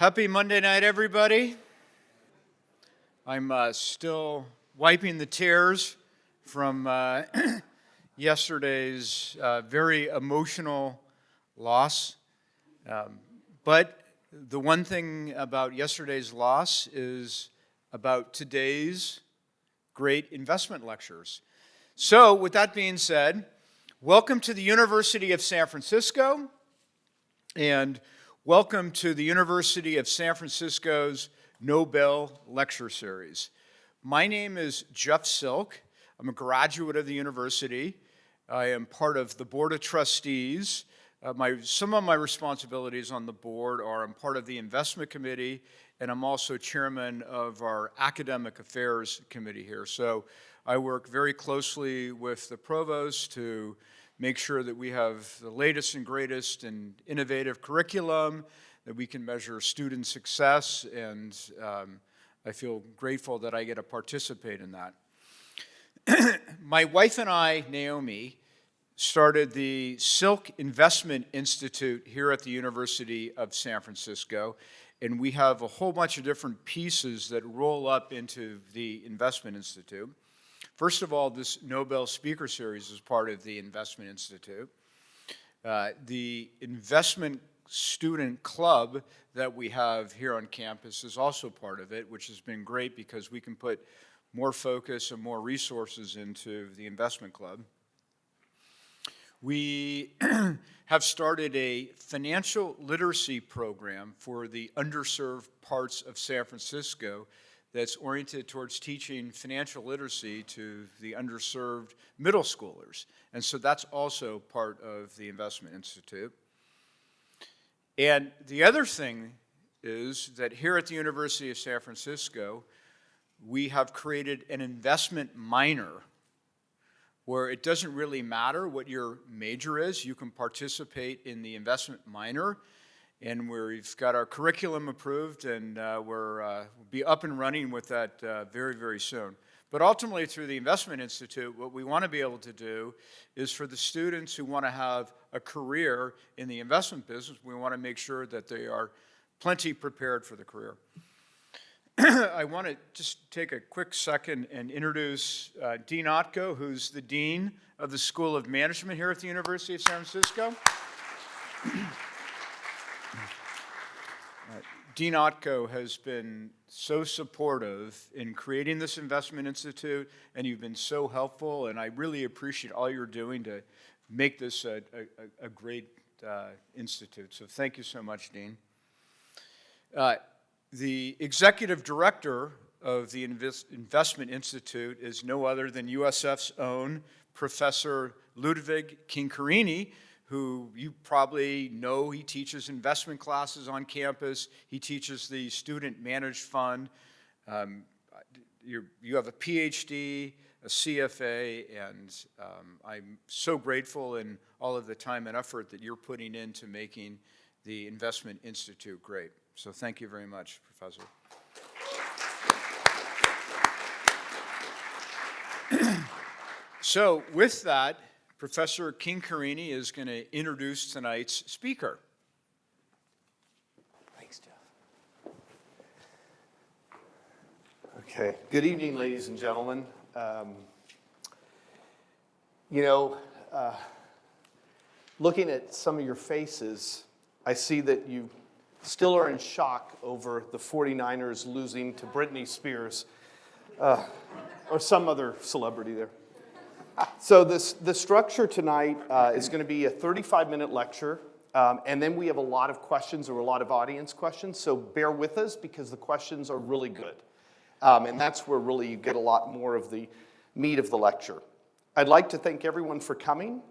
Happy Monday night, everybody. I'm still wiping the tears from yesterday's very emotional loss. But the one thing about yesterday's loss is about today's great investment lectures. So, with that being said, welcome to the University of San Francisco, and welcome to the University of San Francisco's Nobel Lecture Series. My name is Jeff Silk. I'm a graduate of the university. I am part of the Board of Trustees. Some of my responsibilities on the board are I'm part of the Investment Committee, and I'm also chairman of our Academic Affairs Committee here. So I work very closely with the provost to make sure that we have the latest and greatest and innovative curriculum, that we can measure student success, and I feel grateful that I get to participate in that. My wife and I, Naomi, started the Silk Investment Institute here at the University of San Francisco, and we have a whole bunch of different pieces that roll up into the Investment Institute. First of all, this Nobel Speaker Series is part of the Investment Institute. The Investment Student Club that we have here on campus is also part of it, which has been great because we can put more focus and more resources into the investment club. We have started a financial literacy program for the underserved parts of San Francisco that's oriented towards teaching financial literacy to the underserved middle schoolers. And so that's also part of the Investment Institute. And the other thing is that here at the University of San Francisco, we have created an investment minor where it doesn't really matter what your major is. You can participate in the investment minor, and we've got our curriculum approved, and we'll be up and running with that very, very soon. But ultimately, through the Investment Institute, what we want to be able to do is for the students who want to have a career in the investment business, we want to make sure that they are plenty prepared for the career. I want to just take a quick second and introduce Dean Otko, who's the Dean of the School of Management here at the University of San Francisco. Dean Otko has been so supportive in creating this Investment Institute, and you've been so helpful, and I really appreciate all you're doing to make this a great institute. So thank you so much, Dean. The executive director of the Investment Institute is no other than USF's own Professor Ludwig Chincarini, who you probably know. He teaches investment classes on campus. He teaches the Student Managed Fund. You have a PhD, a CFA, and I'm so grateful in all of the time and effort that you're putting into making the Investment Institute great. So thank you very much, Professor. So with that, Professor Chincarini is going to introduce tonight's speaker. Thanks, Jeff. Okay. Good evening, ladies and gentlemen. Looking at some of your faces, I see that you still are in shock over the 49ers losing to Britney Spears or some other celebrity there. So the structure tonight is going to be a 35-minute lecture, and then we have a lot of questions or a lot of audience questions, so bear with us because the questions are really good. And that's where really you get a lot more of the meat of the lecture. I'd like to thank everyone for coming.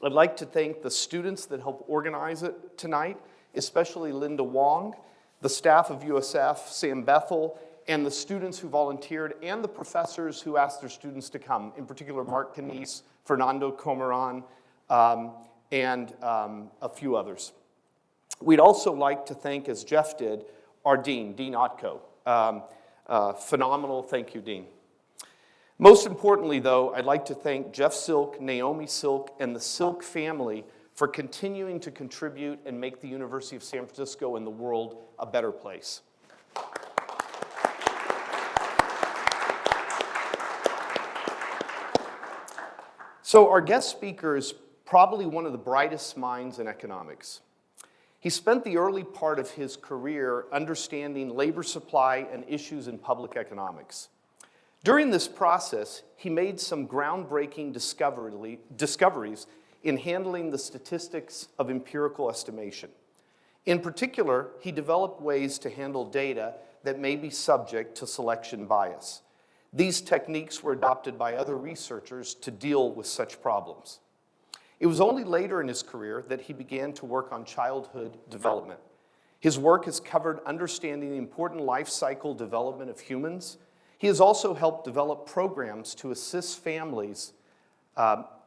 I'd like to thank the students that helped organize it tonight, especially Linda Wong, the staff of USF, Sam Bethel, and the students who volunteered, and the professors who asked their students to come, in particular Mark Canese, Fernando Comaran, and a few others. We'd also like to thank, as Jeff did, our Dean, Dean Otko. Phenomenal, thank you, Dean. Most importantly, though, I'd like to thank Jeff Silk, Naomi Silk, and the Silk family for continuing to contribute and make the University of San Francisco and the world a better place. So our guest speaker is probably one of the brightest minds in economics. He spent the early part of his career understanding labor supply and issues in public economics. During this process, he made some groundbreaking discoveries in handling the statistics of empirical estimation. In particular, he developed ways to handle data that may be subject to selection bias. These techniques were adopted by other researchers to deal with such problems. It was only later in his career that he began to work on childhood development. His work has covered understanding the important life cycle development of humans. He has also helped develop programs to assist families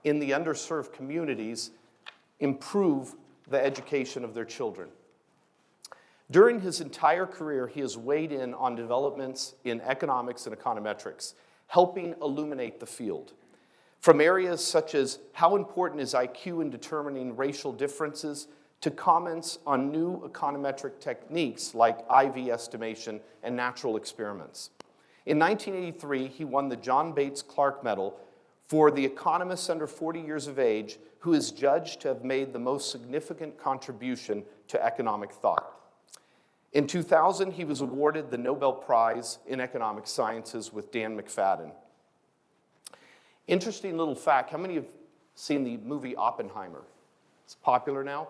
in the underserved communities improve the education of their children. During his entire career, he has weighed in on developments in economics and econometrics, helping illuminate the field. From areas such as how important is IQ in determining racial differences to comments on new econometric techniques like IV estimation and natural experiments. In 1983, he won the John Bates Clark Medal for the economist under 40 years of age who is judged to have made the most significant contribution to economic thought. In 2000, he was awarded the Nobel Prize in Economic Sciences with Dan McFadden. Interesting little fact, how many have seen the movie Oppenheimer? It's popular now.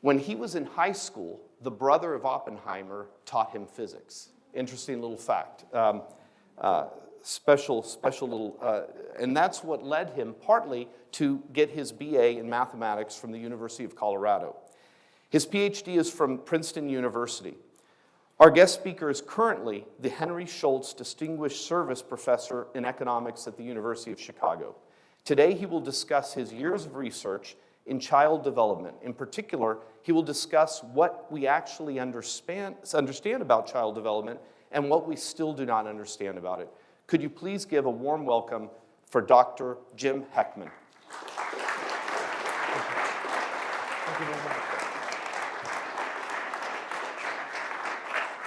When he was in high school, the brother of Oppenheimer taught him physics. Interesting little fact. Special little, and that's what led him partly to get his BA in mathematics from the University of Colorado. His PhD is from Princeton University. Our guest speaker is currently the Henry Schultz Distinguished Service Professor in Economics at the University of Chicago. Today, he will discuss his years of research in child development. In particular, he will discuss what we actually understand about child development and what we still do not understand about it. Could you please give a warm welcome for Dr. Jim Heckman? Thank you very much.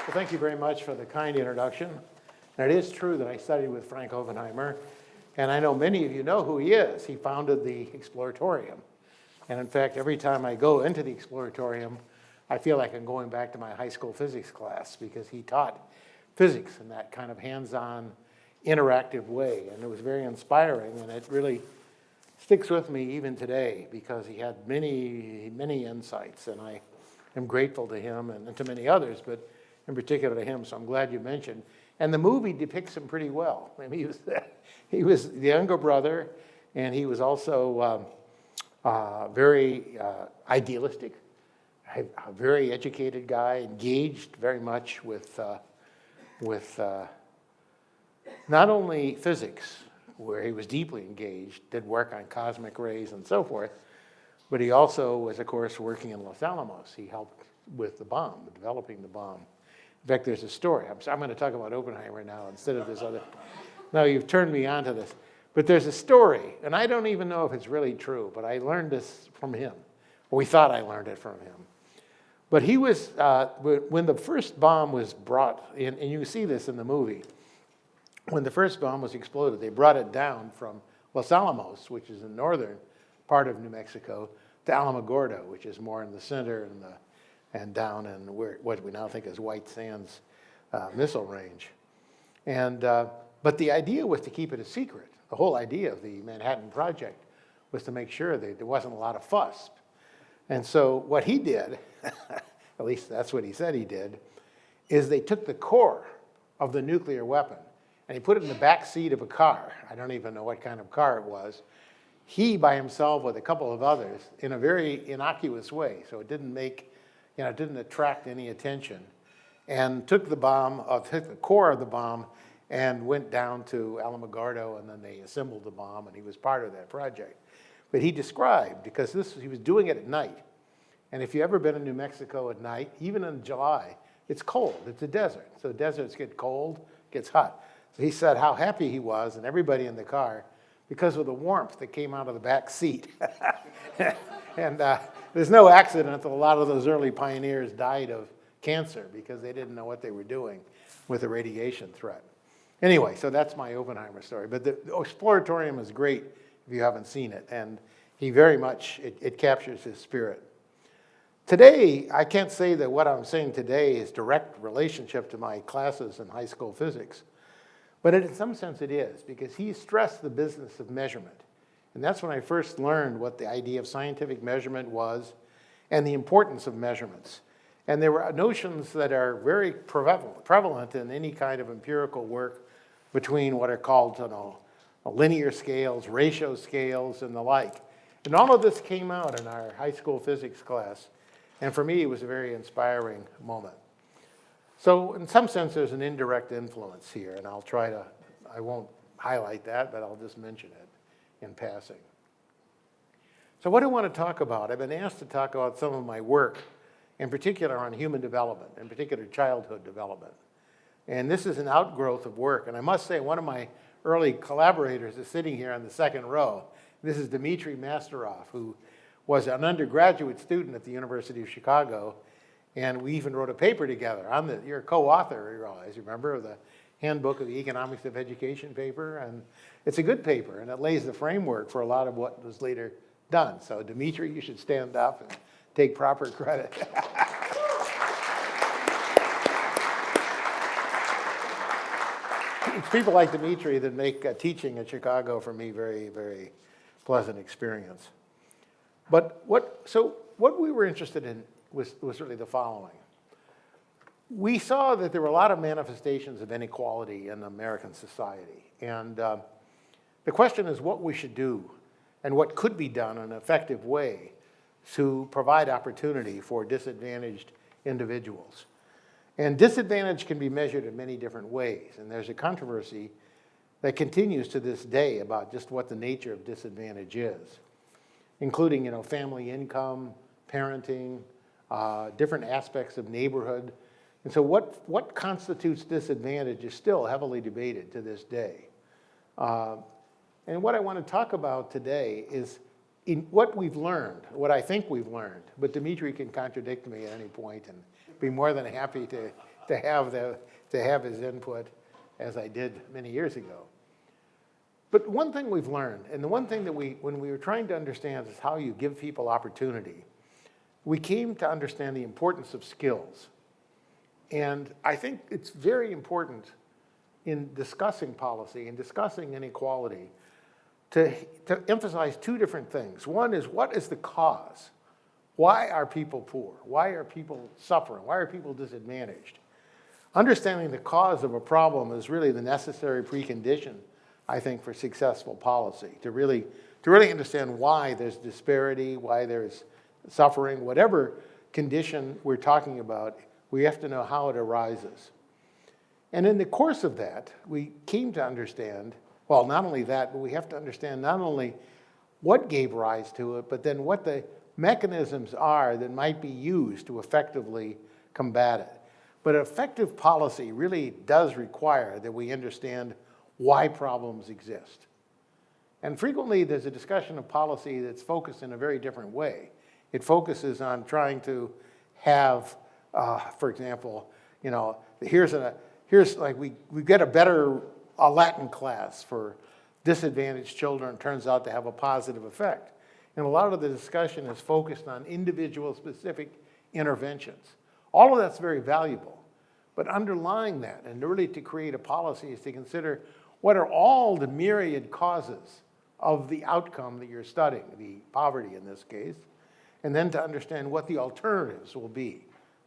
Well, thank you very much for the kind introduction. And it is true that I studied with Frank Oppenheimer, and I know many of you know who he is. He founded the Exploratorium. And in fact, every time I go into the Exploratorium, I feel like I'm going back to my high school physics class because he taught physics in that kind of hands-on, interactive way. And it was very inspiring, and it really sticks with me even today because he had many, many insights, and I am grateful to him and to many others, but in particular to him, so I'm glad you mentioned. And the movie depicts him pretty well. I mean, he was the younger brother, and he was also very idealistic, a very educated guy, engaged very much with not only physics, where he was deeply engaged, did work on cosmic rays and so forth, but he also was, of course, working in Los Alamos. He helped with the bomb, developing the bomb. In fact, there's a story. I'm going to talk about Oppenheimer now instead of this other. Now, you've turned me on to this. But there's a story, and I don't even know if it's really true, but I learned this from him. Or we thought I learned it from him. But he was, when the first bomb was brought in, and you see this in the movie, when the first bomb was exploded, they brought it down from Los Alamos, which is the northern part of New Mexico, to Alamogordo, which is more in the center and down in what we now think is White Sands missile range. But the idea was to keep it a secret. The whole idea of the Manhattan Project was to make sure that there wasn't a lot of fuss. And so what he did, at least that's what he said he did, is they took the core of the nuclear weapon and he put it in the back seat of a car. I don't even know what kind of car it was. He, by himself with a couple of others, in a very innocuous way, so it didn't make, it didn't attract any attention, and took the core of the bomb and went down to Alamogordo, and then they assembled the bomb, and he was part of that project. But he described, because he was doing it at night, and if you've ever been in New Mexico at night, even in July, it's cold. It's a desert. So deserts get cold, gets hot. So he said how happy he was, and everybody in the car, because of the warmth that came out of the back seat. And there's no accident that a lot of those early pioneers died of cancer because they didn't know what they were doing with the radiation threat. Anyway, so that's my Oppenheimer story. But the Exploratorium is great if you haven't seen it, and he very much, it captures his spirit. Today, I can't say that what I'm saying today is direct relationship to my classes in high school physics, but in some sense it is, because he stressed the business of measurement. And that's when I first learned what the idea of scientific measurement was and the importance of measurements. And there were notions that are very prevalent in any kind of empirical work between what are called, linear scales, ratio scales, and the like. And all of this came out in our high school physics class. And for me, it was a very inspiring moment. So in some sense, there's an indirect influence here, and I won't highlight that, but I'll just mention it in passing. So what do I want to talk about? I've been asked to talk about some of my work, in particular on human development, in particular childhood development. And this is an outgrowth of work. And I must say, one of my early collaborators is sitting here on the second row. This is Dmitry Masterov, who was an undergraduate student at the University of Chicago. And we even wrote a paper together. You're a co-author, you realize, remember, of the Handbook of the Economics of Education paper. And it's a good paper, and it lays the framework for a lot of what was later done. So Dmitry, you should stand up and take proper credit. It's people like Dmitry that make teaching at Chicago for me very, very pleasant experience. But what we were interested in was really the following. We saw that there were a lot of manifestations of inequality in American society. And the question is what we should do and what could be done in an effective way to provide opportunity for disadvantaged individuals. And disadvantage can be measured in many different ways. And there's a controversy that continues to this day about just what the nature of disadvantage is, including, family income, parenting, different aspects of neighborhood. And so what constitutes disadvantage is still heavily debated to this day. And what I want to talk about today is in what we've learned, what I think we've learned, but Dmitry can contradict me at any point and be more than happy to have his input, as I did many years ago. But one thing we've learned, and the one thing that when we were trying to understand is how you give people opportunity, we came to understand the importance of skills. And I think it's very important in discussing policy and discussing inequality to emphasize two different things. One is, what is the cause? Why are people poor? Why are people suffering? Why are people disadvantaged? Understanding the cause of a problem is really the necessary precondition, I think, for successful policy, to really understand why there's disparity, why there's suffering, whatever condition we're talking about, we have to know how it arises. And in the course of that, we came to understand, well, not only that, but we have to understand not only what gave rise to it, but then what the mechanisms are that might be used to effectively combat it. But effective policy really does require that we understand why problems exist. And frequently there's a discussion of policy that's focused in a very different way. It focuses on trying to have, for example, here's like we get a Latin class for disadvantaged children, turns out to have a positive effect. And a lot of the discussion is focused on individual specific interventions. All of that's very valuable. But underlying that, and really to create a policy, is to consider what are all the myriad causes of the outcome that you're studying, the poverty in this case, and then to understand what the alternatives will be.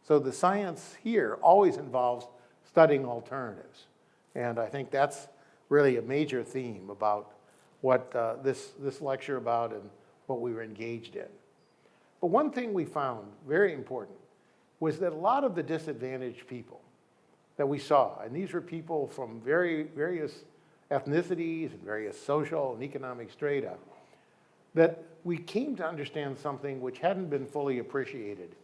So the science here always involves studying alternatives. And I think that's really a major theme about what this lecture about and what we were engaged in. But one thing we found very important was that a lot of the disadvantaged people that we saw, and these were people from various ethnicities and various social and economic strata, that we came to understand something which hadn't been fully appreciated,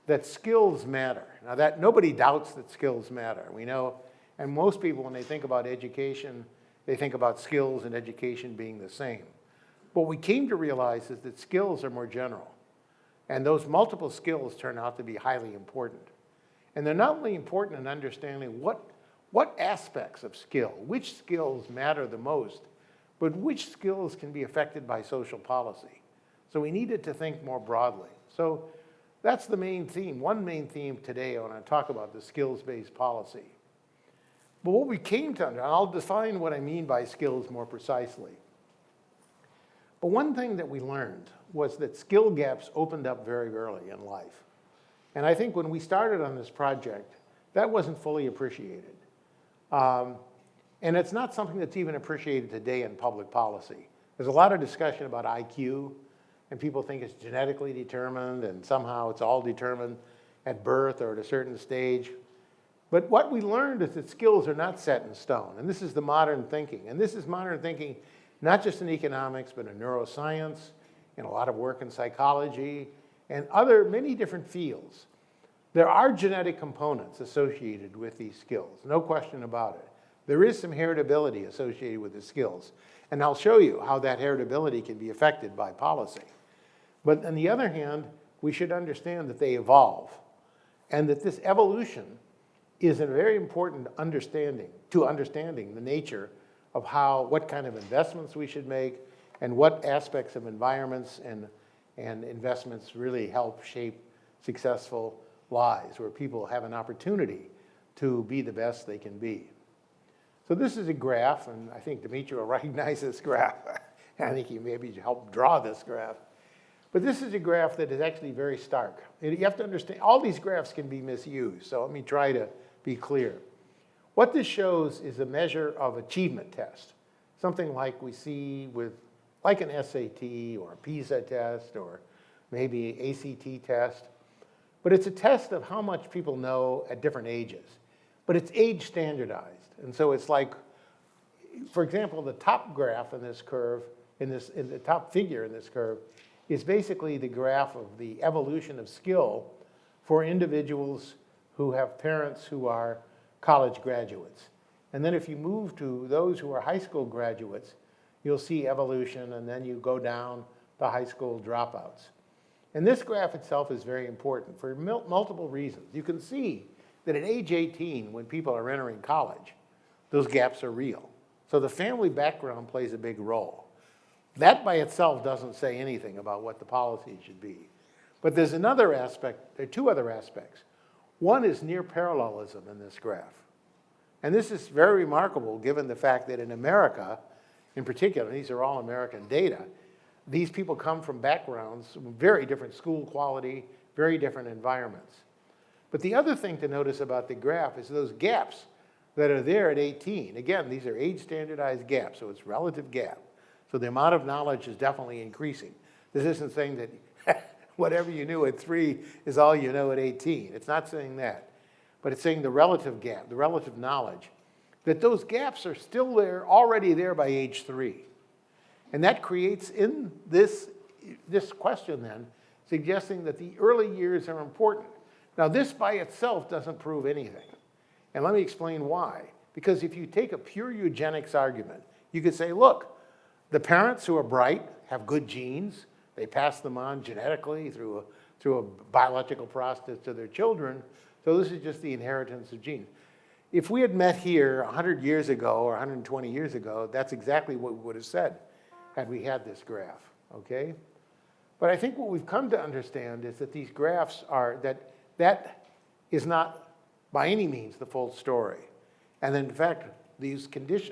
that skills matter. Now that nobody doubts that skills matter. We know, and most people when they think about education they think about skills and education being the same. What we came to realize is that skills are more general. And those multiple skills turn out to be highly important. And they're not only important in understanding what aspects of skill, which skills matter the most, but which skills can be affected by social policy. So we needed to think more broadly. So that's the main theme. One main theme today, I want to talk about the skills-based policy. But what we came to, and I'll define what I mean by skills more precisely. But one thing that we learned was that skill gaps opened up very early in life. And I think when we started on this project, that wasn't fully appreciated. And it's not something that's even appreciated today in public policy. There's a lot of discussion about IQ, and people think it's genetically determined, and somehow it's all determined at birth or at a certain stage. But what we learned is that skills are not set in stone, and this is the modern thinking. And this is modern thinking not just in economics, but in neuroscience, in a lot of work in psychology, and many different fields. There are genetic components associated with these skills, no question about it. There is some heritability associated with the skills, and I'll show you how that heritability can be affected by policy. But on the other hand, we should understand that they evolve, and that this evolution is a very important understanding the nature of what kind of investments we should make, and what aspects of environments and investments really help shape successful lives, where people have an opportunity to be the best they can be. So this is a graph, and I think Dimitri will recognize this graph. I think he maybe helped draw this graph. But this is a graph that is actually very stark. You have to understand, all these graphs can be misused, so let me try to be clear. What this shows is a measure of achievement test, something like we see with, like an SAT or a PISA test or maybe an ACT test. But it's a test of how much people know at different ages. But it's age standardized. And so it's like, for example, the top graph in this curve, in the top figure in this curve, is basically the graph of the evolution of skill for individuals who have parents who are college graduates. And then if you move to those who are high school graduates, you'll see evolution, and then you go down to high school dropouts. And this graph itself is very important for multiple reasons. You can see that at age 18, when people are entering college, those gaps are real. So the family background plays a big role. That by itself doesn't say anything about what the policy should be. But there's another aspect, there are two other aspects. One is near parallelism in this graph. And this is very remarkable given the fact that in America, in particular, and these are all American data, these people come from backgrounds, very different school quality, very different environments. But the other thing to notice about the graph is those gaps that are there at 18. Again, these are age-standardized gaps, so it's relative gap. So the amount of knowledge is definitely increasing. This isn't saying that whatever you knew at 3 is all you know at 18. It's not saying that. But it's saying the relative gap, the relative knowledge, that those gaps are still there, already there by age 3. And that creates in this question then, suggesting that the early years are important. Now this by itself doesn't prove anything. And let me explain why. Because if you take a pure eugenics argument, you could say, look, the parents who are bright have good genes. They pass them on genetically through a biological process to their children. So this is just the inheritance of genes. If we had met here 100 years ago or 120 years ago, that's exactly what we would have said had we had this graph, okay? But I think what we've come to understand is that these graphs are, that is not by any means the full story. And in fact, these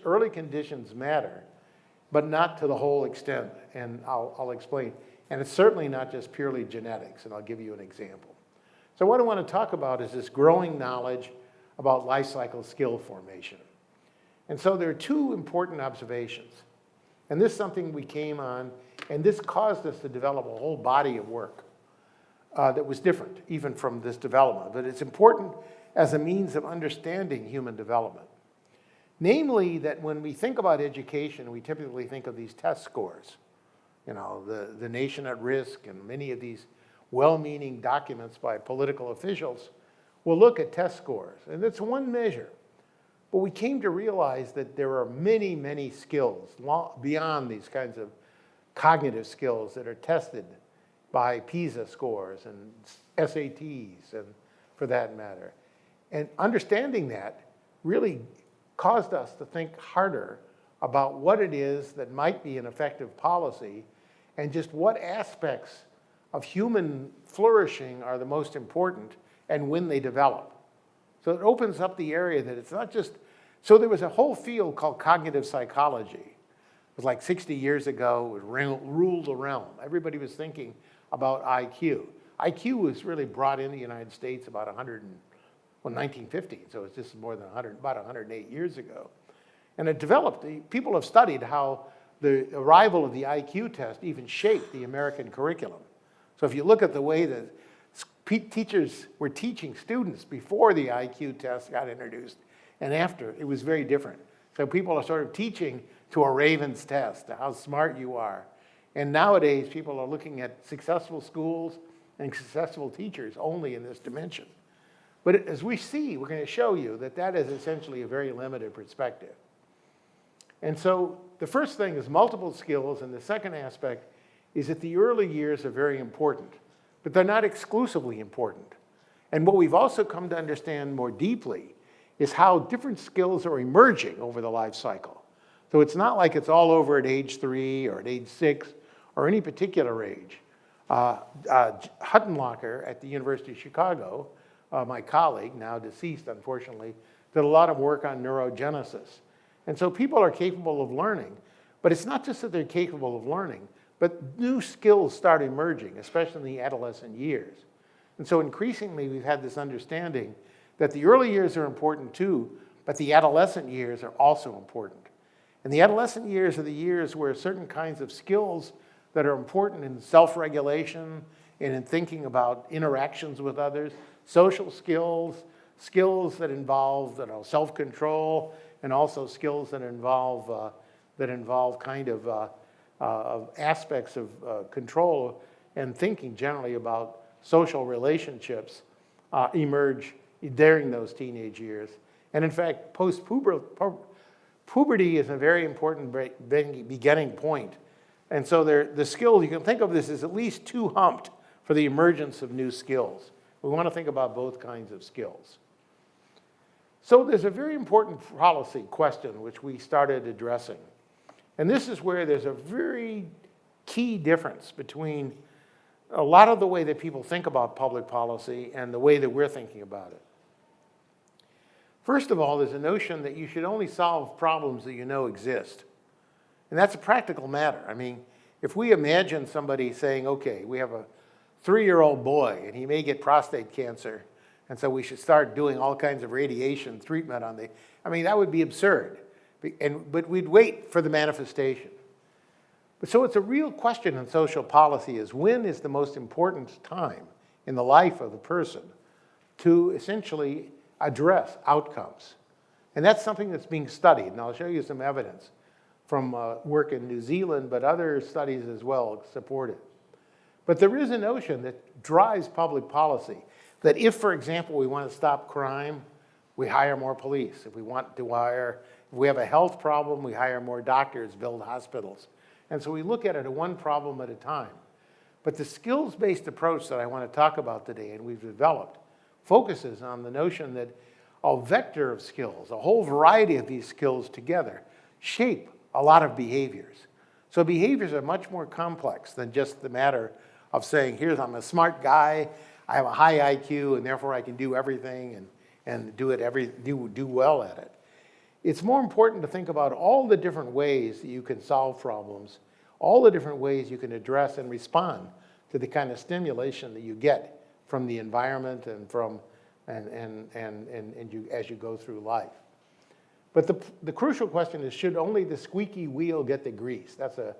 early conditions matter, but not to the whole extent, and I'll explain. And it's certainly not just purely genetics, and I'll give you an example. So what I want to talk about is this growing knowledge about life cycle skill formation. And so there are two important observations. And this is something we came on, and this caused us to develop a whole body of work that was different, even from this development. But it's important as a means of understanding human development. Namely, that when we think about education, we typically think of these test scores. You know, the nation at risk, and many of these well-meaning documents by political officials will look at test scores. And it's one measure. But we came to realize that there are many, many skills beyond these kinds of cognitive skills that are tested by PISA scores and SATs, and for that matter. And understanding that really caused us to think harder about what it is that might be an effective policy and just what aspects of human flourishing are the most important and when they develop. So it opens up the area that it's not just, so there was a whole field called cognitive psychology. It was like 60 years ago, it ruled the realm. Everybody was thinking about IQ. IQ was really brought in the United States about 1950, so it's just more than about 108 years ago. And it developed, people have studied how the arrival of the IQ test even shaped the American curriculum. So if you look at the way that teachers were teaching students before the IQ test got introduced and after, it was very different. So people are sort of teaching to a Raven's test, how smart you are. And nowadays, people are looking at successful schools and successful teachers only in this dimension. But as we see, we're going to show you that that is essentially a very limited perspective. And so the first thing is multiple skills, and the second aspect is that the early years are very important, but they're not exclusively important. And what we've also come to understand more deeply is how different skills are emerging over the life cycle. So it's not like it's all over at age 3 or at age 6 or any particular age. Huttenlocher at the University of Chicago, my colleague, now deceased unfortunately, did a lot of work on neurogenesis. And so people are capable of learning, but it's not just that they're capable of learning, but new skills start emerging, especially in the adolescent years. And so increasingly we've had this understanding that the early years are important too, but the adolescent years are also important. And the adolescent years are the years where certain kinds of skills that are important in self-regulation and in thinking about interactions with others, social skills, skills that involve self-control, and also skills that involve kind of aspects of control and thinking generally about social relationships emerge during those teenage years. And in fact, puberty is a very important beginning point. And so the skills, you can think of this as at least 2 humped for the emergence of new skills. We want to think about both kinds of skills. So there's a very important policy question which we started addressing. And this is where there's a very key difference between a lot of the way that people think about public policy and the way that we're thinking about it. First of all, there's a notion that you should only solve problems that you know exist. And that's a practical matter. I mean, if we imagine somebody saying, okay, we have a 3-year-old boy and he may get prostate cancer, and so we should start doing all kinds of radiation treatment on that would be absurd. But we'd wait for the manifestation. But so it's a real question in social policy is when is the most important time in the life of the person to essentially address outcomes. And that's something that's being studied, and I'll show you some evidence from work in New Zealand, but other studies as well support it. But there is a notion that drives public policy, that if, for example, we want to stop crime, we hire more police. If we have a health problem, we hire more doctors, build hospitals. And so we look at it one problem at a time. But the skills-based approach that I want to talk about today, and we've developed, focuses on the notion that a vector of skills, a whole variety of these skills together, shape a lot of behaviors. So behaviors are much more complex than just the matter of saying, I'm a smart guy, I have a high IQ, and therefore I can do everything and do well at it. It's more important to think about all the different ways that you can solve problems, all the different ways you can address and respond to the kind of stimulation that you get from the environment and as you go through life. But the crucial question is, should only the squeaky wheel get the grease? That's a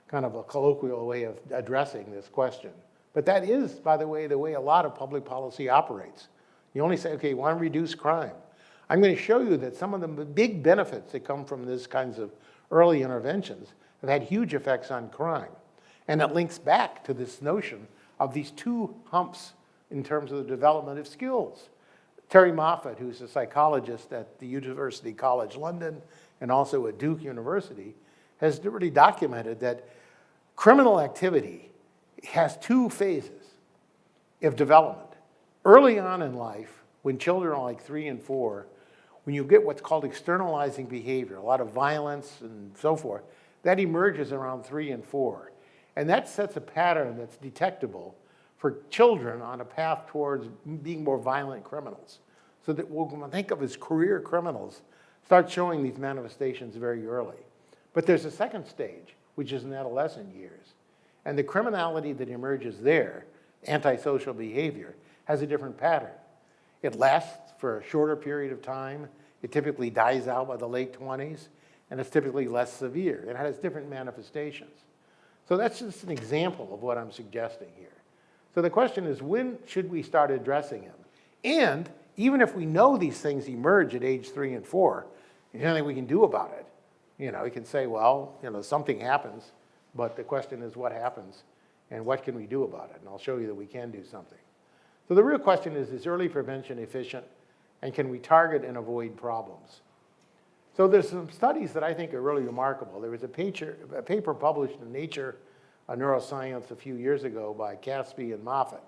kind of a colloquial way of addressing this question. But that is, by the way a lot of public policy operates. You only say, okay, you want to reduce crime. I'm going to show you that some of the big benefits that come from these kinds of early interventions have had huge effects on crime. And it links back to this notion of these 2 humps in terms of the development of skills. Terry Moffat, who's a psychologist at the University College London and also at Duke University, has really documented that criminal activity has two phases of development. Early on in life, when children are like 3 and 4, when you get what's called externalizing behavior, a lot of violence and so forth, that emerges around 3 and 4. And that sets a pattern that's detectable for children on a path towards being more violent criminals. So that what we think of as career criminals start showing these manifestations very early. But there's a second stage, which is in adolescent years. And the criminality that emerges there, antisocial behavior, has a different pattern. It lasts for a shorter period of time. It typically dies out by the late 20s, and it's typically less severe. It has different manifestations. So that's just an example of what I'm suggesting here. So the question is, when should we start addressing them? And even if we know these things emerge at age 3 and 4, there's nothing we can do about it. We can say, well, something happens, but the question is what happens and what can we do about it? And I'll show you that we can do something. So the real question is early prevention efficient, and can we target and avoid problems? So there's some studies that I think are really remarkable. There was a paper published in Nature Neuroscience a few years ago by Caspi and Moffat,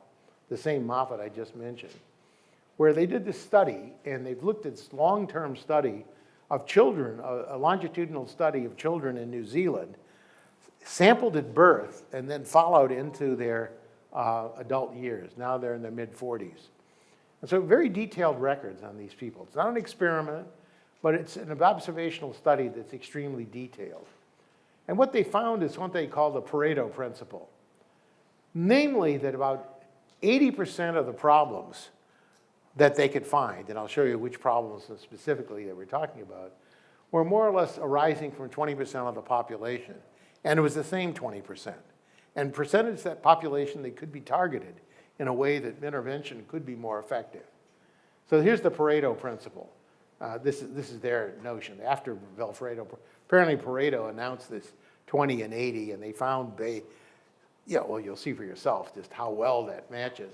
the same Moffat I just mentioned, where they did this study, and they've looked at this long-term study of children, a longitudinal study of children in New Zealand, sampled at birth and then followed into their adult years. Now they're in their mid-40s. And so very detailed records on these people. It's not an experiment, but it's an observational study that's extremely detailed. And what they found is what they call the Pareto principle. Namely, that about 80% of the problems that they could find, and I'll show you which problems specifically that we're talking about, were more or less arising from 20% of the population. And it was the same 20%. And percentage of that population that could be targeted in a way that intervention could be more effective. So here's the Pareto principle. This is their notion. After Pareto, apparently Pareto announced this 20 and 80, and they found well, you'll see for yourself just how well that matches.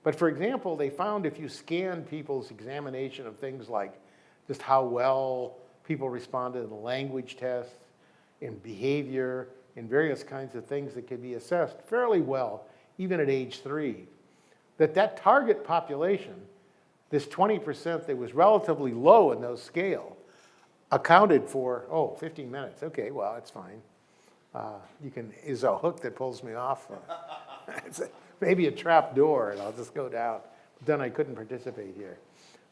But for example, they found if you scan people's examination of things like just how well people responded in the language tests, in behavior, in various kinds of things that can be assessed fairly well, even at age 3, that target population, this 20% that was relatively low in those scale, accounted for, 15 minutes. Okay, well, that's fine. Is a hook that pulls me off. Maybe a trap door, and I'll just go down. But then I couldn't participate here.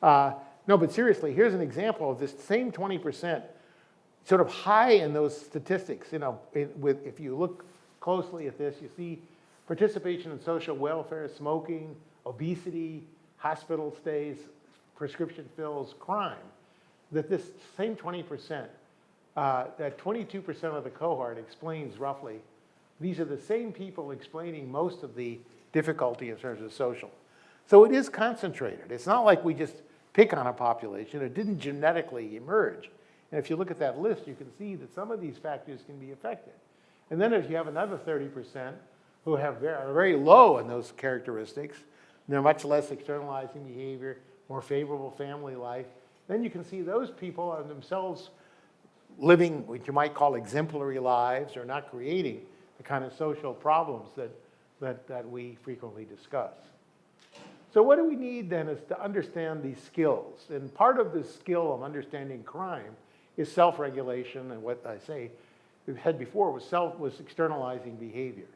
No, but seriously, here's an example of this same 20%, sort of high in those statistics. If you look closely at this, you see participation in social welfare, smoking, obesity, hospital stays, prescription fills, crime. That this same 20%, that 22% of the cohort explains roughly. These are the same people explaining most of the difficulty in terms of social. So it is concentrated. It's not like we just pick on a population. It didn't genetically emerge. And if you look at that list, you can see that some of these factors can be affected. And then if you have another 30% who are very low in those characteristics, they're much less externalizing behavior, more favorable family life, then you can see those people are themselves living what you might call exemplary lives or not creating the kind of social problems that we frequently discuss. So what do we need then is to understand these skills. And part of the skill of understanding crime is self-regulation, and what I say we've had before was externalizing behavior.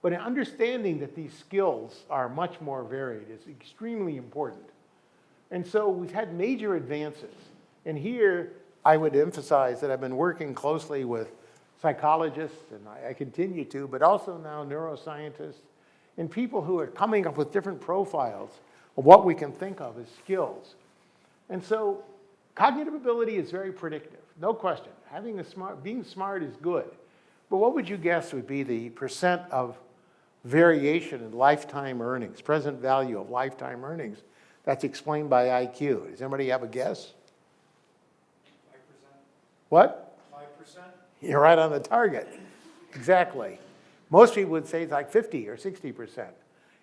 But in understanding that these skills are much more varied is extremely important. And so we've had major advances. And here I would emphasize that I've been working closely with psychologists, and I continue to, but also now neuroscientists, and people who are coming up with different profiles of what we can think of as skills. And so cognitive ability is very predictive, no question. Being smart is good. But what would you guess would be the percent of variation in lifetime earnings, present value of lifetime earnings, that's explained by IQ? Does anybody have a guess? 5%. What? 5%. You're right on the target. Exactly. Most people would say it's like 50 or 60%.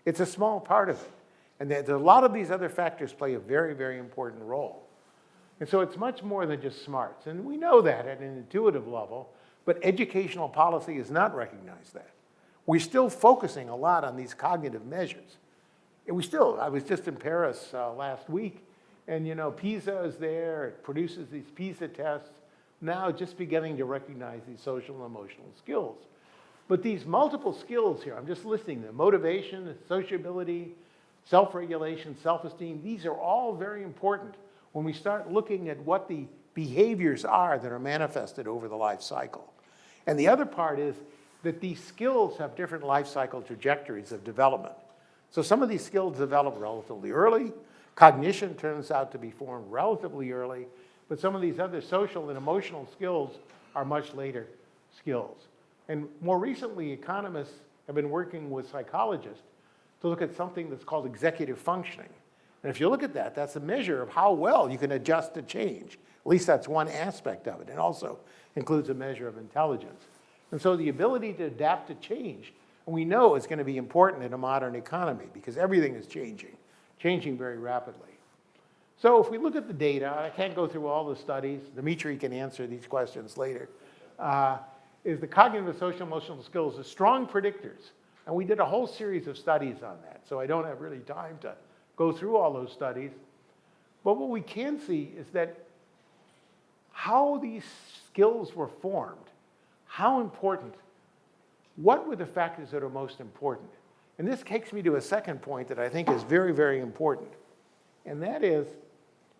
It's a small part of it. And a lot of these other factors play a very, very important role. And so it's much more than just smarts. And we know that at an intuitive level, but educational policy has not recognized that. We're still focusing a lot on these cognitive measures. And I was just in Paris last week, and PISA is there, it produces these PISA tests, now just beginning to recognize these social and emotional skills. But these multiple skills here, I'm just listing them: motivation, sociability, self-regulation, self-esteem. These are all very important when we start looking at what the behaviors are that are manifested over the life cycle. And the other part is that these skills have different life cycle trajectories of development. So some of these skills develop relatively early. Cognition turns out to be formed relatively early, but some of these other social and emotional skills are much later skills. And more recently, economists have been working with psychologists to look at something that's called executive functioning. And if you look at that, that's a measure of how well you can adjust to change. At least that's one aspect of it. It also includes a measure of intelligence. And so the ability to adapt to change, and we know is going to be important in a modern economy because everything is changing very rapidly. So if we look at the data, I can't go through all the studies. Dimitri can answer these questions later. Is the cognitive and social emotional skills are strong predictors. And we did a whole series of studies on that. So I don't have really time to go through all those studies. But what we can see is that how these skills were formed, how important, what were the factors that are most important? And this takes me to a second point that I think is very, very important. And that is,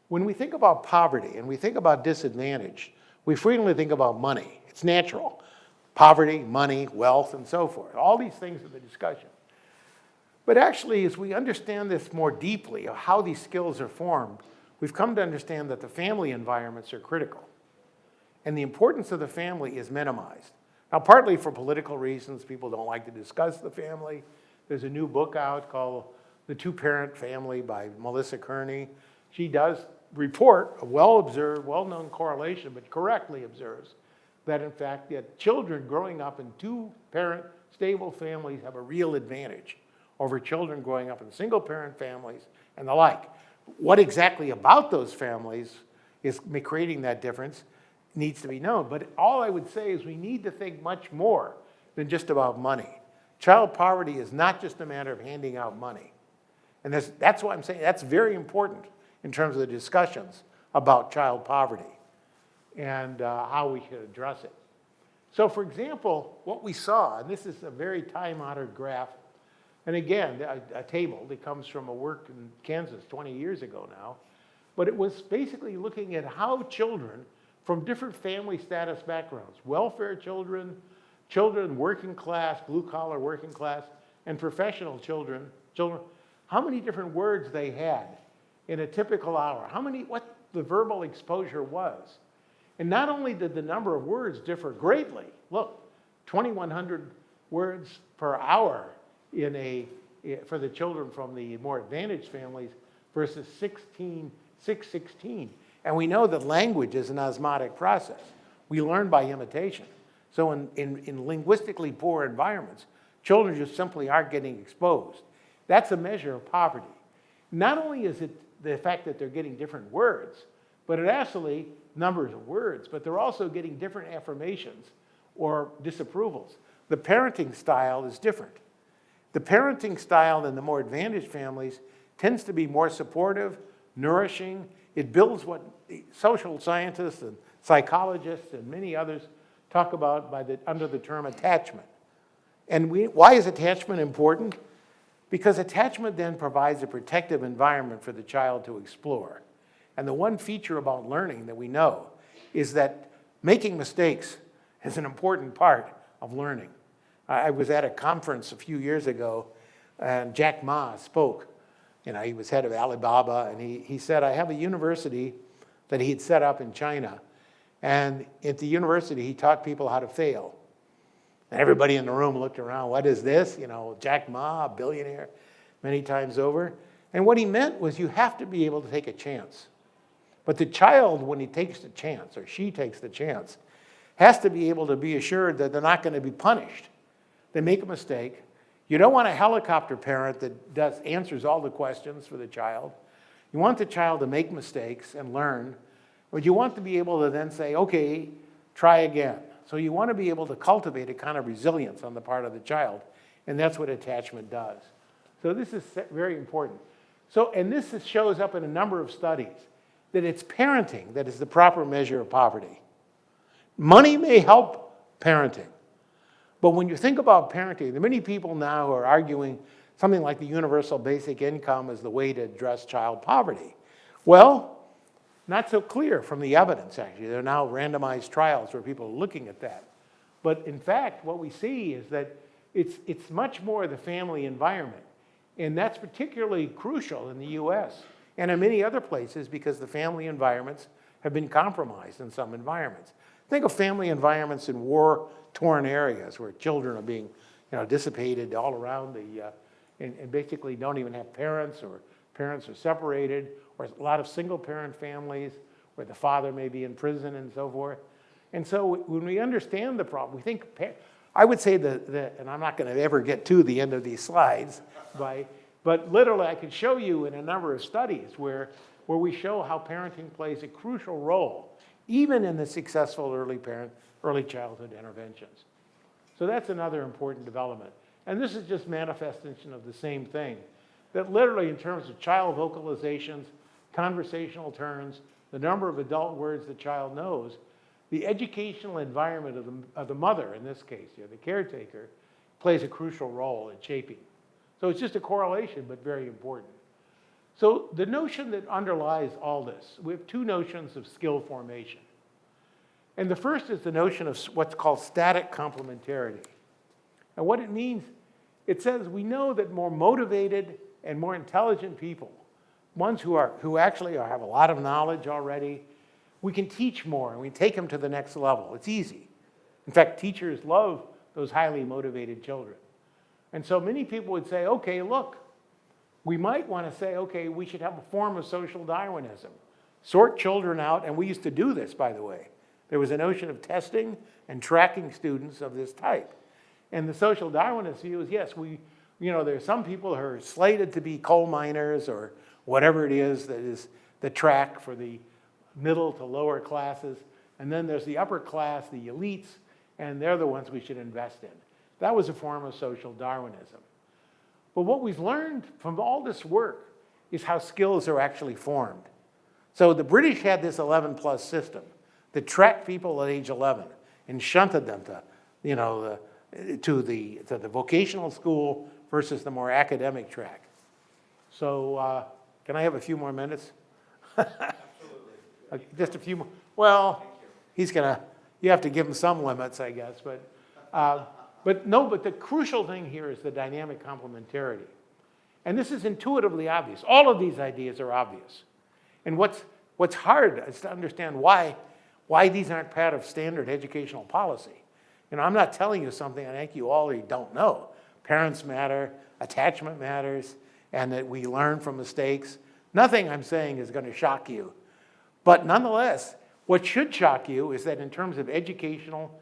when we think about poverty and we think about disadvantage, we frequently think about money. It's natural. Poverty, money, wealth, and so forth. All these things are the discussion. But actually, as we understand this more deeply, of how these skills are formed, we've come to understand that the family environments are critical. And the importance of the family is minimized. Now, partly for political reasons, people don't like to discuss the family. There's a new book out called The Two-Parent Family by Melissa Kearney. She does report a well-observed, well-known correlation, but correctly observes that, in fact, that children growing up in two-parent stable families have a real advantage over children growing up in single-parent families and the like. What exactly about those families is creating that difference needs to be known. But all I would say is we need to think much more than just about money. Child poverty is not just a matter of handing out money. And that's why I'm saying that's very important in terms of the discussions about child poverty and how we should address it. So for example, what we saw, and this is a very time-honored graph, and again, a table that comes from a work in Kansas 20 years ago now, but it was basically looking at how children from different family status backgrounds, welfare children, children working class, blue-collar working class, and professional children, how many different words they had in a typical hour, what the verbal exposure was. And not only did the number of words differ greatly, look, 2,100 words per hour for the children from the more advantaged families versus 616. And we know that language is an osmotic process. We learn by imitation. So in linguistically poor environments, children just simply aren't getting exposed. That's a measure of poverty. Not only is it the fact that they're getting different words, but it actually numbers of words, but they're also getting different affirmations or disapprovals. The parenting style is different. The parenting style in the more advantaged families tends to be more supportive, nourishing. It builds what social scientists and psychologists and many others talk about under the term attachment. And why is attachment important? Because attachment then provides a protective environment for the child to explore. And the one feature about learning that we know is that making mistakes is an important part of learning. I was at a conference a few years ago, and Jack Ma spoke. He was head of Alibaba, and he said, I have a university that he'd set up in China. And at the university, he taught people how to fail. And everybody in the room looked around, what is this? Jack Ma, a billionaire, many times over. And what he meant was you have to be able to take a chance. But the child, when he takes the chance, or she takes the chance, has to be able to be assured that they're not going to be punished. They make a mistake. You don't want a helicopter parent that answers all the questions for the child. You want the child to make mistakes and learn, but you want to be able to then say, okay, try again. So you want to be able to cultivate a kind of resilience on the part of the child, and that's what attachment does. So this is very important. So, and this shows up in a number of studies, that it's parenting that is the proper measure of poverty. Money may help parenting, but when you think about parenting, there are many people now who are arguing something like the universal basic income is the way to address child poverty. Well, not so clear from the evidence, actually. There are now randomized trials where people are looking at that. But in fact, what we see is that it's much more the family environment. And that's particularly crucial in the US and in many other places because the family environments have been compromised in some environments. Think of family environments in war-torn areas where children are being dissipated all around and basically don't even have parents, or parents are separated, or a lot of single-parent families where the father may be in prison and so forth. And so when we understand the problem, we think, I would say that, and I'm not going to ever get to the end of these slides, but literally I could show you in a number of studies where we show how parenting plays a crucial role, even in the successful early childhood interventions. So that's another important development. And this is just manifestation of the same thing, that literally in terms of child vocalizations, conversational turns, the number of adult words the child knows, the educational environment of the mother, in this case, the caretaker, plays a crucial role in shaping. So it's just a correlation, but very important. So the notion that underlies all this, we have two notions of skill formation. And the first is the notion of what's called static complementarity. And what it means, it says we know that more motivated and more intelligent people, ones who actually have a lot of knowledge already, we can teach more and we take them to the next level. It's easy. In fact, teachers love those highly motivated children. And so many people would say, okay, look, we might want to say, okay, we should have a form of social Darwinism. Sort children out, and we used to do this, by the way. There was a notion of testing and tracking students of this type. And the social Darwinist view is, yes, there are some people who are slated to be coal miners or whatever it is that is the track for the middle to lower classes. And then there's the upper class, the elites, and they're the ones we should invest in. That was a form of social Darwinism. But what we've learned from all this work is how skills are actually formed. So the British had this 11+ system that tracked people at age 11 and shunted them to the vocational school versus the more academic track. So can I have a few more minutes? Absolutely. Just a few more. Well, you have to give him some limits, I guess. But the crucial thing here is the dynamic complementarity. And this is intuitively obvious. All of these ideas are obvious. And what's hard is to understand why these aren't part of standard educational policy. I'm not telling you something I think you already don't know. Parents matter, attachment matters, and that we learn from mistakes. Nothing I'm saying is going to shock you. But nonetheless, what should shock you is that in terms of educational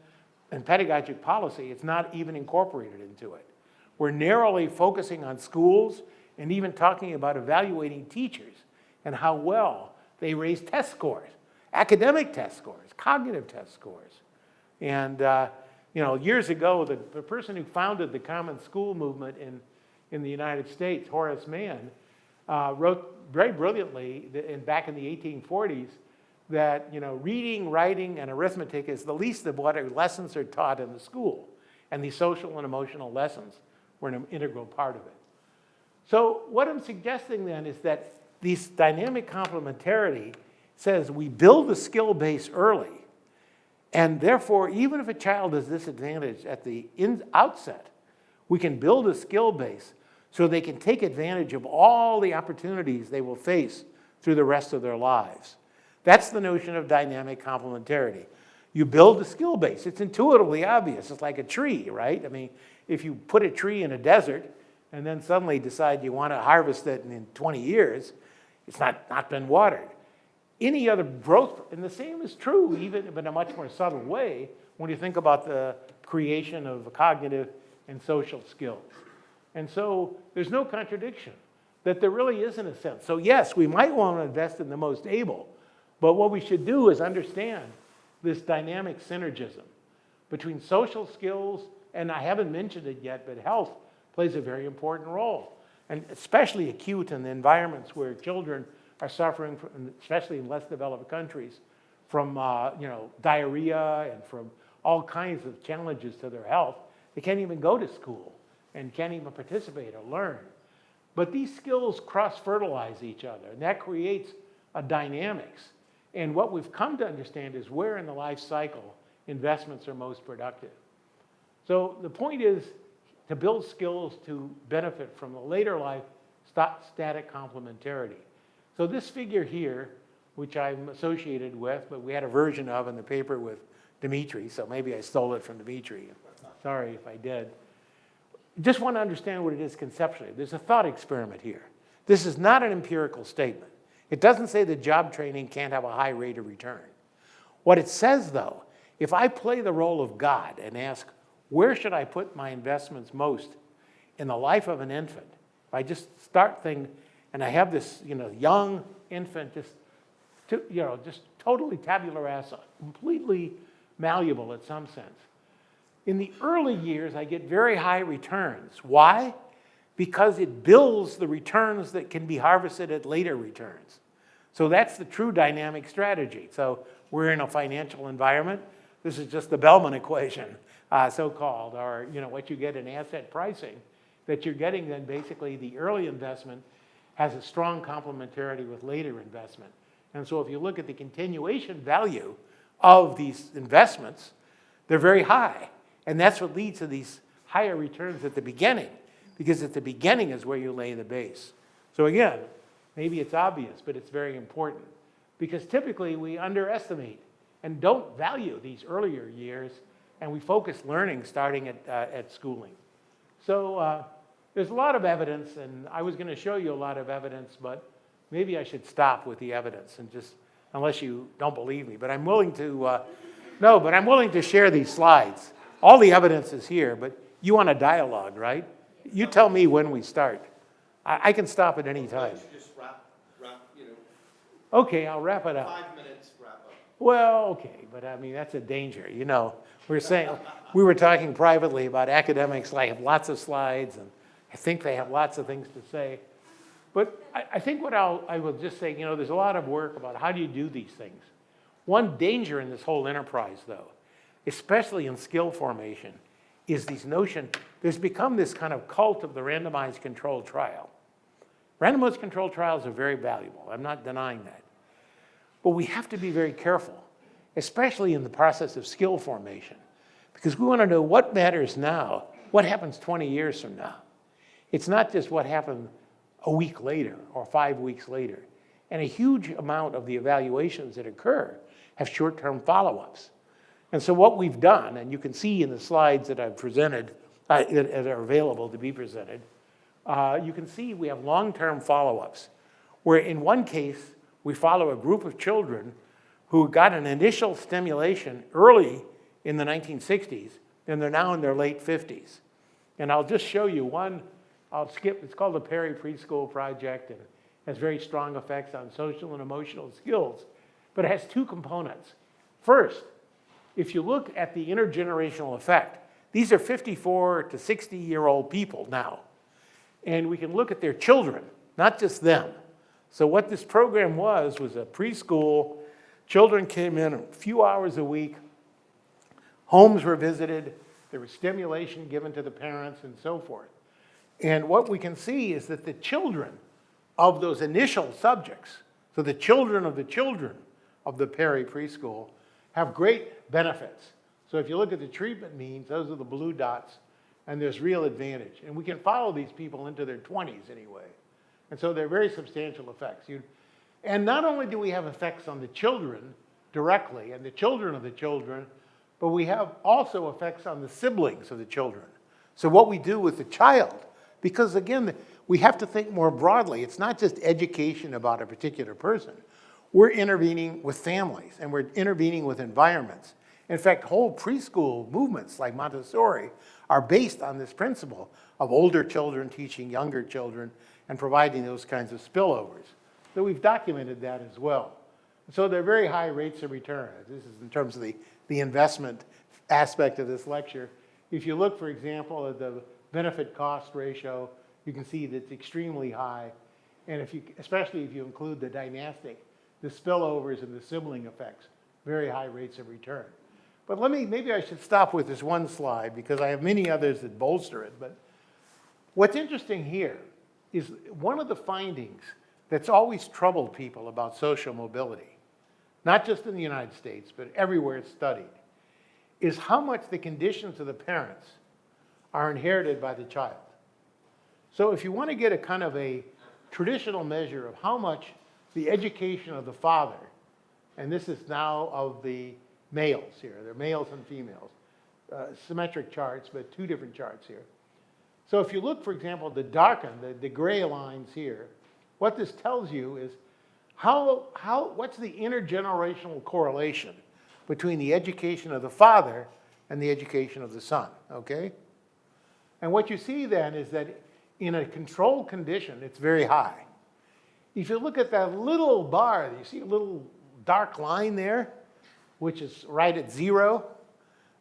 and pedagogic policy, it's not even incorporated into it. We're narrowly focusing on schools and even talking about evaluating teachers and how well they raise test scores, academic test scores, cognitive test scores. And years ago, the person who founded the Common School movement in the United States, Horace Mann, wrote very brilliantly back in the 1840s that reading, writing, and arithmetic is the least of what lessons are taught in the school. And these social and emotional lessons were an integral part of it. So what I'm suggesting then is that this dynamic complementarity says we build the skill base early, and therefore, even if a child is disadvantaged at the outset, we can build a skill base so they can take advantage of all the opportunities they will face through the rest of their lives. That's the notion of dynamic complementarity. You build a skill base. It's intuitively obvious. It's like a tree, right? I mean, if you put a tree in a desert and then suddenly decide you want to harvest it in 20 years, it's not been watered. Any other growth, and the same is true, even in a much more subtle way, when you think about the creation of cognitive and social skills. And so there's no contradiction, that there really isn't a sense. So yes, we might want to invest in the most able, but what we should do is understand this dynamic synergism between social skills, and I haven't mentioned it yet, but health plays a very important role, and especially acute in the environments where children are suffering, from, especially in less developed countries, from diarrhea and from all kinds of challenges to their health. They can't even go to school and can't even participate or learn. But these skills cross-fertilize each other, and that creates a dynamics. And what we've come to understand is where in the life cycle investments are most productive. So the point is to build skills to benefit from the later life static complementarity. So this figure here, which I'm associated with, but we had a version of in the paper with Dimitri, so maybe I stole it from Dimitri. Sorry if I did. Just want to understand what it is conceptually. There's a thought experiment here. This is not an empirical statement. It doesn't say that job training can't have a high rate of return. What it says, though, if I play the role of God and ask, where should I put my investments most in the life of an infant? If I just start things, and I have this, young infant, just totally tabula rasa, completely malleable in some sense. In the early years, I get very high returns. Why? Because it builds the returns that can be harvested at later returns. So that's the true dynamic strategy. So we're in a financial environment. This is just the Bellman equation, so-called, or what you get in asset pricing, that you're getting then basically the early investment has a strong complementarity with later investment. And so if you look at the continuation value of these investments, they're very high. And that's what leads to these higher returns at the beginning, because at the beginning is where you lay the base. So again, maybe it's obvious, but it's very important, because typically we underestimate and don't value these earlier years, and we focus learning starting at schooling. So there's a lot of evidence, and I was going to show you a lot of evidence, but maybe I should stop with the evidence and just, unless you don't believe me, but I'm willing to, I'm willing to share these slides. All the evidence is here, but you want a dialogue, right? You tell me when we start. I can stop at any time. Just wrap, Okay, I'll wrap it up. 5 minutes, wrap up. Well, okay, but I mean, that's a danger, we were talking privately about academics, I have lots of slides, and I think they have lots of things to say. But I think what I will just say, there's a lot of work about how do you do these things. One danger in this whole enterprise, though, especially in skill formation, is this notion, there's become this kind of cult of the randomized controlled trial. Randomized controlled trials are very valuable. I'm not denying that. But we have to be very careful, especially in the process of skill formation, because we want to know what matters now, what happens 20 years from now. It's not just what happened a week later or 5 weeks later. And a huge amount of the evaluations that occur have short-term follow-ups. And so what we've done, and you can see in the slides that I've presented, that are available to be presented, you can see we have long-term follow-ups, where in one case, we follow a group of children who got an initial stimulation early in the 1960s, and they're now in their late 50s. And I'll just show you one, I'll skip, it's called the Perry Preschool Project, and has very strong effects on social and emotional skills, but it has two components. First, if you look at the intergenerational effect, these are 54 to 60-year-old people now. And we can look at their children, not just them. So what this program was a preschool. Children came in a few hours a week. Homes were visited. There was stimulation given to the parents and so forth. And what we can see is that the children of those initial subjects, so the children of the Perry Preschool, have great benefits. So if you look at the treatment means, those are the blue dots, and there's real advantage. And we can follow these people into their 20s anyway. And so they're very substantial effects. And not only do we have effects on the children directly, and the children of the children, but we have also effects on the siblings of the children. So what we do with the child, because again, we have to think more broadly. It's not just education about a particular person. We're intervening with families, and we're intervening with environments. In fact, whole preschool movements like Montessori are based on this principle of older children teaching younger children and providing those kinds of spillovers. So we've documented that as well. So there are very high rates of return. This is in terms of the investment aspect of this lecture. If you look, for example, at the benefit-cost ratio, you can see that it's extremely high. And especially if you include the dynastic, the spillovers and the sibling effects, very high rates of return. But maybe I should stop with this one slide because I have many others that bolster it. But what's interesting here is one of the findings that's always troubled people about social mobility, not just in the United States, but everywhere it's studied, is how much the conditions of the parents are inherited by the child. So if you want to get a kind of a traditional measure of how much the education of the father, and this is now of the males here, they're males and females, symmetric charts, but two different charts here. So if you look, for example, the gray lines here, what this tells you is what's the intergenerational correlation between the education of the father and the education of the son, okay? And what you see then is that in a controlled condition, it's very high. If you look at that little bar, you see a little dark line there, which is right at 0.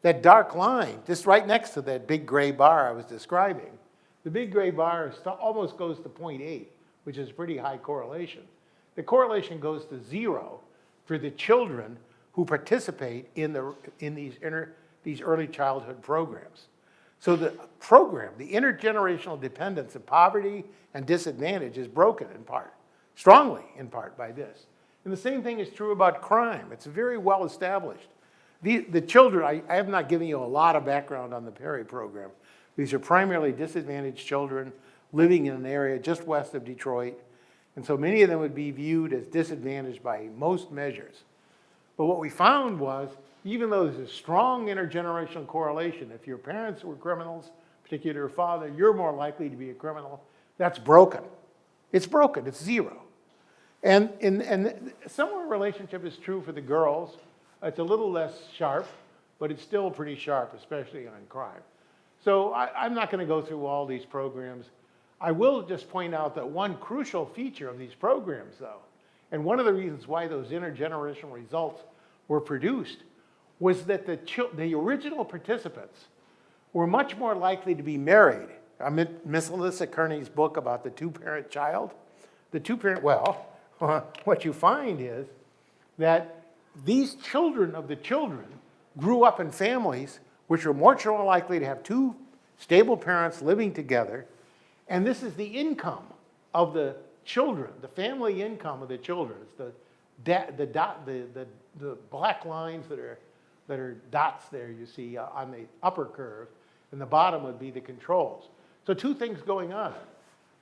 That dark line, just right next to that big gray bar I was describing, the big gray bar almost goes to 0.8, which is pretty high correlation. The correlation goes to 0 for the children who participate in these early childhood programs. So the program, the intergenerational dependence of poverty and disadvantage is broken in part, strongly in part by this. And the same thing is true about crime. It's very well established. The children, I have not given you a lot of background on the Perry program. These are primarily disadvantaged children living in an area just west of Detroit. And so many of them would be viewed as disadvantaged by most measures. But what we found was, even though there's a strong intergenerational correlation, if your parents were criminals, particularly your father, you're more likely to be a criminal. That's broken. It's broken. It's 0. And similar relationship is true for the girls. It's a little less sharp, but it's still pretty sharp, especially on crime. So I'm not going to go through all these programs. I will just point out that one crucial feature of these programs, though, and one of the reasons why those intergenerational results were produced, was that the original participants were much more likely to be married. Miss Alyssa Kearney's book about the two-parent child, what you find is that these children of the children grew up in families which were much more likely to have two stable parents living together, and this is the income of the children, the family income of the children. It's the black lines that are dots there you see on the upper curve, and the bottom would be the controls. So two things going on.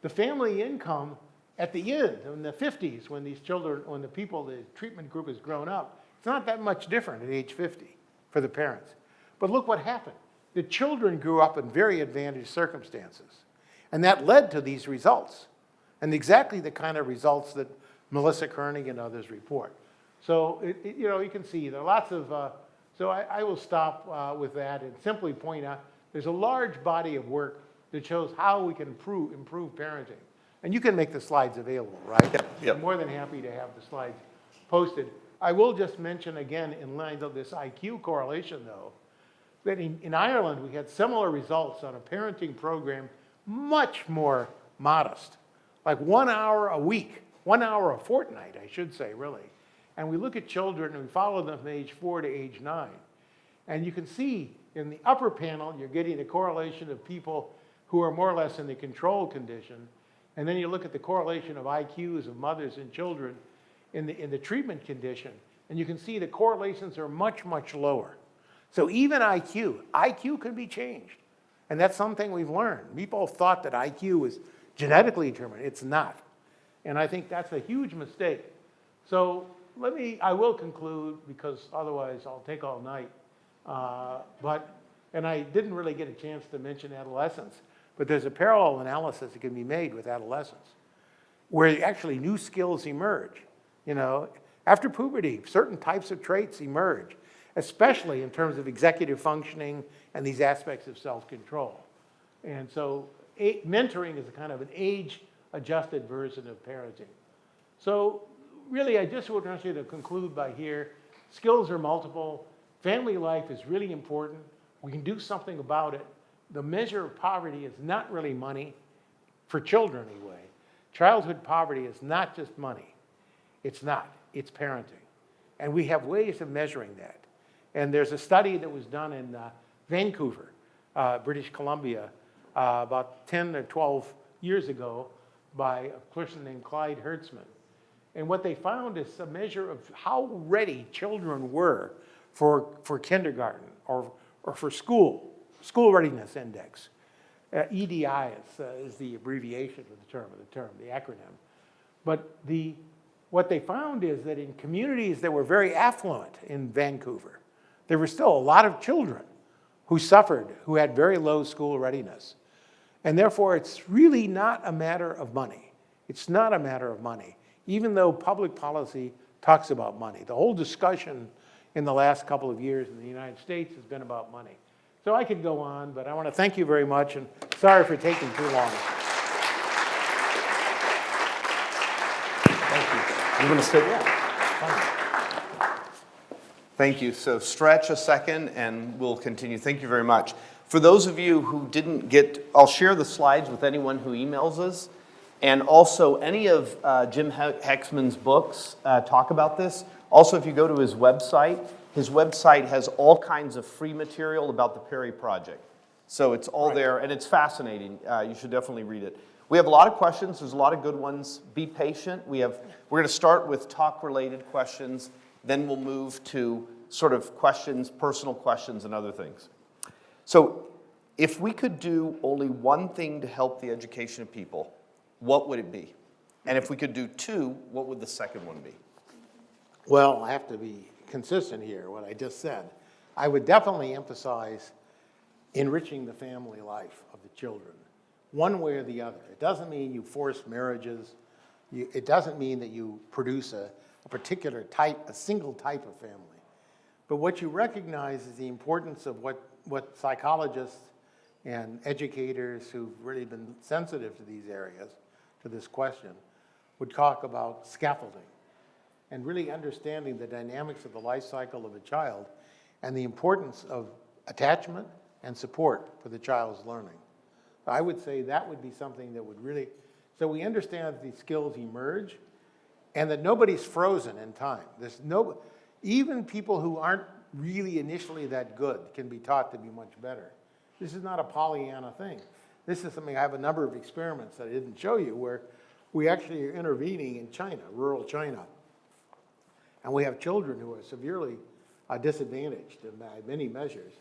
The family income at the end, in the 50s, when the treatment group has grown up, it's not that much different at age 50 for the parents. But look what happened. The children grew up in very advantaged circumstances. And that led to these results, and exactly the kind of results that Melissa Kearney and others report. So, you can see there are lots of, so I will stop with that and simply point out there's a large body of work that shows how we can improve parenting. And you can make the slides available, right? Yep. I'm more than happy to have the slides posted. I will just mention again, in line of this IQ correlation, though, that in Ireland we had similar results on a parenting program, much more modest, like 1 hour a week, 1 hour a fortnight, I should say, really. And we look at children and we follow them from age 4 to age 9. And you can see in the upper panel, you're getting a correlation of people who are more or less in the control condition. And then you look at the correlation of IQs of mothers and children in the treatment condition. And you can see the correlations are much, much lower. So even IQ can be changed. And that's something we've learned. People thought that IQ was genetically determined. It's not. And I think that's a huge mistake. So I will conclude, because otherwise I'll take all night. And I didn't really get a chance to mention adolescence, but there's a parallel analysis that can be made with adolescence, where actually new skills emerge. After puberty, certain types of traits emerge. especially in terms of executive functioning and these aspects of self-control. And so mentoring is a kind of an age-adjusted version of parenting. So really, I just want you to conclude by here, skills are multiple. Family life is really important. We can do something about it. The measure of poverty is not really money, for children anyway. Childhood poverty is not just money. It's not. It's parenting. And we have ways of measuring that. And there's a study that was done in Vancouver, British Columbia, about 10 or 12 years ago by a person named Clyde Hertzman. And what they found is a measure of how ready children were for kindergarten or for school readiness index. EDI is the abbreviation of the acronym. But what they found is that in communities that were very affluent in Vancouver, there were still a lot of children who suffered, who had very low school readiness. And therefore, it's really not a matter of money. It's not a matter of money, even though public policy talks about money. The whole discussion in the last couple of years in the United States has been about money. So I could go on, but I want to thank you very much, and sorry for taking too long. Thank you. You want to sit? Yeah. Fine. Thank you. So stretch a second, and we'll continue. Thank you very much. For those of you who didn't get, I'll share the slides with anyone who emails us. And also, any of Jim Heckman's books talk about this. Also, if you go to his website has all kinds of free material about the Perry Project. So it's all there, and it's fascinating. You should definitely read it. We have a lot of questions. There's a lot of good ones. Be patient. We're going to start with talk-related questions. Then we'll move to sort of questions, personal questions, and other things. So if we could do only one thing to help the education of people, what would it be? And if we could do two, what would the second one be? Well, I have to be consistent here, what I just said. I would definitely emphasize enriching the family life of the children, one way or the other. It doesn't mean you force marriages. It doesn't mean that you produce a particular type, a single type of family. But what you recognize is the importance of what psychologists and educators who've really been sensitive to these areas, to this question, would talk about scaffolding and really understanding the dynamics of the life cycle of a child and the importance of attachment and support for the child's learning. I would say that would be something that would really, so we understand that these skills emerge and that nobody's frozen in time. Even people who aren't really initially that good can be taught to be much better. This is not a Pollyanna thing. This is something, I have a number of experiments that I didn't show you where we actually are intervening in China, rural China. And we have children who are severely disadvantaged by many measures.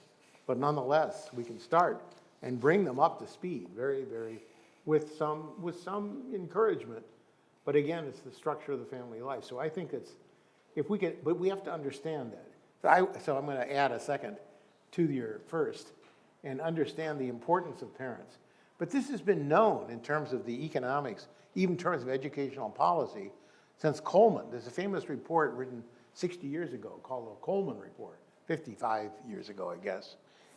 But nonetheless, we can start and bring them up to speed with some encouragement. But again, it's the structure of the family life. So I think but we have to understand that. So I'm going to add a second to your first and understand the importance of parents. But this has been known in terms of the economics, even in terms of educational policy, since Coleman. There's a famous report written 60 years ago called the Coleman Report, 55 years ago, I guess.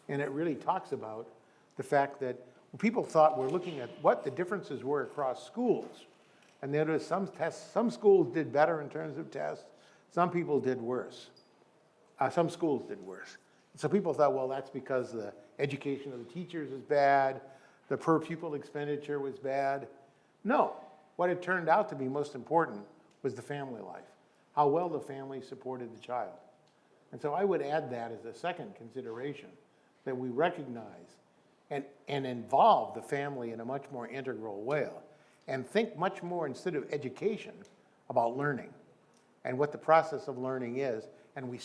And it really talks about the fact that people thought we're looking at what the differences were across schools. And there was some schools did better in terms of tests, some people did worse. Some schools did worse. So people thought, well, that's because the education of the teachers is bad, the per pupil expenditure was bad. No, what it turned out to be most important was the family life, how well the family supported the child. And so I would add that as a second consideration, that we recognize and involve the family in a much more integral way, and think much more, instead of education, about learning and what the process of learning is. And we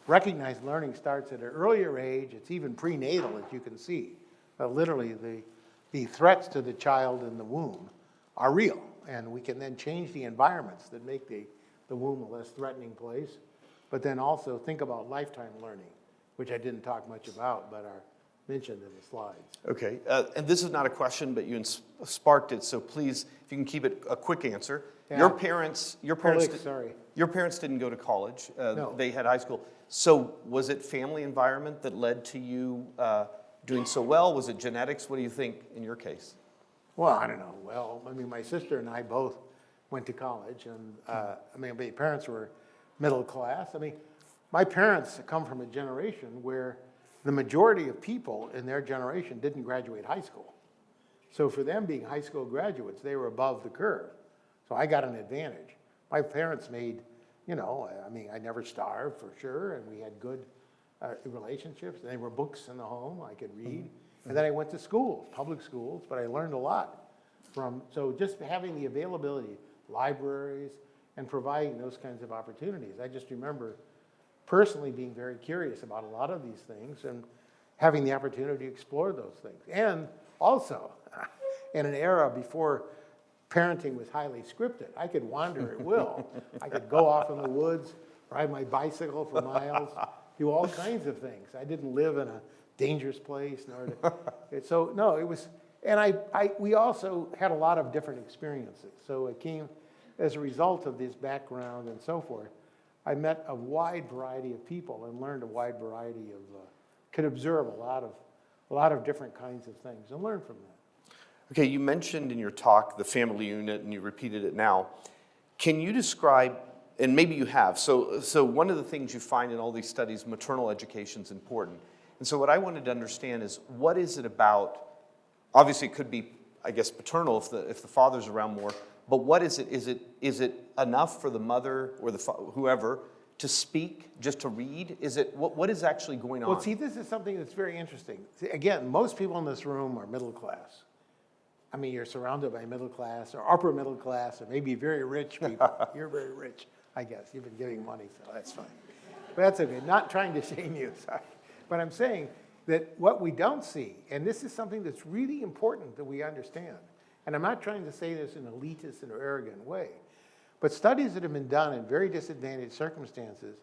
recognize learning starts at an earlier age. It's even prenatal, as you can see. Literally, the threats to the child in the womb are real, and we can then change the environments that make the womb a less threatening place. But then also think about lifetime learning, which I didn't talk much about, but mentioned in the slides. Okay, and this is not a question, but you sparked it, so please, if you can keep it a quick answer. Yeah. Your parents, Sorry. your parents didn't go to college. No. They had high school. So was it family environment that led to you doing so well? Was it genetics? What do you think in your case? Well, I don't know. Well, I mean, my sister and I both went to college, and I mean, my parents were middle class. I mean, my parents come from a generation where the majority of people in their generation didn't graduate high school. So for them being high school graduates, they were above the curve. So I got an advantage. My parents made, you know, I mean, I never starved for sure, and we had good relationships. There were books in the home I could read. And then I went to schools, public schools, but I learned a lot from, so just having the availability, libraries, and providing those kinds of opportunities. I just remember personally being very curious about a lot of these things and having the opportunity to explore those things. And also, in an era before parenting was highly scripted, I could wander at will. I could go off in the woods, ride my bicycle for miles, do all kinds of things. I didn't live in a dangerous place, so no, it was, and we also had a lot of different experiences. So it came as a result of this background and so forth. I met a wide variety of people and learned a wide variety of, could observe a lot of different kinds of things and learn from that. Okay, you mentioned in your talk the family unit, and you repeated it now. Can you describe, and maybe you have, so one of the things you find in all these studies, maternal education is important. And so what I wanted to understand is, what is it about, obviously it could be, I guess, paternal if the father's around more, but what is it? Is it enough for the mother or whoever to speak, just to read? Is it, what is actually going on? Well, see, this is something that's very interesting. See, again, most people in this room are middle class. I mean, you're surrounded by middle class or upper middle class or maybe very rich people. You're very rich, I guess. You've been giving money, so that's fine. But that's okay. Not trying to shame you, sorry. But I'm saying that what we don't see, and this is something that's really important that we understand, and I'm not trying to say this in an elitist and arrogant way, but studies that have been done in very disadvantaged circumstances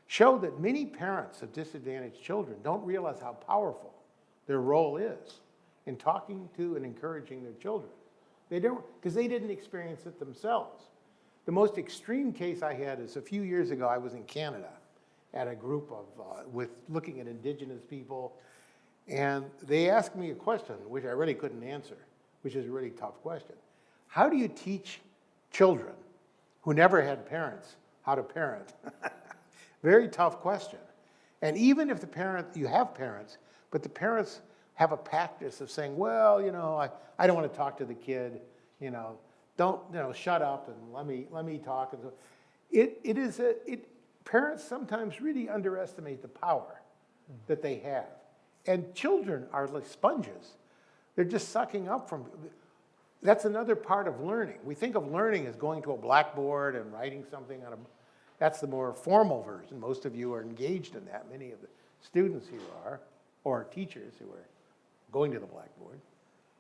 show that many parents of disadvantaged children don't realize how powerful their role is in talking to and encouraging their children. They don't, because they didn't experience it themselves. The most extreme case I had is a few years ago, I was in Canada at a group of, looking at indigenous people, and they asked me a question, which I really couldn't answer, which is a really tough question. How do you teach children who never had parents how to parent? Very tough question. And even if you have parents, but the parents have a practice of saying, well, you know, I don't want to talk to the kid, you know, don't, you know, shut up and let me talk. And so parents sometimes really underestimate the power that they have. And children are like sponges. They're just sucking up from, that's another part of learning. We think of learning as going to a blackboard and writing something on that's the more formal version. Most of you are engaged in that. Many of the students here are, or teachers who are going to the blackboard.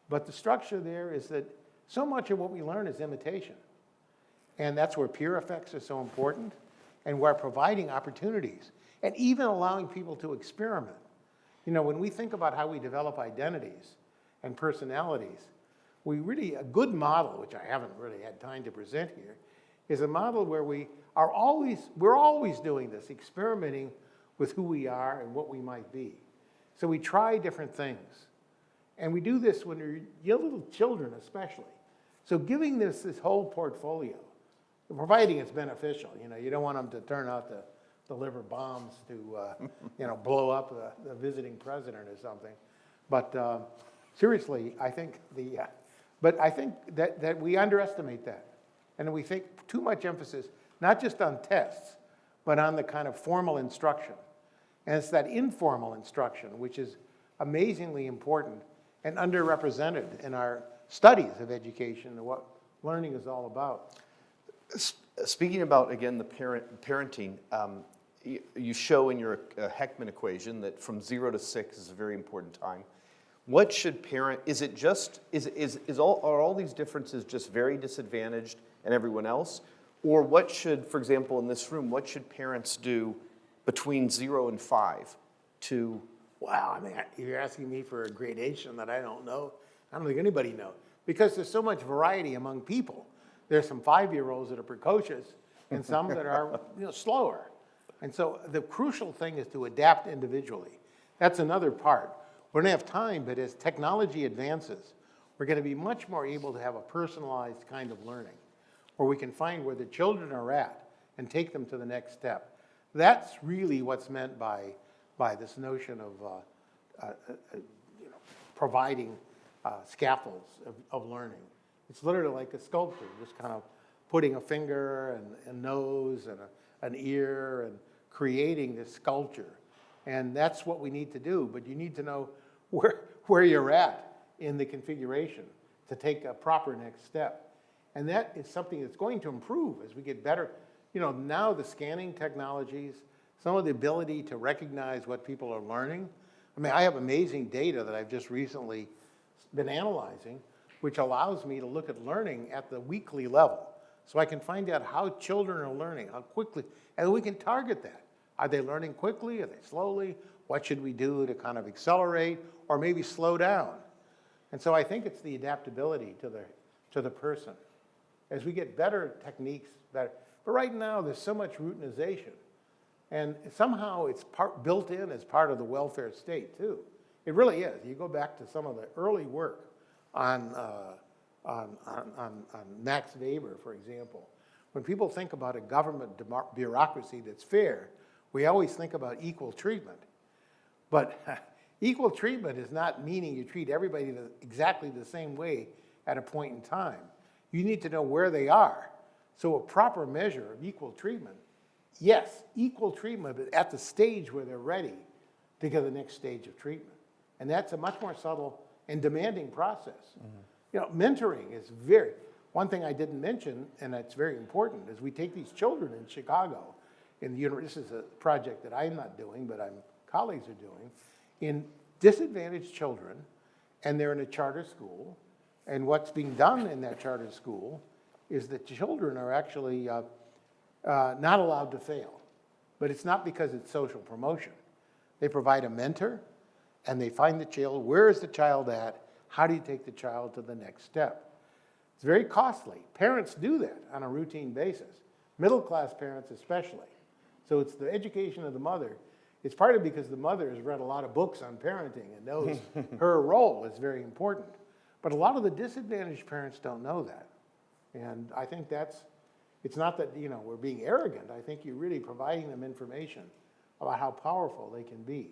But the structure there is that so much of what we learn is imitation. And that's where peer effects are so important, and we're providing opportunities, and even allowing people to experiment. You know, when we think about how we develop identities and personalities, a good model, which I haven't really had time to present here, is a model where we're always doing this, experimenting with who we are and what we might be. So we try different things. And we do this when you're little children especially. So giving this whole portfolio, providing it's beneficial, you know, you don't want them to turn out to deliver bombs to, you know, blow up the visiting president or something. But seriously, I think but I think that we underestimate that. And we think too much emphasis, not just on tests, but on the kind of formal instruction. And it's that informal instruction, which is amazingly important and underrepresented in our studies of education and what learning is all about. Speaking about, again, the parenting, you show in your Heckman equation that from 0 to 6 is a very important time. What should are all these differences just very disadvantaged and everyone else? Or what should, for example, in this room, what should parents do between 0 and 5 Wow, I mean, you're asking me for a gradation that I don't know. I don't think anybody knows. Because there's so much variety among people. There's some 5-year-olds that are precocious and some that are slower. And so the crucial thing is to adapt individually. That's another part. We don't have time, but as technology advances, we're going to be much more able to have a personalized kind of learning where we can find where the children are at and take them to the next step. That's really what's meant by this notion of providing scaffolds of learning. It's literally like a sculptor, just kind of putting a finger and nose and an ear and creating this sculpture. And that's what we need to do, but you need to know where you're at in the configuration to take a proper next step. And that is something that's going to improve as we get better. Now the scanning technologies, some of the ability to recognize what people are learning. I mean, I have amazing data that I've just recently been analyzing, which allows me to look at learning at the weekly level. So I can find out how children are learning, how quickly, and we can target that. Are they learning quickly? Are they slowly? What should we do to kind of accelerate or maybe slow down? And so I think it's the adaptability to the person. As we get better techniques, better. But right now, there's so much routinization. And somehow it's built in as part of the welfare state, too. It really is. You go back to some of the early work on Max Weber, for example. When people think about a government bureaucracy that's fair, we always think about equal treatment. But equal treatment is not meaning you treat everybody exactly the same way at a point in time. You need to know where they are. So a proper measure of equal treatment, yes, equal treatment, but at the stage where they're ready to get the next stage of treatment. And that's a much more subtle and demanding process. Mentoring is one thing I didn't mention, and it's very important, is we take these children in Chicago, this is a project that I'm not doing, but colleagues are doing, in disadvantaged children, and they're in a charter school, and what's being done in that charter school is that children are actually not allowed to fail. But it's not because it's social promotion. They provide a mentor, and they find the child. Where is the child at? How do you take the child to the next step? It's very costly. Parents do that on a routine basis, middle-class parents especially. So it's the education of the mother. It's partly because the mother has read a lot of books on parenting and knows her role is very important. But a lot of the disadvantaged parents don't know that. And I think it's not that, we're being arrogant. I think you're really providing them information about how powerful they can be.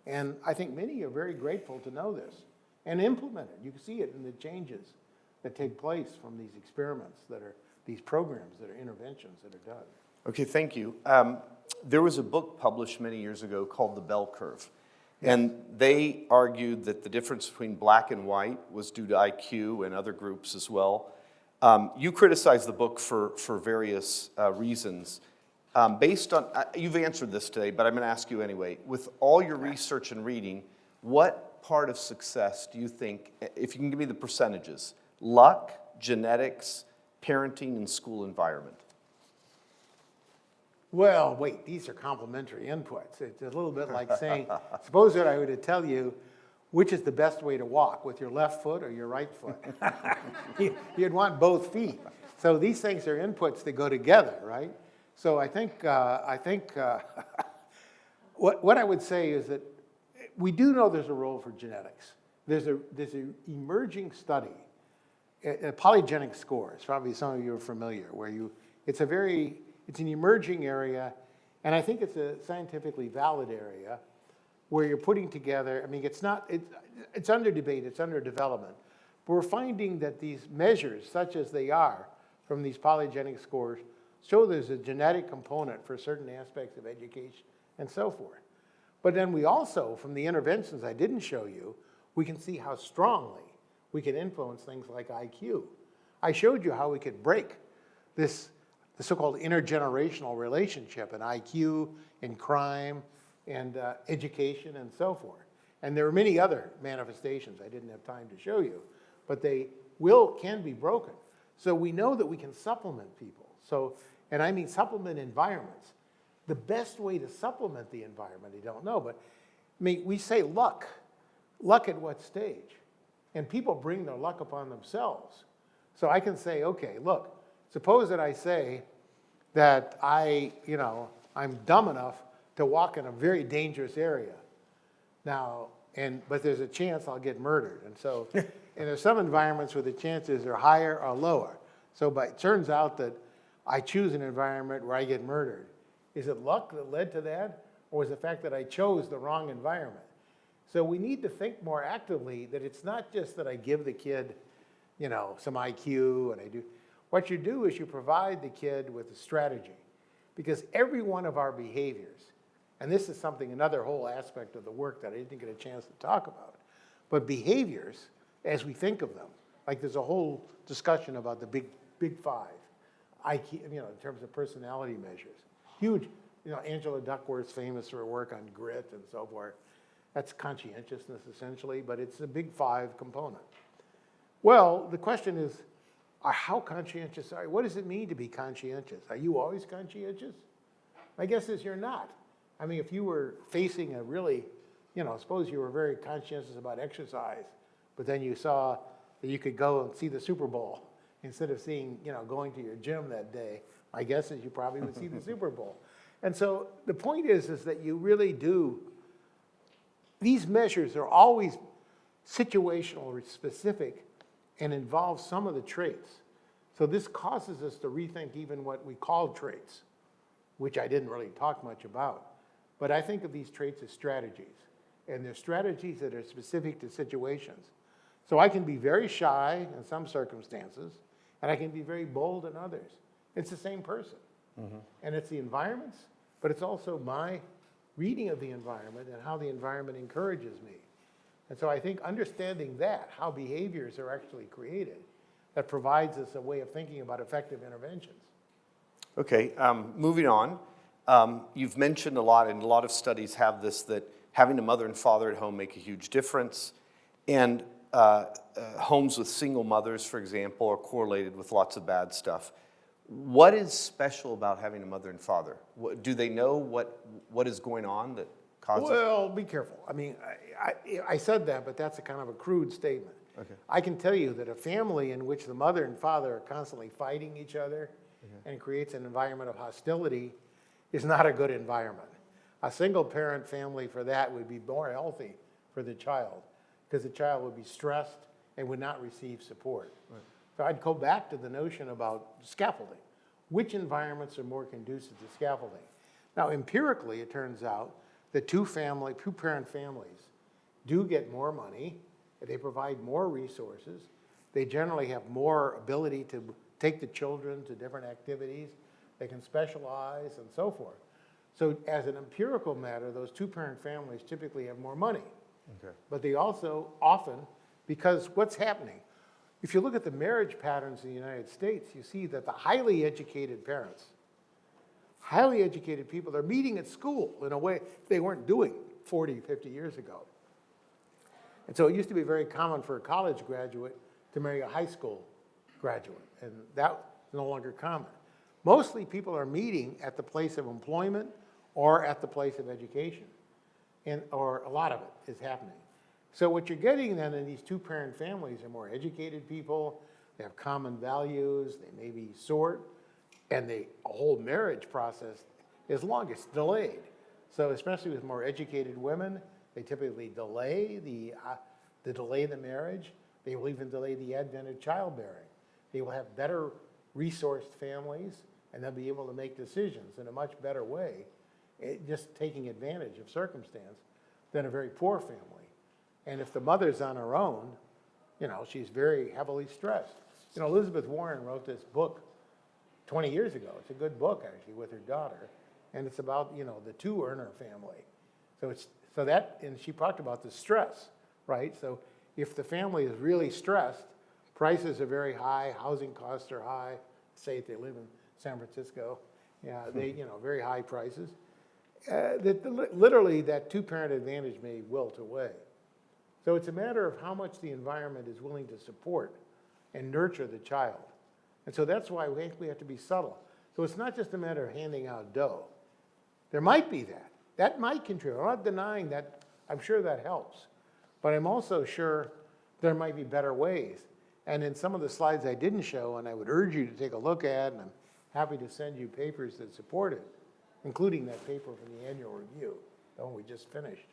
And I think many are very grateful to know this and implement it. You can see it in the changes that take place from these experiments these programs that are interventions that are done. Okay, thank you. There was a book published many years ago called The Bell Curve. And they argued that the difference between black and white was due to IQ and other groups as well. You criticized the book for various reasons. Based on, you've answered this today, but I'm going to ask you anyway. With all your research and reading, what part of success do you think, if you can give me the percentages, luck, genetics, parenting, and school environment? Well, wait, these are complementary inputs. It's a little bit like saying, suppose that I were to tell you which is the best way to walk, with your left foot or your right foot. You'd want both feet. So these things are inputs that go together, right? So I think what I would say is that we do know there's a role for genetics. There's an emerging study, a polygenic scores. Probably some of you are familiar, where it's an emerging area, and I think it's a scientifically valid area where you're putting together, it's under debate, it's under development, but we're finding that these measures, such as they are from these polygenic scores, show there's a genetic component for certain aspects of education and so forth. But then we also, from the interventions I didn't show you, we can see how strongly we can influence things like IQ. I showed you how we could break the so-called intergenerational relationship in IQ, in crime, and education, and so forth. And there are many other manifestations I didn't have time to show you, but they can be broken. So we know that we can supplement people. And I mean supplement environments. The best way to supplement the environment, I don't know, but I mean, we say luck. Luck at what stage? And people bring their luck upon themselves. So I can say, okay, look, suppose that I say that I'm dumb enough to walk in a very dangerous area. Now, but there's a chance I'll get murdered. And so, and there's some environments where the chances are higher or lower. So it turns out that I choose an environment where I get murdered. Is it luck that led to that? Or is it the fact that I chose the wrong environment? So we need to think more actively that it's not just that I give the kid, some IQ and I do. What you do is you provide the kid with a strategy. Because every one of our behaviors, and this is another whole aspect of the work that I didn't get a chance to talk about, but behaviors, as we think of them, like there's a whole discussion about the big five, IQ, in terms of personality measures. Huge, Angela Duckworth's famous for her work on grit and so forth. That's conscientiousness essentially, but it's a big five component. Well, the question is, how conscientious are you? What does it mean to be conscientious? Are you always conscientious? My guess is you're not. I mean, if you were facing a really, suppose you were very conscientious about exercise, but then you saw that you could go and see the Super Bowl instead of going to your gym that day, my guess is you probably would see the Super Bowl. And so the point is that you really do, these measures are always situational or specific and involve some of the traits. So this causes us to rethink even what we call traits, which I didn't really talk much about. But I think of these traits as strategies. And they're strategies that are specific to situations. So I can be very shy in some circumstances, and I can be very bold in others. It's the same person. Mm-hmm. And it's the environments, but it's also my reading of the environment and how the environment encourages me. And so I think understanding that, how behaviors are actually created, that provides us a way of thinking about effective interventions. Okay, moving on. You've mentioned a lot, and a lot of studies have this, that having a mother and father at home make a huge difference. And homes with single mothers, for example, are correlated with lots of bad stuff. What is special about having a mother and father? Do they know what is going on that causes? Well, be careful. I mean, I said that, but that's a kind of a crude statement. Okay. I can tell you that a family in which the mother and father are constantly fighting each other and creates an environment of hostility is not a good environment. A single parent family for that would be more healthy for the child because the child would be stressed and would not receive support. Right. So I'd go back to the notion about scaffolding. Which environments are more conducive to scaffolding? Now, empirically, it turns out that two-parent families do get more money, they provide more resources, they generally have more ability to take the children to different activities, they can specialize and so forth. So as an empirical matter, those two-parent families typically have more money. Okay. But they also often, because what's happening? If you look at the marriage patterns in the United States, you see that the highly educated parents, highly educated people, they're meeting at school in a way they weren't doing 40, 50 years ago. And so it used to be very common for a college graduate to marry a high school graduate, and that's no longer common. Mostly people are meeting at the place of employment or at the place of education, or a lot of it is happening. So what you're getting then in these two-parent families are more educated people, they have common values, they maybe sort, and the whole marriage process is long, it's delayed. So especially with more educated women, they typically delay the marriage. They will even delay the advent of childbearing. They will have better resourced families, and they'll be able to make decisions in a much better way, just taking advantage of circumstance, than a very poor family. And if the mother's on her own, she's very heavily stressed. Elizabeth Warren wrote this book 20 years ago. It's a good book, actually, with her daughter. And it's about, the two-earner family. And she talked about the stress, right? So if the family is really stressed, prices are very high, housing costs are high, say if they live in San Francisco, very high prices. Literally, that two-parent advantage may wilt away. So it's a matter of how much the environment is willing to support and nurture the child. And so that's why we have to be subtle. So it's not just a matter of handing out dough. There might be that. That might contribute. I'm not denying that I'm sure that helps. But I'm also sure there might be better ways. And in some of the slides I didn't show, and I would urge you to take a look at, and I'm happy to send you papers that support it, including that paper from the annual review, the one we just finished,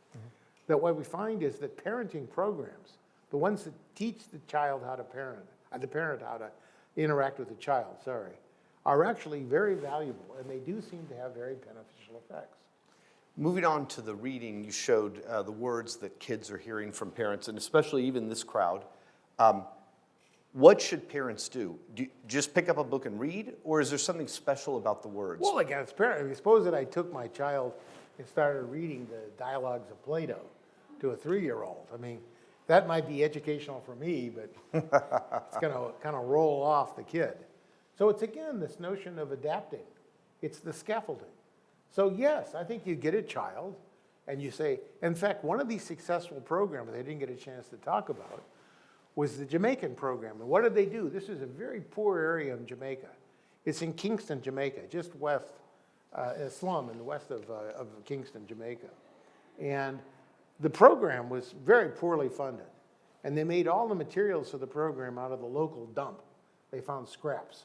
that what we find is that parenting programs, the ones that teach the child how to parent, the parent how to interact with the child, are actually very valuable, and they do seem to have very beneficial effects. Moving on to the reading, you showed the words that kids are hearing from parents, and especially even this crowd. What should parents do? Do you just pick up a book and read, or is there something special about the words? Well, again, it's parent. Suppose that I took my child and started reading the dialogues of Plato to a 3-year-old. I mean, that might be educational for me, but it's going to kind of roll off the kid. So it's, again, this notion of adapting. It's the scaffolding. So yes, I think you get a child and you say, in fact, one of these successful programs I didn't get a chance to talk about was the Jamaican program. And what did they do? This is a very poor area of Jamaica. It's in Kingston, Jamaica, just west, a slum in the west of Kingston, Jamaica. And the program was very poorly funded. And they made all the materials for the program out of the local dump. They found scraps.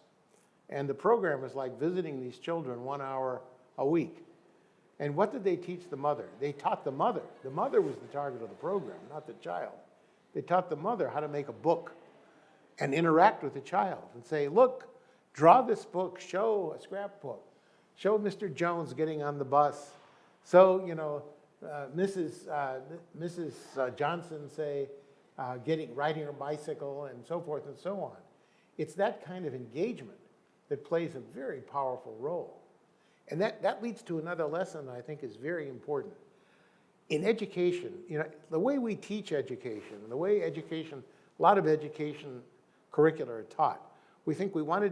And the program was like visiting these children 1 hour a week. And what did they teach the mother? They taught the mother. The mother was the target of the program, not the child. They taught the mother how to make a book and interact with the child and say, look, draw this book, show a scrapbook, show Mr. Jones getting on the bus. So, you know, Mrs. Johnson, say, riding her bicycle and so forth and so on. It's that kind of engagement that plays a very powerful role. And that leads to another lesson that I think is very important. In education, you know, the way we teach education, the way education, a lot of education curricula are taught, we think if we want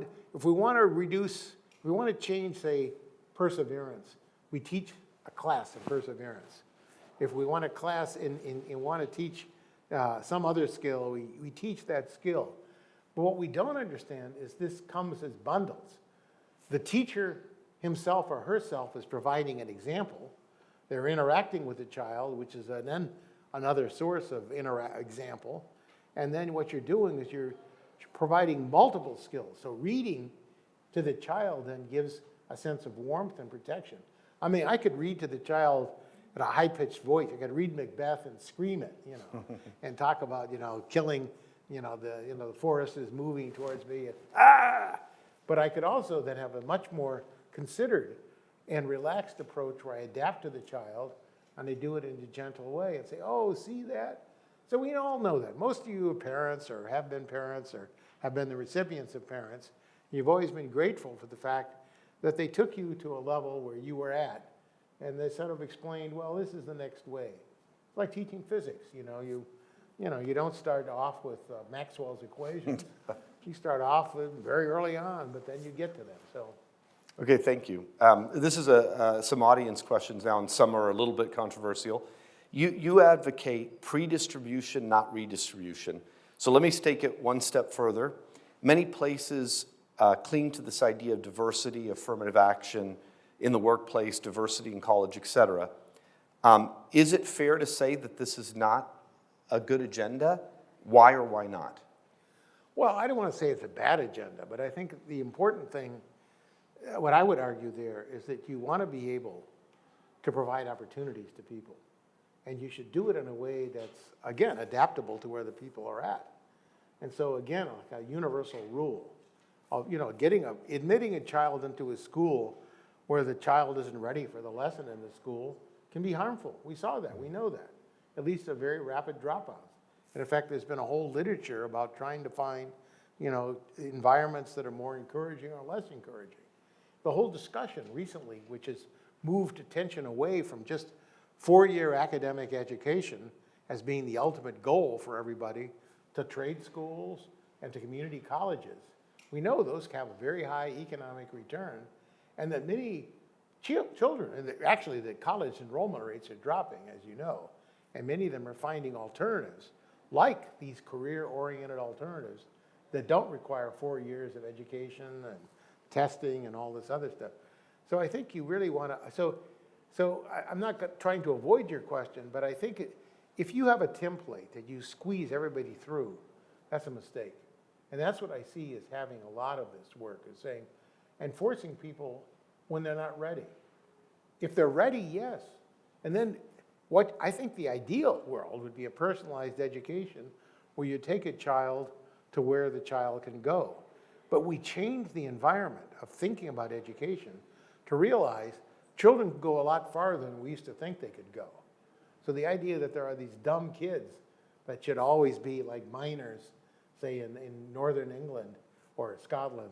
to change, say, perseverance, we teach a class of perseverance. If we want a class and want to teach some other skill, we teach that skill. But what we don't understand is this comes as bundles. The teacher himself or herself is providing an example. They're interacting with the child, which is then another source of example. And then what you're doing is you're providing multiple skills. So reading to the child then gives a sense of warmth and protection. I mean, I could read to the child in a high-pitched voice. I could read Macbeth and scream it, you know, and talk about, you know, killing, the forest is moving towards me, and, ah! But I could also then have a much more considered and relaxed approach where I adapt to the child and I do it in a gentle way and say, oh, see that? So we all know that. Most of you are parents or have been the recipients of parents. You've always been grateful for the fact that they took you to a level where you were at and they sort of explained, well, this is the next way. It's like teaching physics, you don't start off with Maxwell's equations. You start off with very early on, but then you get to them. So. Okay, thank you. This is some audience questions now, and some are a little bit controversial. You advocate pre-distribution, not redistribution. So let me take it one step further. Many places cling to this idea of diversity, affirmative action in the workplace, diversity in college, et cetera. Is it fair to say that this is not a good agenda? Why or why not? Well, I don't want to say it's a bad agenda, but I think the important thing, what I would argue there, is that you want to be able to provide opportunities to people. And you should do it in a way that's, again, adaptable to where the people are at. And so, again, like a universal rule of, admitting a child into a school where the child isn't ready for the lesson in the school can be harmful. We saw that. We know that. It leads to very rapid dropouts. And in fact, there's been a whole literature about trying to find, environments that are more encouraging or less encouraging. The whole discussion recently, which has moved attention away from just 4-year academic education as being the ultimate goal for everybody, to trade schools and to community colleges. We know those have a very high economic return, and that many children, and actually the college enrollment rates are dropping, as you know, and many of them are finding alternatives, like these career-oriented alternatives that don't require 4 years of education and testing and all this other stuff. So I think you really want to, so So I'm not trying to avoid your question, but I think if you have a template that you squeeze everybody through, that's a mistake. And that's what I see as having a lot of this work, is saying, and forcing people when they're not ready. If they're ready, yes. And then what I think the ideal world would be a personalized education where you take a child to where the child can go. But we change the environment of thinking about education to realize children can go a lot farther than we used to think they could go. So the idea that there are these dumb kids that should always be like minors, say in northern England or Scotland,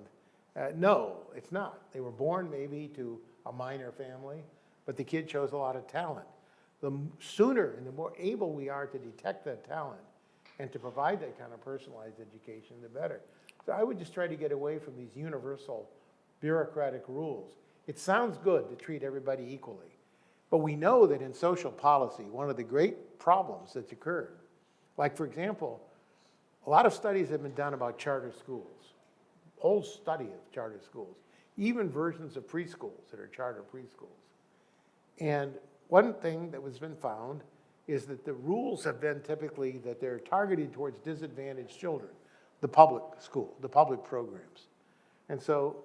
no, it's not. They were born maybe to a minor family, but the kid shows a lot of talent. The sooner and the more able we are to detect that talent and to provide that kind of personalized education, the better. So I would just try to get away from these universal bureaucratic rules. It sounds good to treat everybody equally, but we know that in social policy, one of the great problems that's occurred, like for example, a lot of studies have been done about charter schools, whole study of charter schools, even versions of preschools that are charter preschools. And one thing that has been found is that the rules have been typically that they're targeted towards disadvantaged children, the public school, the public programs. And so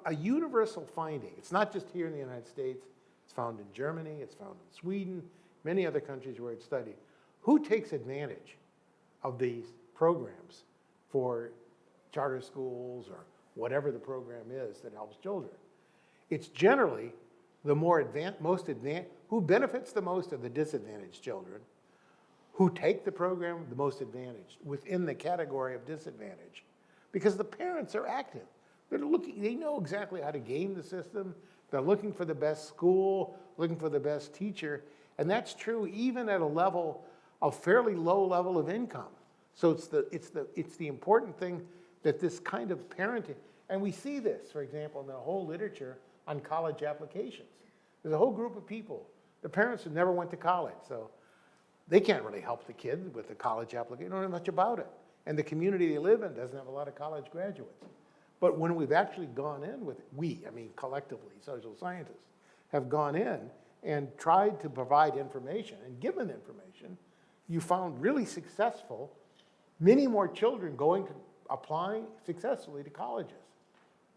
a universal finding, it's not just here in the United States, it's found in Germany, it's found in Sweden, many other countries where it's studied. Who takes advantage of these programs for charter schools or whatever the program is that helps children? It's generally the most advanced, who benefits the most of the disadvantaged children, who take the program the most advantaged within the category of disadvantage, because the parents are active. They're looking, they know exactly how to game the system. They're looking for the best school, looking for the best teacher, and that's true even at a level, a fairly low level of income. So it's the important thing that this kind of parenting, and we see this, for example, in the whole literature on college applications. There's a whole group of people, the parents who never went to college, so they can't really help the kid with the college application. They don't know much about it. And the community they live in doesn't have a lot of college graduates. But when we've actually gone in with, collectively, social scientists, have gone in and tried to provide information and given information, you found really successful, many more children applying successfully to colleges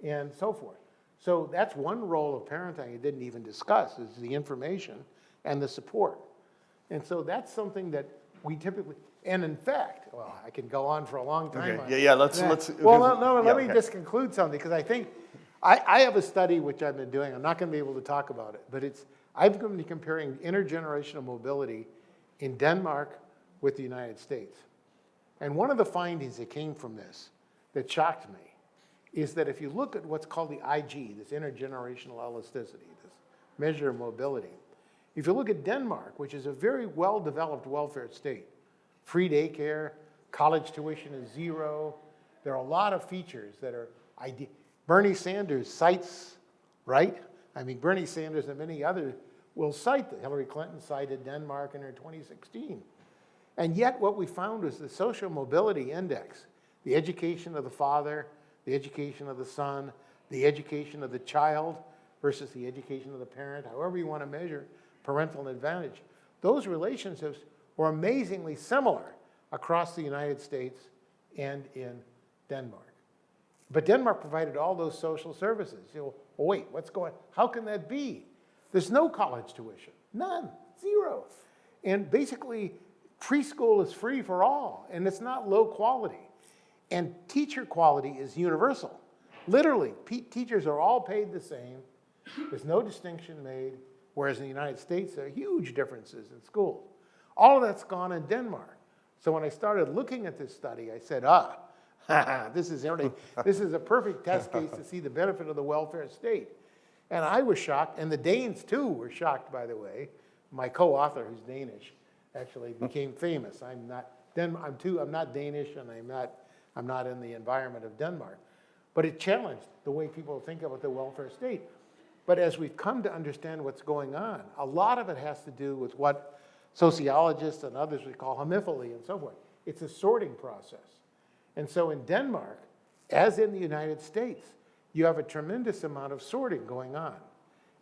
and so forth. So that's one role of parenting I didn't even discuss, is the information and the support. And so that's something that we typically, and in fact, well, I can go on for a long time. Okay. Yeah, let's. Well, let me just conclude something, because I think, I have a study which I've been doing, I'm not gonna be able to talk about it, but I've been comparing intergenerational mobility in Denmark with the United States. And one of the findings that came from this that shocked me is that if you look at what's called the IG, this intergenerational elasticity, this measure of mobility, if you look at Denmark, which is a very well-developed welfare state, free daycare, college tuition is zero, there are a lot of features that are ideal. Bernie Sanders cites, right? I mean, Bernie Sanders and many others will cite that. Hillary Clinton cited Denmark in her 2016. And yet what we found was the social mobility index, the education of the father, the education of the son, the education of the child versus the education of the parent, however you want to measure parental advantage. Those relationships were amazingly similar across the United States and in Denmark. But Denmark provided all those social services. You know, oh wait, how can that be? There's no college tuition, none, zero. And basically, preschool is free for all, and it's not low quality. And teacher quality is universal. Literally, teachers are all paid the same. There's no distinction made, whereas in the United States, there are huge differences in schools. All of that's gone in Denmark. So when I started looking at this study, I said, this is a perfect test case to see the benefit of the welfare state. And I was shocked, and the Danes too were shocked, by the way. My co-author, who's Danish, actually became famous. I'm not Danish, and I'm not in the environment of Denmark. But it challenged the way people think about the welfare state. But as we've come to understand what's going on, a lot of it has to do with what sociologists and others would call homophily and so forth. It's a sorting process. And so in Denmark, as in the United States, you have a tremendous amount of sorting going on.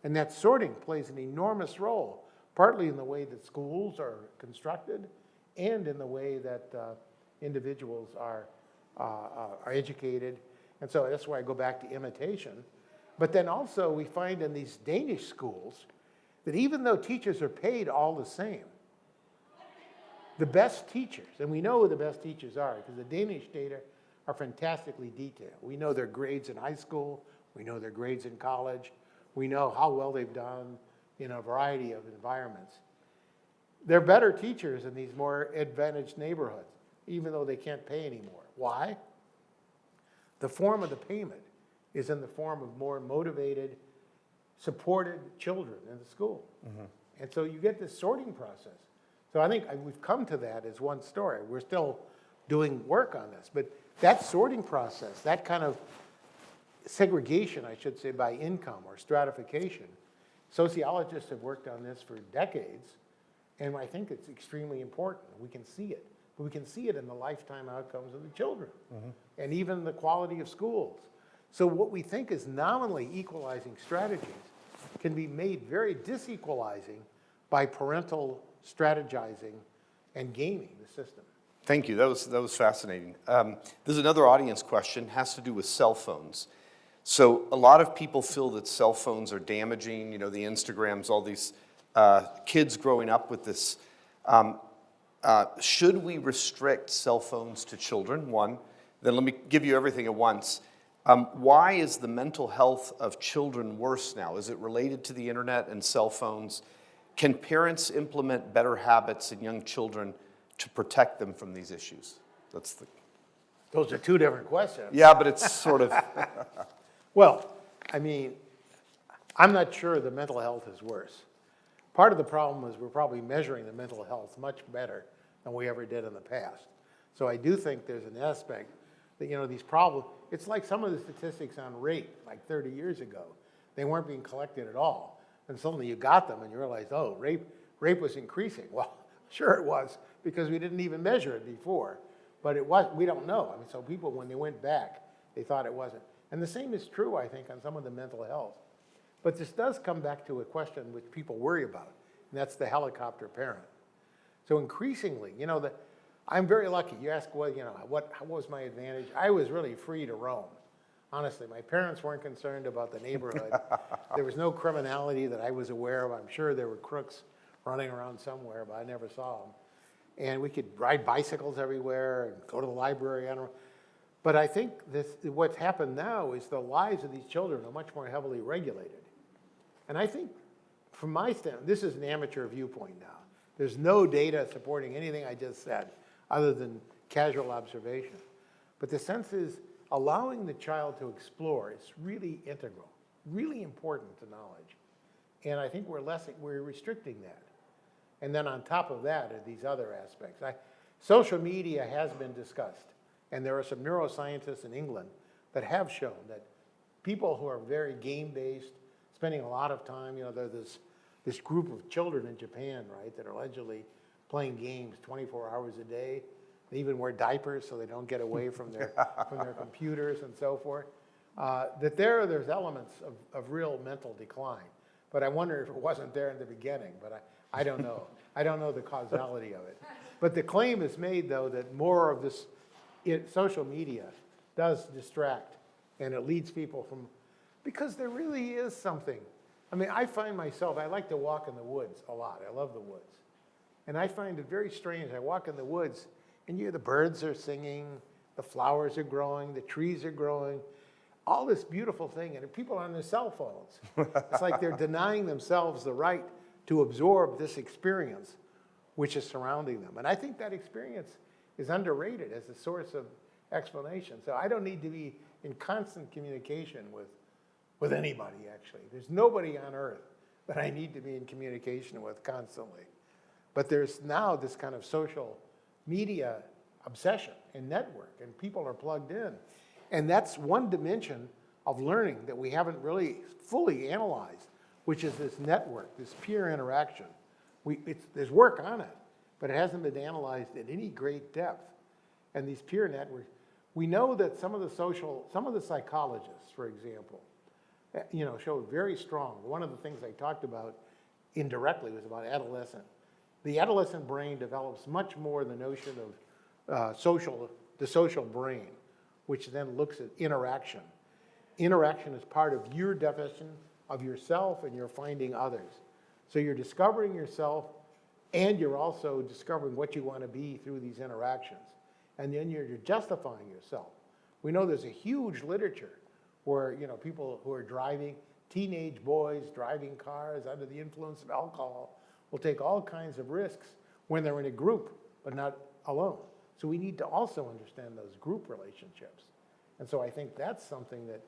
And that sorting plays an enormous role, partly in the way that schools are constructed and in the way that individuals are educated. And so that's why I go back to imitation. But then also we find in these Danish schools that even though teachers are paid all the same, the best teachers, and we know who the best teachers are because the Danish data are fantastically detailed. We know their grades in high school, we know their grades in college, we know how well they've done in a variety of environments. They're better teachers in these more advantaged neighborhoods, even though they can't pay anymore. Why? The form of the payment is in the form of more motivated, supported children in the school. And so you get this sorting process. So I think we've come to that as one story. We're still doing work on this, but that sorting process, that kind of segregation, I should say, by income or stratification, sociologists have worked on this for decades, and I think it's extremely important. We can see it, but we can see it in the lifetime outcomes of the children, and even the quality of schools. So what we think is nominally equalizing strategies can be made very disequalizing by parental strategizing and gaming the system. Thank you. That was fascinating. There's another audience question, has to do with cell phones. So a lot of people feel that cell phones are damaging, you know, the Instagrams, all these kids growing up with this. Should we restrict cell phones to children? One. Then let me give you everything at once. Why is the mental health of children worse now? Is it related to the internet and cell phones? Can parents implement better habits in young children to protect them from these issues? Those are two different questions. Yeah, but it's sort of... Well, I mean, I'm not sure the mental health is worse. Part of the problem is we're probably measuring the mental health much better than we ever did in the past. So I do think there's an aspect that, you know, these problems, it's like some of the statistics on rape, like 30 years ago. They weren't being collected at all. And suddenly you got them and you realize, oh, rape was increasing. Well, sure it was, because we didn't even measure it before. But it was, we don't know. I mean, so people, when they went back, they thought it wasn't. And the same is true, I think, on some of the mental health. But this does come back to a question which people worry about, and that's the helicopter parent. So increasingly, you know, I'm very lucky. You ask, well, you know, what was my advantage? I was really free to roam. Honestly, my parents weren't concerned about the neighborhood. There was no criminality that I was aware of. I'm sure there were crooks running around somewhere, but I never saw them. And we could ride bicycles everywhere and go to the library. I don't know. But I think what's happened now is the lives of these children are much more heavily regulated. And I think, from my standpoint, this is an amateur viewpoint now. There's no data supporting anything I just said, other than casual observation. But the sense is, allowing the child to explore is really integral, really important to knowledge. And I think we're restricting that. And then on top of that are these other aspects. Social media has been discussed. And there are some neuroscientists in England that have shown that people who are very game-based, spending a lot of time, you know, there's this group of children in Japan, right, that are allegedly playing games 24 hours a day. They even wear diapers so they don't get away from their computers and so forth. That there's elements of real mental decline. But I wonder if it wasn't there in the beginning, but I don't know. I don't know the causality of it. But the claim is made, though, that more of this social media does distract, and it leads people from, because there really is something. I mean, I find myself, I like to walk in the woods a lot. I love the woods. And I find it very strange. I walk in the woods, and the birds are singing, the flowers are growing, the trees are growing, all this beautiful thing, and people are on their cell phones. It's like they're denying themselves the right to absorb this experience which is surrounding them. And I think that experience is underrated as a source of explanation. So I don't need to be in constant communication with anybody, actually. There's nobody on earth that I need to be in communication with constantly. But there's now this kind of social media obsession and network, and people are plugged in. And that's one dimension of learning that we haven't really fully analyzed, which is this network, this peer interaction. There's work on it, but it hasn't been analyzed at any great depth. And these peer networks, we know that some of the psychologists, for example, showed very strong. One of the things I talked about indirectly was about adolescent. The adolescent brain develops much more the notion of the social brain, which then looks at interaction. Interaction is part of your definition of yourself, and you're finding others. So you're discovering yourself, and you're also discovering what you want to be through these interactions. And then you're justifying yourself. We know there's a huge literature where people who are driving, teenage boys driving cars under the influence of alcohol, will take all kinds of risks when they're in a group, but not alone. So we need to also understand those group relationships. And so I think that's something that,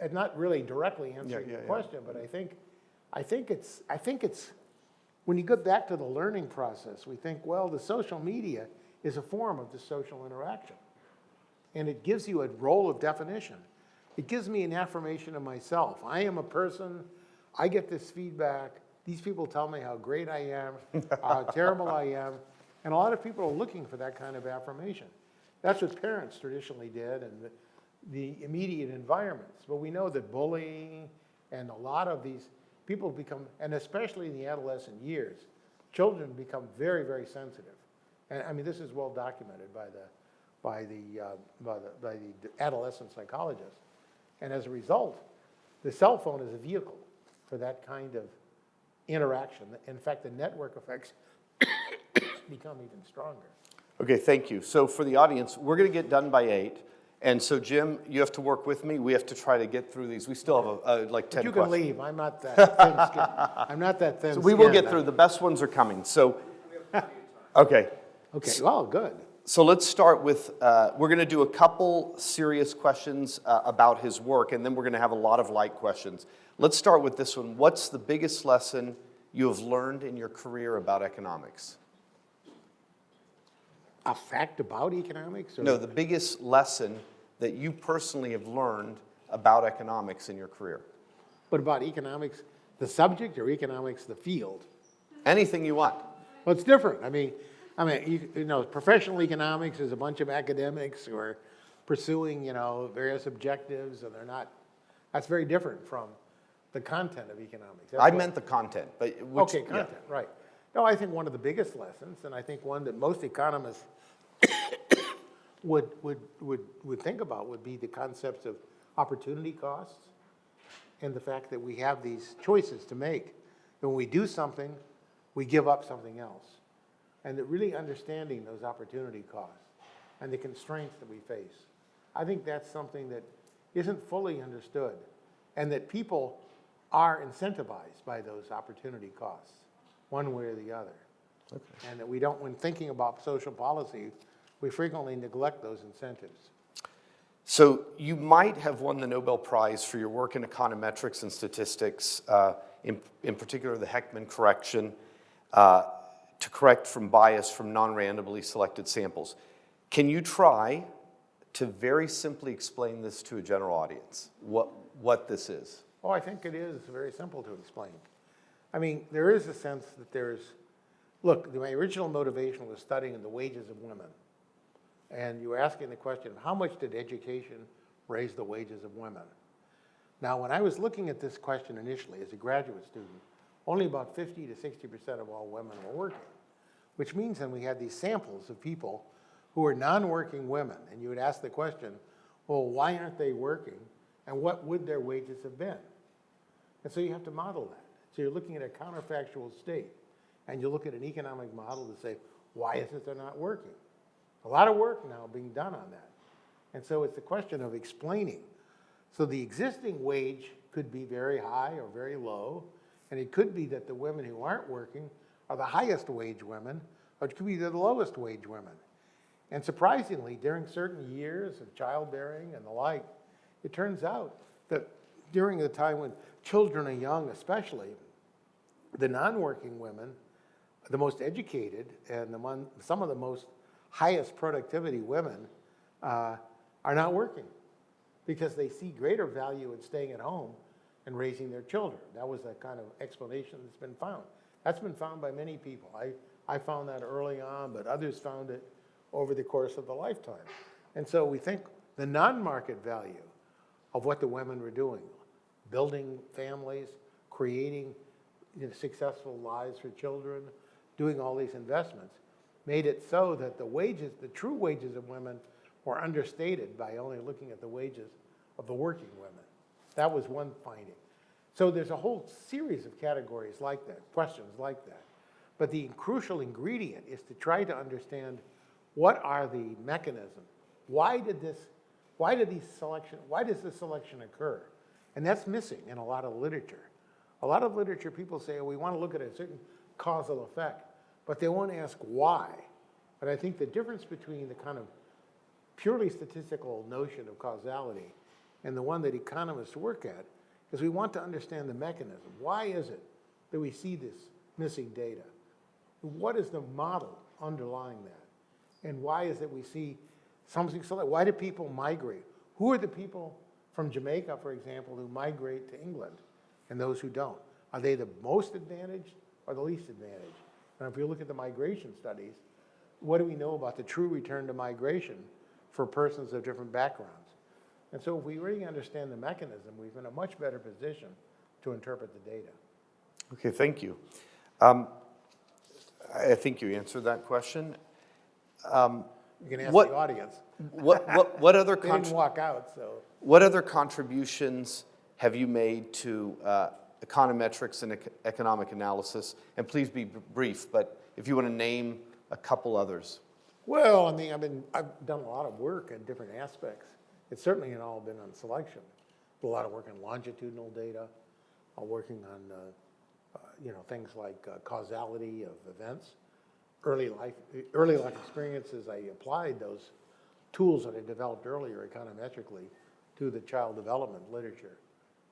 I'm not really directly answering your question, but I think it's, when you get back to the learning process, we think, well, the social media is a form of the social interaction. And it gives you a role of definition. It gives me an affirmation of myself. I am a person, I get this feedback, these people tell me how great I am, how terrible I am, and a lot of people are looking for that kind of affirmation. That's what parents traditionally did, and the immediate environments. But we know that bullying and a lot of these people become, and especially in the adolescent years, children become very, very sensitive. And I mean, this is well documented by the adolescent psychologists. And as a result, the cell phone is a vehicle for that kind of interaction. In fact, the network effects become even stronger. Okay, thank you. So for the audience, we're going to get done by 8. And so, Jim, you have to work with me. We have to try to get through these. We still have like 10 You questions. can leave. I'm not that thin-skinned. I'm not that thin-skinned. So we will get through. The best ones are coming. So, okay. Okay, well, good. So let's start with, we're going to do a couple serious questions about his work, and then we're going to have a lot of light questions. Let's start with this one. What's the biggest lesson you have learned in your career about economics? A fact about economics? Or? No, the biggest lesson that you personally have learned about economics in your career. But about economics, the subject, or economics, the field? Anything you want. Well, it's different. I mean, professional economics is a bunch of academics who are pursuing, various objectives, and they're not. That's very different from the content of economics. I meant the content, but okay, content, right? No, I think one of the biggest lessons, and I think one that most economists would think about, would be the concepts of opportunity costs, and the fact that we have these choices to make. And when we do something, we give up something else. And that really understanding those opportunity costs and the constraints that we face. I think that's something that isn't fully understood, and that people are incentivized by those opportunity costs, one way or the other. Okay. And that we don't, when thinking about social policy, we frequently neglect those incentives. So you might have won the Nobel Prize for your work in econometrics and statistics, in particular the Heckman correction, to correct from bias from non-randomly selected samples. Can you try to very simply explain this to a general audience, what this is? Oh, I think it is very simple to explain. I mean, there is a sense that look, my original motivation was studying the wages of women. And you were asking the question, how much did education raise the wages of women? Now, when I was looking at this question initially as a graduate student, only about 50 to 60% of all women were working, which means then we had these samples of people who were non-working women, and you would ask the question, well, why aren't they working, and what would their wages have been? And so you have to model that. So you're looking at a counterfactual state, and you look at an economic model to say, why is it they're not working? A lot of work now being done on that. And so it's a question of explaining. So the existing wage could be very high or very low, and it could be that the women who aren't working are the highest wage women, or it could be the lowest wage women. And surprisingly, during certain years of childbearing and the like, it turns out that during the time when children are young especially, the non-working women, the most educated and some of the most highest productivity women are not working because they see greater value in staying at home and raising their children. That was a kind of explanation that's been found. That's been found by many people. I found that early on, but others found it over the course of the lifetime. And so we think the non-market value of what the women were doing, building families, creating successful lives for children, doing all these investments, made it so that the wages, the true wages of women, were understated by only looking at the wages of the working women. That was one finding. So there's a whole series of categories like that, questions like that. But the crucial ingredient is to try to understand what are the mechanisms. Why does this selection occur? And that's missing in a lot of literature. A lot of literature, people say, oh, we want to look at a certain causal effect, but they won't ask why. But I think the difference between the kind of purely statistical notion of causality and the one that economists work at is we want to understand the mechanism. Why is it that we see this missing data? What is the model underlying that? And why is it we see something so that, why do people migrate? Who are the people from Jamaica, for example, who migrate to England and those who don't? Are they the most advantaged or the least advantaged? And if you look at the migration studies, what do we know about the true return to migration for persons of different backgrounds? And so if we really understand the mechanism, we're in a much better position to interpret the data. Okay, thank you. I think you answered that question. You can ask the audience. What other They didn't walk out, so. What other contributions have you made to econometrics and economic analysis? And please be brief, but if you want to name a couple others. Well, I mean, I've done a lot of work in different aspects. It's certainly all been on selection. A lot of work in longitudinal data, working on things like causality of events, early life experiences. I applied those tools that I developed earlier econometrically to the child development literature.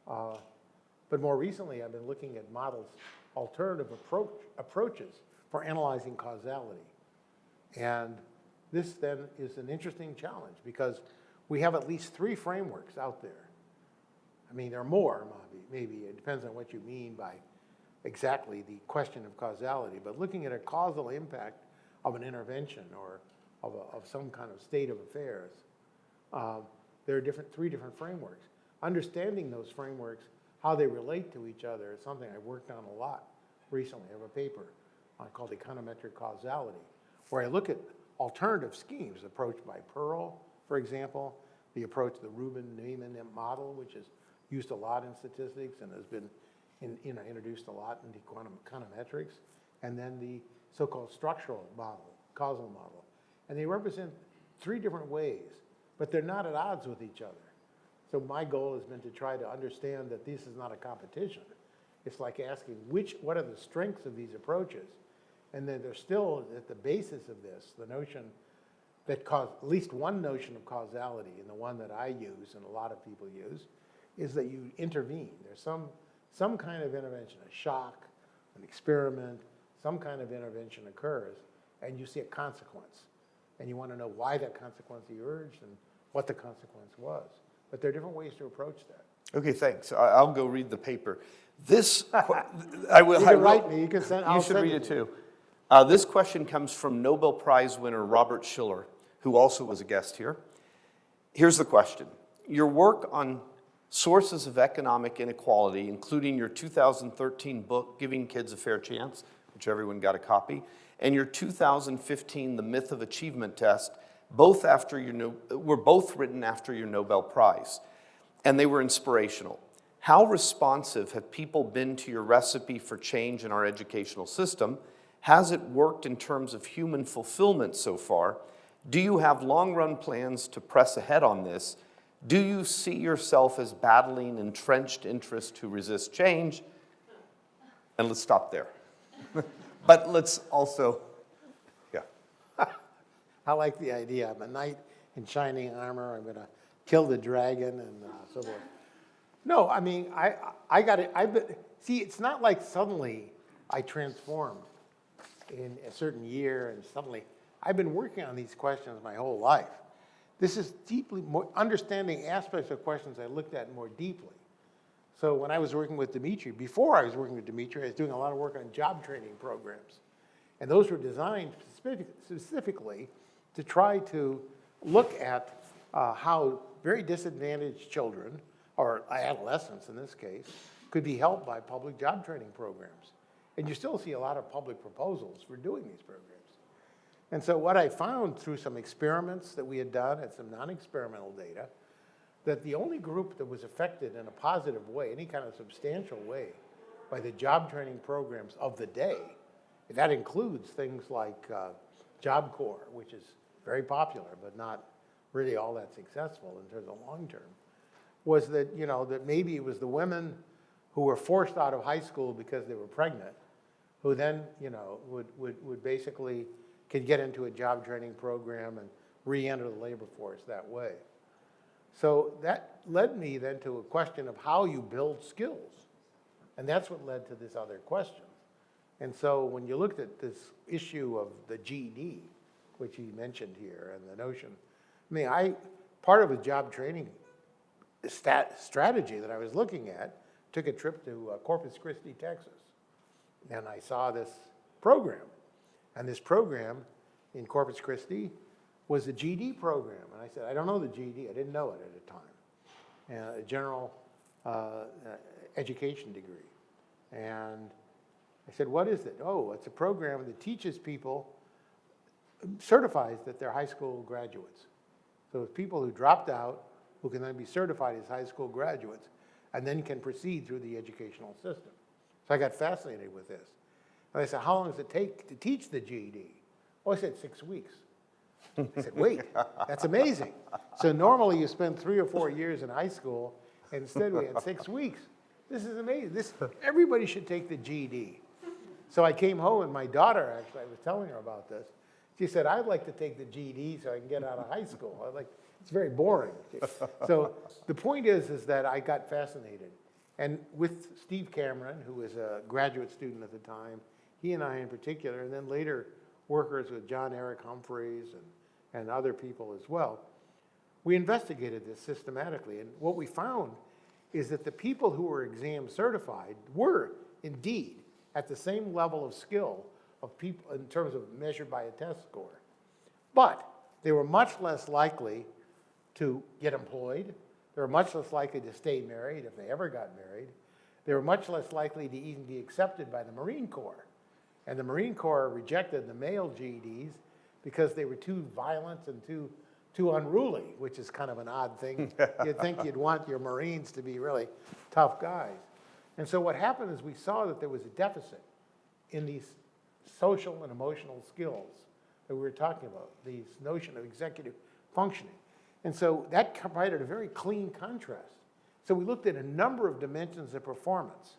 But more recently, I've been looking at models, alternative approaches for analyzing causality. And this then is an interesting challenge because we have at least 3 frameworks out there. I mean, there are more, maybe. It depends on what you mean by exactly the question of causality. But looking at a causal impact of an intervention or of some kind of state of affairs, there are 3 different frameworks. Understanding those frameworks, how they relate to each other, is something I worked on a lot recently. I have a paper called Econometric Causality, where I look at alternative schemes approached by Pearl, for example, the approach, the Rubin-Neyman model, which is used a lot in statistics and has been introduced a lot into econometrics, and then the so-called structural model, causal model. And they represent 3 different ways, but they're not at odds with each other. So my goal has been to try to understand that this is not a competition. It's like asking what are the strengths of these approaches? And then there's still at the basis of this, the notion that at least one notion of causality, and the one that I use and a lot of people use, is that you intervene. There's some kind of intervention, a shock, an experiment, some kind of intervention occurs, and you see a consequence. And you want to know why that consequence emerged and what the consequence was. But there are different ways to approach that. Okay, thanks. I'll go read the paper. I will. You can write me. You can send. You should read it too. This question comes from Nobel Prize winner Robert Shiller, who also was a guest here. Here's the question. Your work on sources of economic inequality, including your 2013 book, Giving Kids a Fair Chance, which everyone got a copy, and your 2015, The Myth of Achievement Test, were both written after your Nobel Prize, and they were inspirational. How responsive have people been to your recipe for change in our educational system? Has it worked in terms of human fulfillment so far? Do you have long-run plans to press ahead on this? Do you see yourself as battling entrenched interests to resist change? And let's stop there. But let's also, yeah. I like the idea. I'm a knight in shining armor. I'm going to kill the dragon and so forth. No, I mean, I got it. See, it's not like suddenly I transformed in a certain year and suddenly I've been working on these questions my whole life. This is deeply more understanding aspects of questions I looked at more deeply. So when I was working with Dimitri, before I was working with Dimitri, I was doing a lot of work on job training programs. And those were designed specifically to try to look at how very disadvantaged children or adolescents in this case, could be helped by public job training programs. And you still see a lot of public proposals for doing these programs. And so what I found through some experiments that we had done and some non-experimental data, that the only group that was affected in a positive way, any kind of substantial way, by the job training programs of the day, that includes things like Job Corps, which is very popular, but not really all that successful in terms of long term, was that, that maybe it was the women who were forced out of high school because they were pregnant, who then, would basically could get into a job training program and re-enter the labor force that way. So that led me then to a question of how you build skills. And that's what led to this other question. And so when you looked at this issue of the GED, which he mentioned here, and the notion, part of a job training strategy that I was looking at, took a trip to Corpus Christi, Texas. And I saw this program. And this program in Corpus Christi was a GED program. And I said, I don't know the GED. I didn't know it at the time. A general education degree. And I said, what is it? Oh, it's a program that teaches people, certifies that they're high school graduates. So it's people who dropped out, who can then be certified as high school graduates, and then can proceed through the educational system. So I got fascinated with this. And I said, how long does it take to teach the GED? Oh, I said 6 weeks. I said, wait, that's amazing. So normally you spend 3 or 4 years in high school, and instead we had 6 weeks. This is amazing. Everybody should take the GED. So I came home, and my daughter, actually, I was telling her about this. She said, I'd like to take the GED so I can get out of high school. I was like, it's very boring. So the point is that I got fascinated. And with Steve Cameron, who was a graduate student at the time, he and I in particular, and then later workers with John Eric Humphreys and other people as well, we investigated this systematically. And what we found is that the people who were exam certified were indeed at the same level of skill of people in terms of measured by a test score. But they were much less likely to get employed. They were much less likely to stay married if they ever got married. They were much less likely to even be accepted by the Marine Corps. And the Marine Corps rejected the male GEDs because they were too violent and too unruly, which is kind of an odd thing. You'd think you'd want your Marines to be really tough guys. And so what happened is we saw that there was a deficit in these social and emotional skills that we were talking about, this notion of executive functioning. And so that provided a very clean contrast. So we looked at a number of dimensions of performance,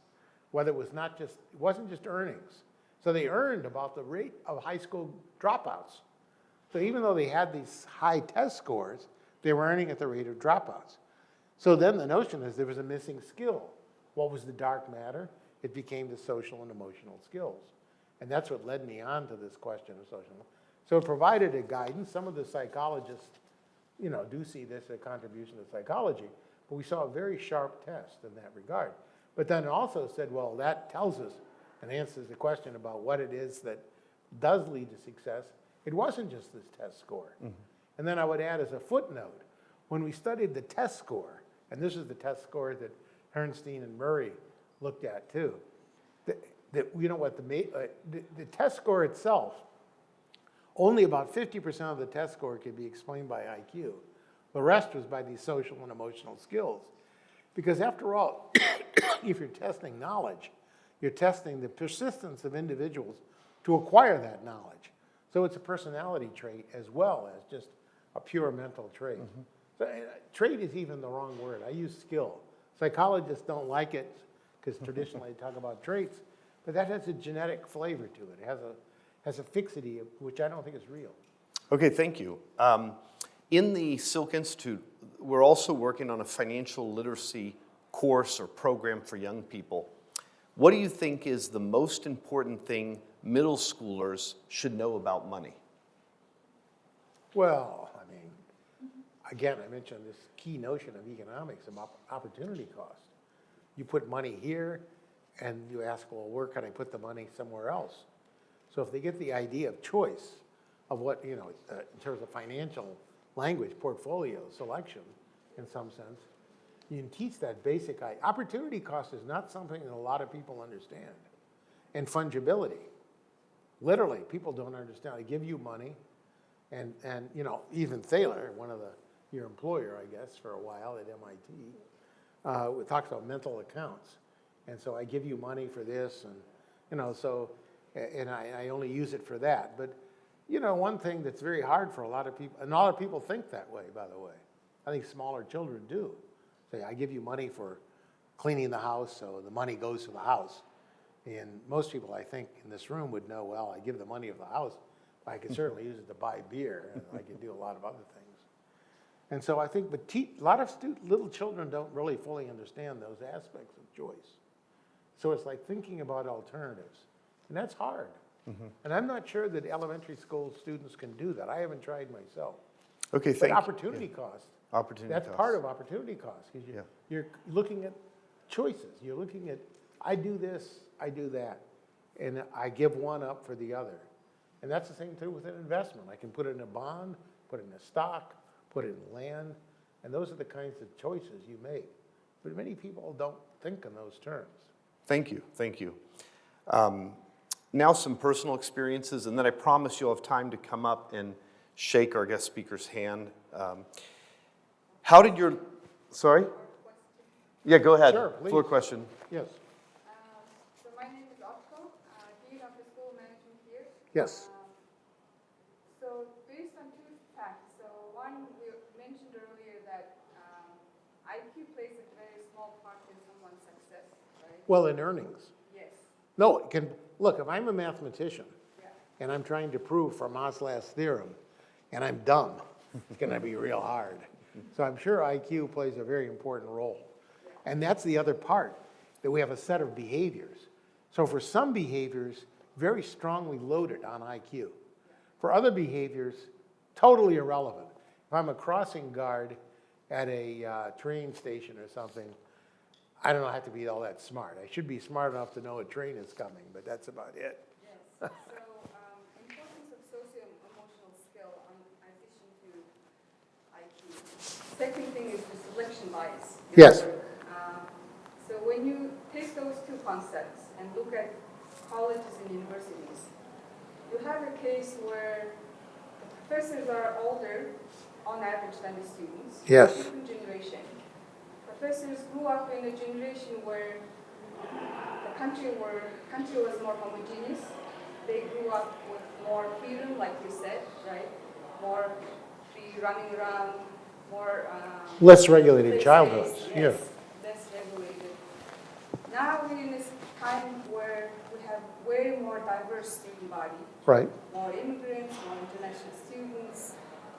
whether it was it wasn't just earnings. So they earned about the rate of high school dropouts. So even though they had these high test scores, they were earning at the rate of dropouts. So then the notion is there was a missing skill. What was the dark matter? It became the social and emotional skills. And that's what led me on to this question of social. So it provided a guidance. Some of the psychologists, do see this as a contribution to psychology, but we saw a very sharp test in that regard. But then it also said, well, that tells us and answers the question about what it is that does lead to success. It wasn't just this test score. Mm-hmm. And then I would add as a footnote, when we studied the test score, and this is the test score that Herrnstein and Murray looked at too, the test score itself, only about 50% of the test score could be explained by IQ. The rest was by these social and emotional skills. Because after all, if you're testing knowledge, you're testing the persistence of individuals to acquire that knowledge. So it's a personality trait as well as just a pure mental trait. Mm-hmm. So trait is even the wrong word. I use skill. Psychologists don't like it because traditionally they talk about traits, but that has a genetic flavor to it. It has a fixity, which I don't think is real. Okay, thank you. In the Silk Institute, we're also working on a financial literacy course or program for young people. What do you think is the most important thing middle schoolers should know about money? Well, again, I mentioned this key notion of economics, about opportunity cost. You put money here, and you ask, well, where can I put the money somewhere else? So if they get the idea of choice of what, in terms of financial language, portfolio selection, in some sense, you can teach that basic opportunity cost is not something that a lot of people understand. And fungibility. Literally, people don't understand. I give you money, and you know, even Thaler, your employer, I guess, for a while at MIT, talks about mental accounts. And so I give you money for this, and you know, so, and I only use it for that. But you know, one thing that's very hard for a lot of people, and a lot of people think that way, by the way. I think smaller children do. Say, I give you money for cleaning the house, so the money goes to the house. And most people, I think, in this room would know, well, I give the money of the house, I could certainly use it to buy beer, and I could do a lot of other things. And so I think, but a lot of little children don't really fully understand those aspects of choice. So it's like thinking about alternatives, and that's hard. And I'm not sure that elementary school students can do that. I haven't tried myself. Okay, But opportunity cost. Opportunity That's cost. part of opportunity cost, because you're looking at choices. You're looking at, I do this, I do that, and I give one up for the other. And that's the same thing with an investment. I can put it in a bond, put it in a stock, put it in land, and those are the kinds of choices you make. But many people don't think in those terms. Thank you, thank you. Now some personal experiences, and then I promise you'll have time to come up and shake our guest speaker's hand. How did your, sorry? Yeah, go ahead. Sure, please. Floor question. Yes. So my name is Otto, Dean of the School Management here. Yes. So based on two facts, so one, we mentioned earlier that IQ plays a very small part in someone's success, right? Well, in earnings. Yes. No, it can, look, if I'm a mathematician Yeah. and I'm trying to prove Fermat's last theorem, and I'm dumb, it's gonna be real hard. So I'm sure IQ plays a very important role. And that's the other part, that we have a set of behaviors. So for some behaviors, very strongly loaded on IQ. For other behaviors, totally irrelevant. If I'm a crossing guard at a train station or something, I don't have to be all that smart. I should be smart enough to know a train is coming, but that's about it. Yes. So importance of socio-emotional skill in addition to IQ. Second thing is the selection bias. Yes. So when you take those two concepts and look at colleges and universities, you have a case where the professors are older on average than the students. Yes. Different generation. Professors grew up in a generation where the country was more homogeneous. They grew up with more freedom, like you said, right? More free running around, more Less regulated play childhoods, space, yeah. yes, less regulated. Now we're in this time where we have way more diverse student body. Right. More immigrants, more international students,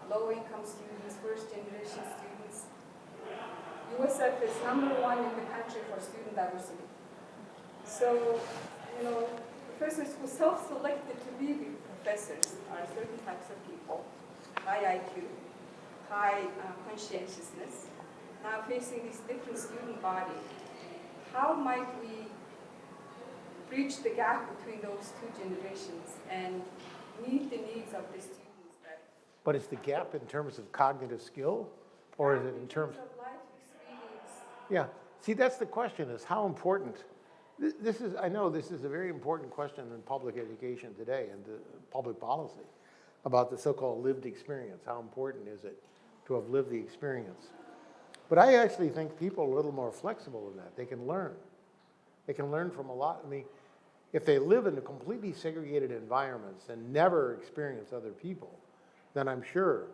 low-income students, first-generation students. USF is #1 in the country for student diversity. So, you know, professors who self-selected to be professors are certain types of people, high IQ, high conscientiousness, now facing this different student body. How might we bridge the gap between those two generations and meet the needs of the students better? But is the gap in terms of cognitive skill, or is it in terms? of life experience? Yeah, see, that's the question, is how important, I know this is a very important question in public education today and public policy, about the so-called lived experience. How important is it to have lived the experience? But I actually think people are a little more flexible than that. They can learn. They can learn from a lot. I mean, if they live in completely segregated environments and never experience other people, then I'm sure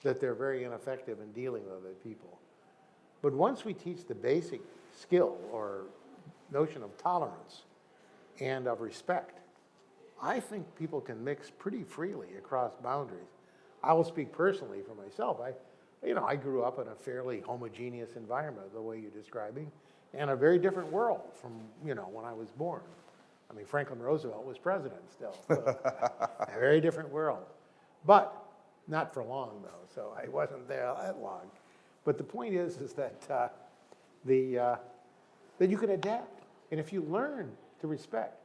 that they're very ineffective in dealing with other people. But once we teach the basic skill or notion of tolerance and of respect, I think people can mix pretty freely across boundaries. I will speak personally for myself. I grew up in a fairly homogeneous environment, the way you're describing, and a very different world from, when I was born. I mean, Franklin Roosevelt was president still. So a very different world. But not for long, though, so I wasn't there that long. But the point is that that you can adapt. And if you learn to respect,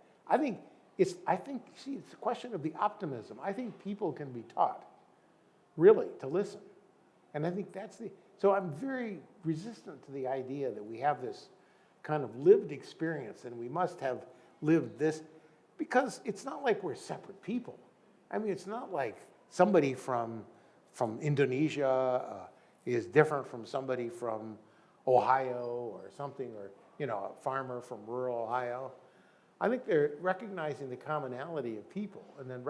it's a question of the optimism. I think people can be taught, really, to listen. And I think that's so I'm very resistant to the idea that we have this kind of lived experience and we must have lived this, because it's not like we're separate people. I mean, it's not like somebody from Indonesia is different from somebody from Ohio or something, or, you know, a farmer from rural Ohio. I think they're recognizing the commonality of people and then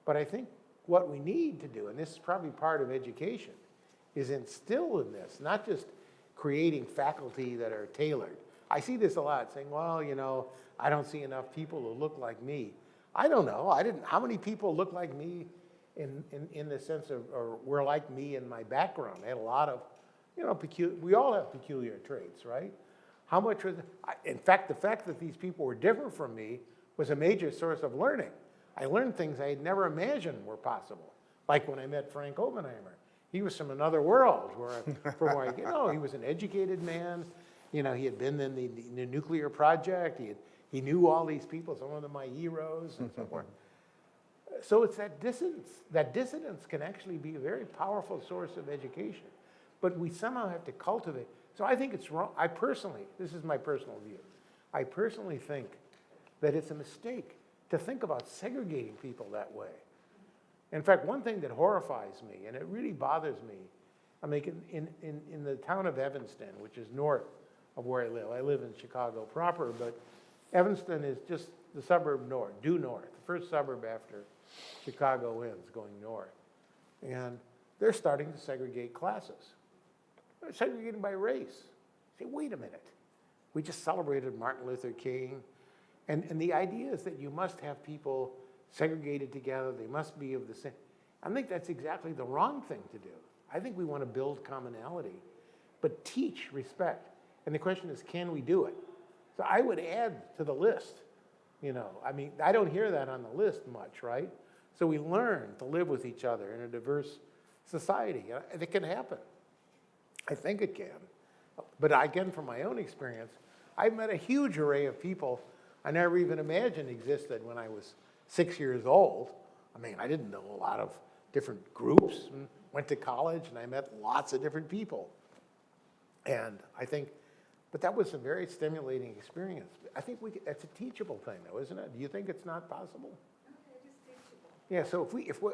but I think what we need to do, and this is probably part of education, is instill in this, not just creating faculty that are tailored. I see this a lot, saying, well, you know, I don't see enough people who look like me. I don't know. How many people look like me in the sense of, or were like me in my background? I had a lot of, you know, we all have peculiar traits, right? How much was, in fact, the fact that these people were different from me was a major source of learning. I learned things I had never imagined were possible. Like when I met Frank Oppenheimer. He was from another world, from where you know, he was an educated man. You know, he had been in the nuclear project. He knew all these people, some of them my heroes and so forth. So it's that dissonance. That dissonance can actually be a very powerful source of education. But we somehow have to cultivate. So I think it's wrong. This is my personal view. I personally think that it's a mistake to think about segregating people that way. In fact, one thing that horrifies me, and it really bothers me, I mean, in the town of Evanston, which is north of where I live in Chicago proper, but Evanston is just the suburb north, due north, the first suburb after Chicago ends, going north. And they're starting to segregate classes. They're segregating by race. Say, wait a minute. We just celebrated Martin Luther King. And the idea is that you must have people segregated together. They must be of the same. I think that's exactly the wrong thing to do. I think we want to build commonality, but teach respect. And the question is, can we do it? So I would add to the list, you know, I mean, I don't hear that on the list much, right? So we learn to live with each other in a diverse society. And it can happen. I think it can. But again, from my own experience, I've met a huge array of people I never even imagined existed when I was 6 years old. I mean, I didn't know a lot of different groups, and went to college, and I met lots of different people. And I think, but that was a very stimulating experience. I think it's a teachable thing, though, isn't it? Do you think it's not possible? Okay, it is teachable. Yeah, so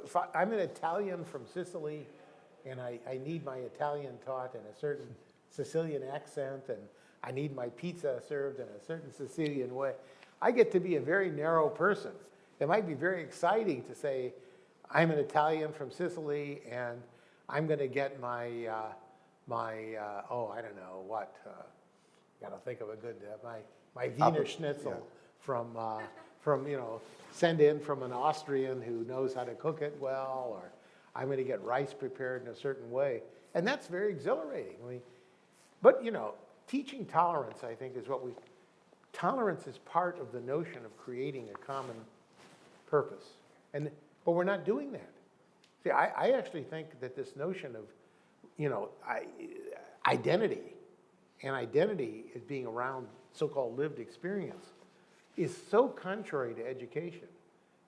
if I'm an Italian from Sicily, and I need my Italian taught in a certain Sicilian accent, and I need my pizza served in a certain Sicilian way, I get to be a very narrow person. It might be very exciting to say, I'm an Italian from Sicily, and I'm going to get my I don't know what, got to think of a good, my Wiener Schnitzel from, you know, send in from an Austrian who knows how to cook it well, or I'm going to get rice prepared in a certain way. And that's very exhilarating. I mean, but, you know, teaching tolerance, I think, is tolerance is part of the notion of creating a common purpose. But we're not doing that. See, I actually think that this notion of, you know, identity, and identity as being around so-called lived experience, is so contrary to education.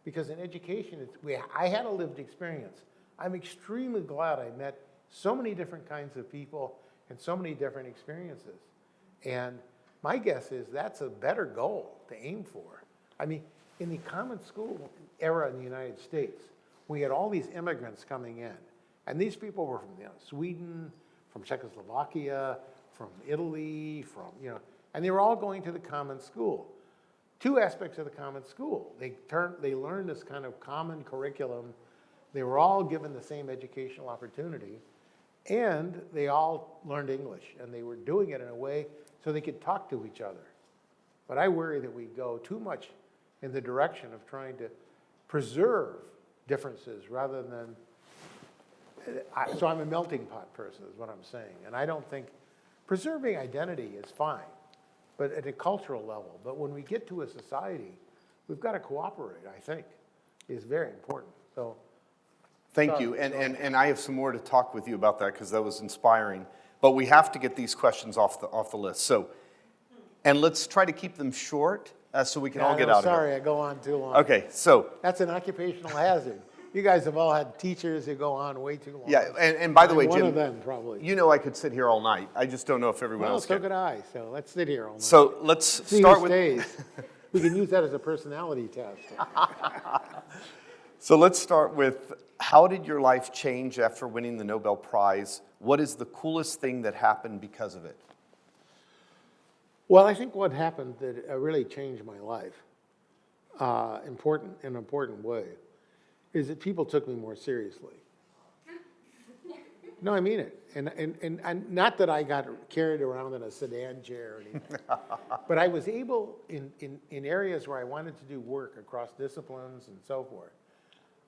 Because in education, I had a lived experience. I'm extremely glad I met so many different kinds of people and so many different experiences. And my guess is that's a better goal to aim for. I mean, in the common school era in the United States, we had all these immigrants coming in. And these people were from Sweden, from Czechoslovakia, from Italy, and they were all going to the common school. Two aspects of the common school. They learned this kind of common curriculum. They were all given the same educational opportunity, and they all learned English, and they were doing it in a way so they could talk to each other. But I worry that we go too much in the direction of trying to preserve differences rather than, so I'm a melting pot person is what I'm saying. And I don't think, preserving identity is fine, but at a cultural level. But when we get to a society, we've got to cooperate, I think, is very important. So, Thank you, and I have some more to talk with you about that because that was inspiring. But we have to get these questions off the list. So, and let's try to keep them short so we can all get out of here. Sorry, I go on too long. Okay, so. That's an occupational hazard. You guys have all had teachers who go on way too long. Yeah, and by the way, I'm one Jim, of them, probably. you know I could sit here all night. I just don't know if everyone Well, else so can. could I, so let's sit here all night. So let's See start who with. stays. We can use that as a personality test. So let's start with, how did your life change after winning the Nobel Prize? What is the coolest thing that happened because of it? Well, I think what happened that really changed my life, in an important way, is that people took me more seriously. No, I mean it. And not that I got carried around in a sedan chair or anything, but I was able, in areas where I wanted to do work across disciplines and so forth,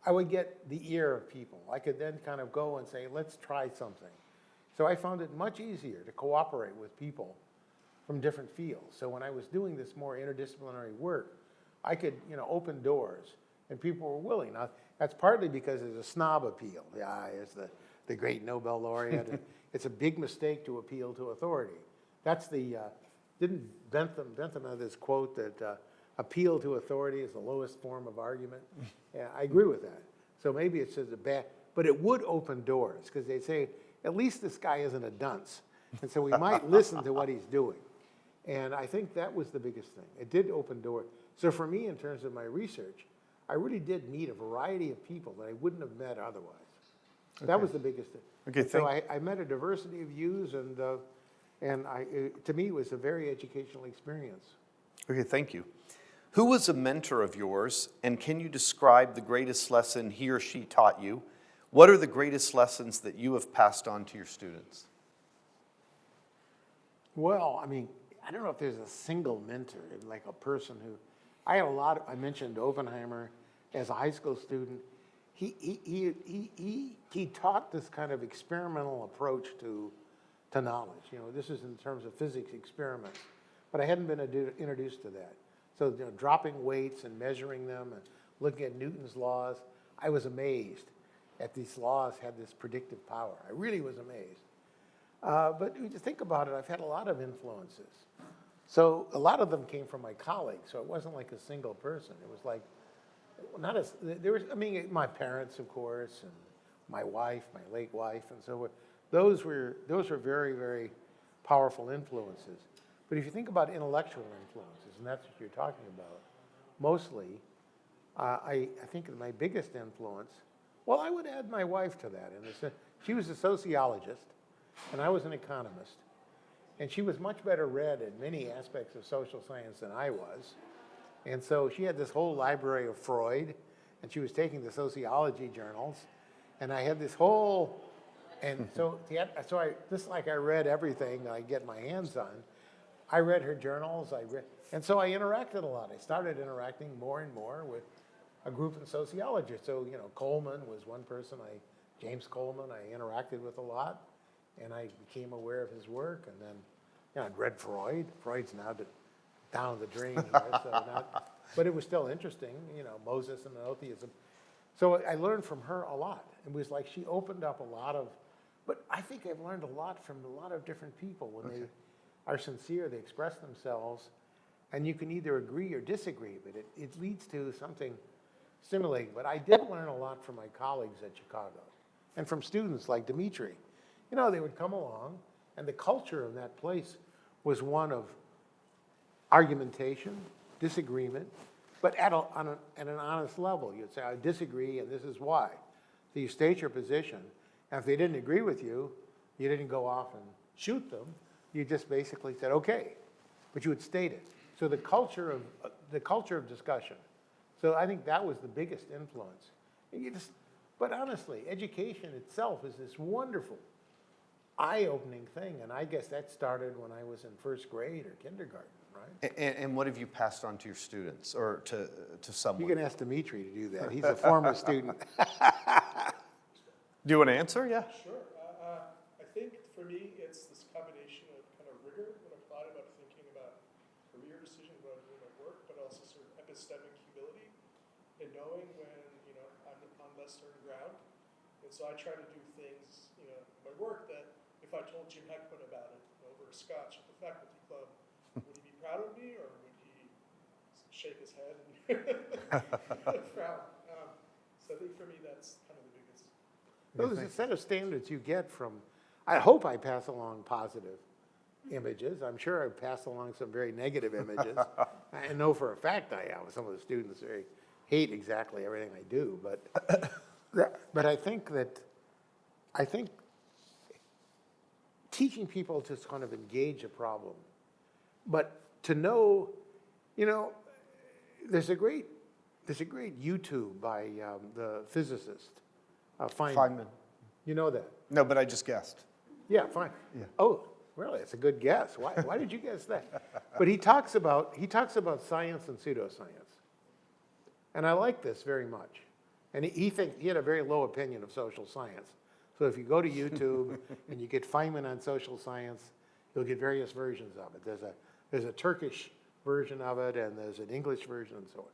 I would get the ear of people. I could then kind of go and say, let's try something. So I found it much easier to cooperate with people from different fields. So when I was doing this more interdisciplinary work, I could, open doors, and people were willing. Now, that's partly because there's a snob appeal. Yeah, it's the great Nobel Laureate. It's a big mistake to appeal to authority. That's didn't Bentham have this quote that appeal to authority is the lowest form of argument? Yeah, I agree with that. So maybe it's just but it would open doors, because they say, at least this guy isn't a dunce. And so we might listen to what he's doing. And I think that was the biggest thing. It did open doors. So for me, in terms of my research, I really did meet a variety of people that I wouldn't have met otherwise. Okay. That was the biggest thing. Okay, so I met a diversity of views, and to me, it was a very educational experience. Okay, thank you. Who was a mentor of yours, and can you describe the greatest lesson he or she taught you? What are the greatest lessons that you have passed on to your students? Well, I don't know if there's a single mentor, like a person who, I had a lot, I mentioned Oppenheimer as a high school student. He taught this kind of experimental approach to knowledge. This is in terms of physics experiments, but I hadn't been introduced to that. So, dropping weights and measuring them and looking at Newton's laws, I was amazed that these laws had this predictive power. I really was amazed. But when you think about it, I've had a lot of influences. So a lot of them came from my colleagues, so it wasn't like a single person. It was like, my parents, of course, and my wife, my late wife, and so forth. Those were very, very powerful influences. But if you think about intellectual influences, and that's what you're talking about, mostly, I think that my biggest influence, well, I would add my wife to that. She was a sociologist, and I was an economist. And she was much better read in many aspects of social science than I was. And so she had this whole library of Freud, and she was taking the sociology journals. And I had this whole, and so I read everything that I get my hands on. I read her journals, and so I interacted a lot. I started interacting more and more with a group in sociology. So, Coleman was one person, James Coleman, I interacted with a lot. And I became aware of his work, and then, I'd read Freud. Freud's now down the drain here, but it was still interesting, Moses and Atheism. So I learned from her a lot. It was like she opened up a lot of, but I think I've learned a lot from a lot of different people. When they are sincere, they express themselves, and you can either agree or disagree, but it leads to something stimulating. But I did learn a lot from my colleagues at Chicago, and from students like Dimitri. They would come along, and the culture of that place was one of argumentation, disagreement, but at an honest level. You'd say, I disagree, and this is why. So you state your position, and if they didn't agree with you, you didn't go off and shoot them. You just basically said, okay, but you would state it. So the culture of discussion. So I think that was the biggest influence. But honestly, education itself is this wonderful, eye-opening thing, and I guess that started when I was in first grade or kindergarten, right? And what have you passed on to your students, or to someone? You can ask Dimitri to do that. He's a former student. Do you want to answer? Yeah. Sure. I think for me, it's this combination of kind of rigor when applied about thinking about career decisions when I'm doing my work, but also sort of epistemic humility and knowing when I'm on less certain ground. And so I try to do things in my work that if I told Jim Heckman about it over a scotch at the faculty club, would he be proud of me, or would he shake his head and frown? So I think for me that's There's a set of standards you get from, I hope I pass along positive images. I'm sure I've passed along some very negative images. I know for a fact I have. Some of the students hate exactly everything I do, but I think teaching people to kind of engage a problem, but to know, there's a great YouTube by the physicist, Feynman. You know that? No, but I just guessed. Yeah, fine. Yeah. Oh, really? It's a good guess. Why did you guess that? But he talks about science and pseudoscience, and I like this very much. And he had a very low opinion of social science. So if you go to YouTube and you get Feynman on social science, you'll get various versions of it. There's a Turkish version of it, and there's an English version, and so on.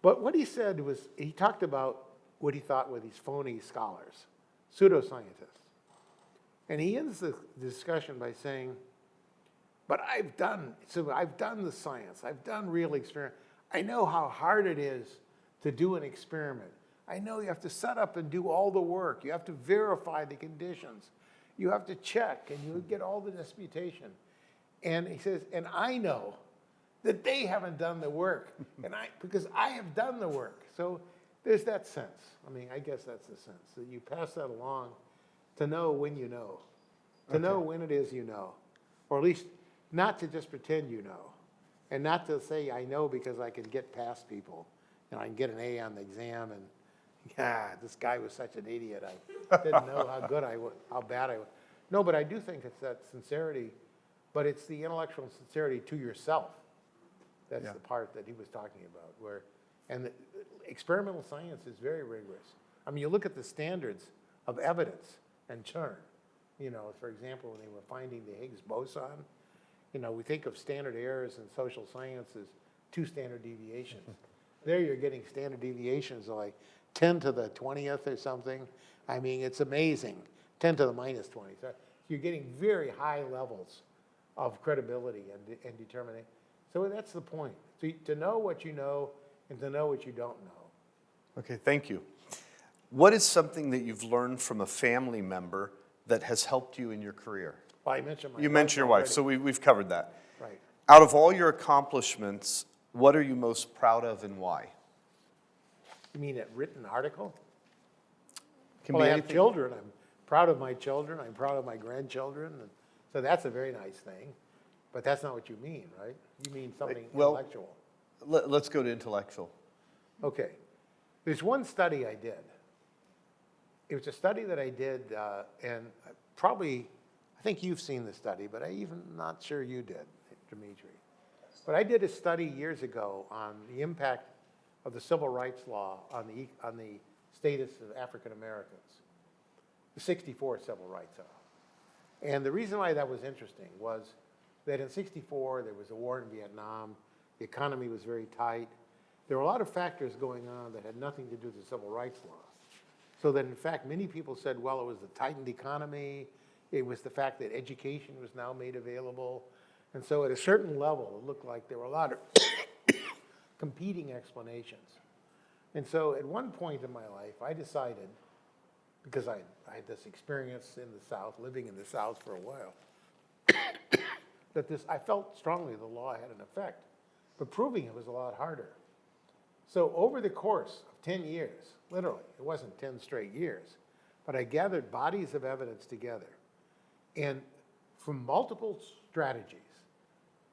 But what he said was, he talked about what he thought were these phony scholars, pseudoscientists. And he ends the discussion by saying, but I've done the science, I've done real experiment. I know how hard it is to do an experiment. I know you have to set up and do all the work. You have to verify the conditions. You have to check, and you get all the disputation. And he says, and I know that they haven't done the work, because I have done the work. So there's that sense. I mean, I guess that's the sense, that you pass that along to know when you know, to know when it is you know, or at least not to just pretend you know, and not to say I know because I can get past people, and I can get an A on the exam, and this guy was such an idiot. I didn't know how bad I was. No, but I do think it's that sincerity, but it's the intellectual sincerity to yourself. That's the part that he was talking about. And the experimental science is very rigorous. I mean, you look at the standards of evidence and CERN. For example, when they were finding the Higgs boson, we think of standard errors in social science as 2 standard deviations. There you're getting standard deviations of like 10 to the 20th or something. I mean, it's amazing. 10 to the minus 20. So you're getting very high levels of credibility and determination. So that's the point. To know what you know and to know what you don't know. Okay, thank you. What is something that you've learned from a family member that has helped you in your career? Well, I mentioned my You mentioned your wife, already. so we've covered that. Right. Out of all your accomplishments, what are you most proud of and why? You mean a written article? Can Well, be I have anything. children. I'm proud of my children. I'm proud of my grandchildren. And so that's a very nice thing. But that's not what you mean, right? You mean something intellectual. Let's go to intellectual. Okay. There's one study I did. It was a study that I did, and I think you've seen the study, but I'm not sure you did, Dimitri. But I did a study years ago on the impact of the civil rights law on the status of African Americans, the 64 Civil Rights Act. And the reason why that was interesting was that in 64, there was a war in Vietnam, the economy was very tight. There were a lot of factors going on that had nothing to do with the civil rights law. So that in fact, many people said, well, it was the tightened economy, it was the fact that education was now made available. And so at a certain level, it looked like there were a lot of competing explanations. And so at one point in my life, I decided, because I had this experience in the South, living in the South for a while, that I felt strongly the law had an effect, but proving it was a lot harder. So over the course of 10 years, literally, it wasn't 10 straight years, but I gathered bodies of evidence together, and from multiple strategies,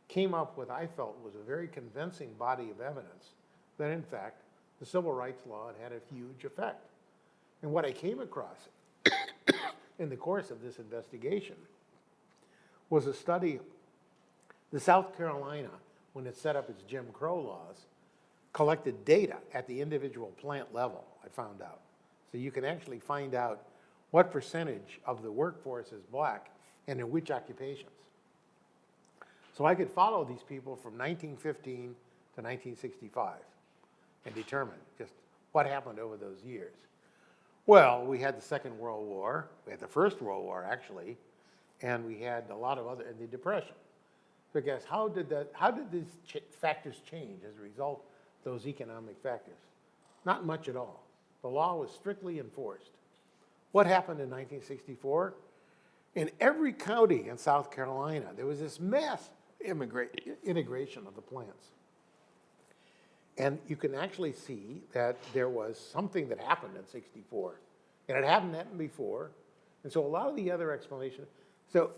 came up with, I felt, was a very convincing body of evidence that, in fact, the civil rights law had had a huge effect. And what I came across in the course of this investigation was a study, the South Carolina, when it set up its Jim Crow laws, collected data at the individual plant level, I found out. So you can actually find out what percentage of the workforce is black and in which occupations. So I could follow these people from 1915 to 1965 and determine just what happened over those years. Well, we had the Second World War, we had the First World War actually, and we had a lot of other, and the Depression. So I guess, how did these factors change as a result of those economic factors? Not much at all. The law was strictly enforced. What happened in 1964? In every county in South Carolina, there was this mass integration of the plants. And you can actually see that there was something that happened in 64. And it hadn't happened before. And so a lot of the other explanation, so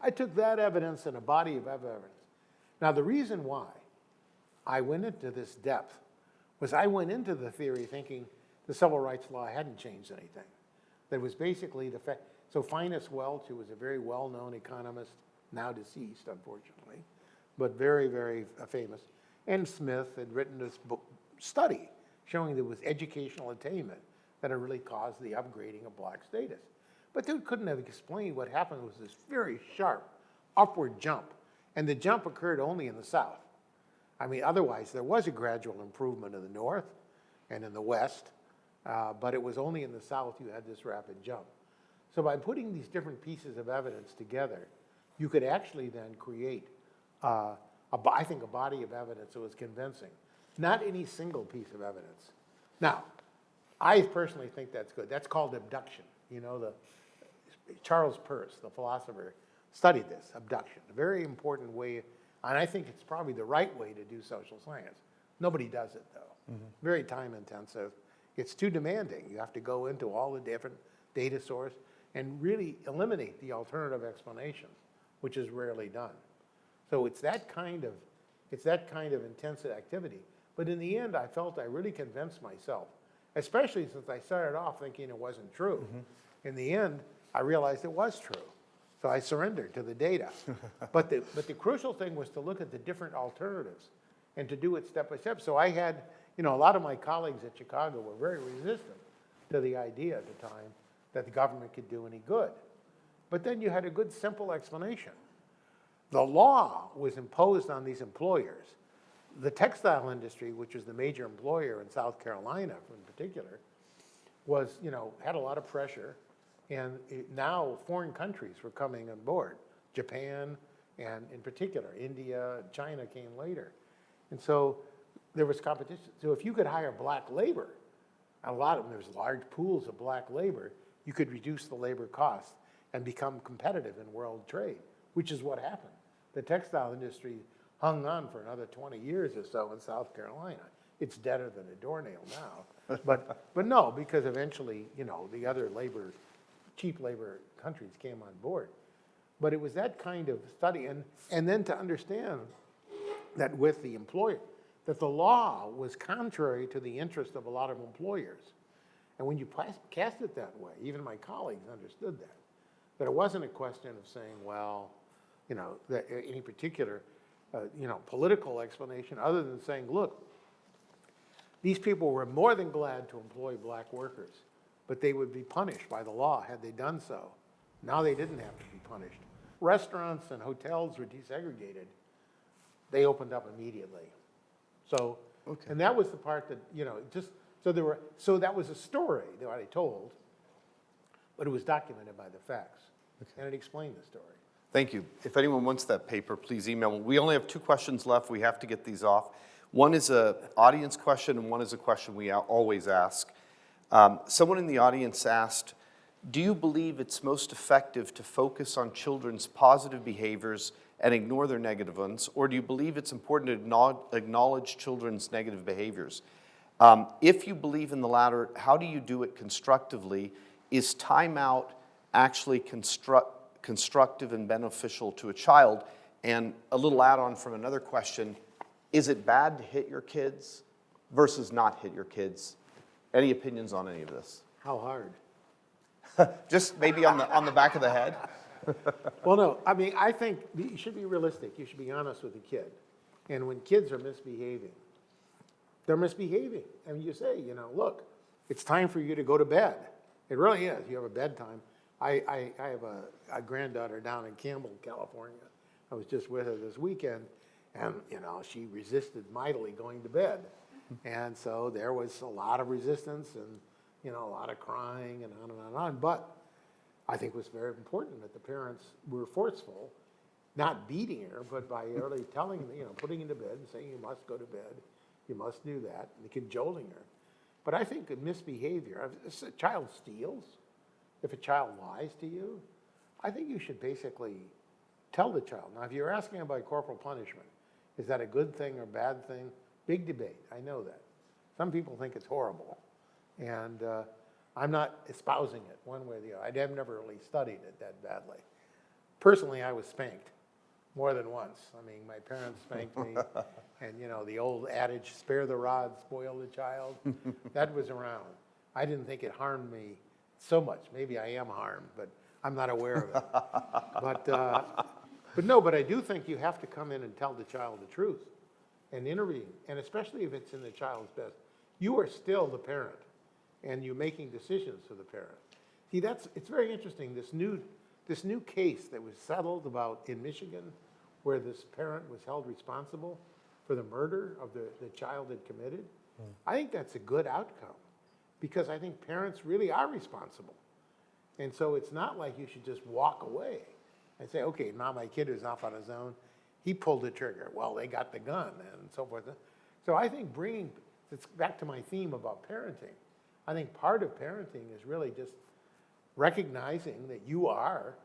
I took that evidence and a body of evidence. Now the reason why I went into this depth was I went into the theory thinking the civil rights law hadn't changed anything. That was basically the fact. So Finis Welch, who was a very well-known economist, now deceased, unfortunately, but very, very famous, and Smith had written this book, study showing there was educational attainment that had really caused the upgrading of black status. But they couldn't have explained what happened was this very sharp upward jump, and the jump occurred only in the South. I mean, otherwise, there was a gradual improvement in the North and in the West, but it was only in the South you had this rapid jump. So by putting these different pieces of evidence together, you could actually then create, I think, a body of evidence that was convincing. Not any single piece of evidence. Now, I personally think that's good. That's called abduction. You know, Charles Peirce, the philosopher, studied this, abduction. A very important way, and I think it's probably the right way to do social science. Nobody does it, though. Very time intensive. It's too demanding. You have to go into all the different data sources and really eliminate the alternative explanations, which is rarely done. So it's that kind of intensive activity. But in the end, I felt I really convinced myself, especially since I started off thinking it wasn't true. In the end, I realized it was true. So I surrendered to the data. But the crucial thing was to look at the different alternatives and to do it step by step. So I had, a lot of my colleagues at Chicago were very resistant to the idea at the time that the government could do any good. But then you had a good, simple explanation. The law was imposed on these employers. The textile industry, which was the major employer in South Carolina in particular, was, had a lot of pressure. And now foreign countries were coming on board. Japan, and in particular, India, China came later. And so there was competition. So if you could hire black labor, a lot of them, there's large pools of black labor, you could reduce the labor costs and become competitive in world trade, which is what happened. The textile industry hung on for another 20 years or so in South Carolina. It's deader than a doornail now. But no, because eventually, the other cheap labor countries came on board. But it was that kind of study. And then to understand that with the employer, that the law was contrary to the interest of a lot of employers. And when you cast it that way, even my colleagues understood that it wasn't a question of saying, well, that any particular, political explanation other than saying, look, these people were more than glad to employ black workers, but they would be punished by the law had they done so. Now they didn't have to be punished. Restaurants and hotels were desegregated. They opened up immediately. So, okay. And that was the part that, so that was a story that I told, but it was documented by the facts. Okay. And it explained the story. Thank you. If anyone wants that paper, please email me. We only have 2 questions left. We have to get these off. One is an audience question, and one is a question we always ask. Someone in the audience asked, do you believe it's most effective to focus on children's positive behaviors and ignore their negative ones, or do you believe it's important to acknowledge children's negative behaviors? If you believe in the latter, how do you do it constructively? Is timeout actually constructive and beneficial to a child? And a little add-on from another question, is it bad to hit your kids versus not hit your kids? Any opinions on any of this? How hard? Just maybe on the back of the head? Well, no, I think you should be realistic. You should be honest with the kid. And when kids are misbehaving, they're misbehaving. And you say, look, it's time for you to go to bed. It really is. You have a bedtime. I have a granddaughter down in Campbell, California. I was just with her this weekend, and, she resisted mightily going to bed. And so there was a lot of resistance and, a lot of crying and on and on and on. But I think it was very important that the parents were forceful, not beating her, but by early telling, putting her to bed and saying, you must go to bed, you must do that, and cajoling her. But I think that misbehavior, if a child steals, if a child lies to you, I think you should basically tell the child. Now, if you're asking about corporal punishment, is that a good thing or bad thing? Big debate, I know that. Some people think it's horrible. And I'm not espousing it one way or the other. I've never really studied it that badly. Personally, I was spanked more than once. I mean, my parents spanked me. And, you know, the old adage, spare the rod, spoil the child, that was around. I didn't think it harmed me so much. Maybe I am harmed, but I'm not aware of it. But I do think you have to come in and tell the child the truth and intervene, and especially if it's in the child's best. You are still the parent, and you're making decisions for the parent. See, it's very interesting, this new case that was settled about in Michigan, where this parent was held responsible for the murder of the child that committed. I think that's a good outcome, because I think parents really are responsible. And so it's not like you should just walk away and say, okay, now my kid is off on his own. He pulled the trigger. Well, they got the gun and so forth. So I think it's back to my theme about parenting. I think part of parenting is really just recognizing that you are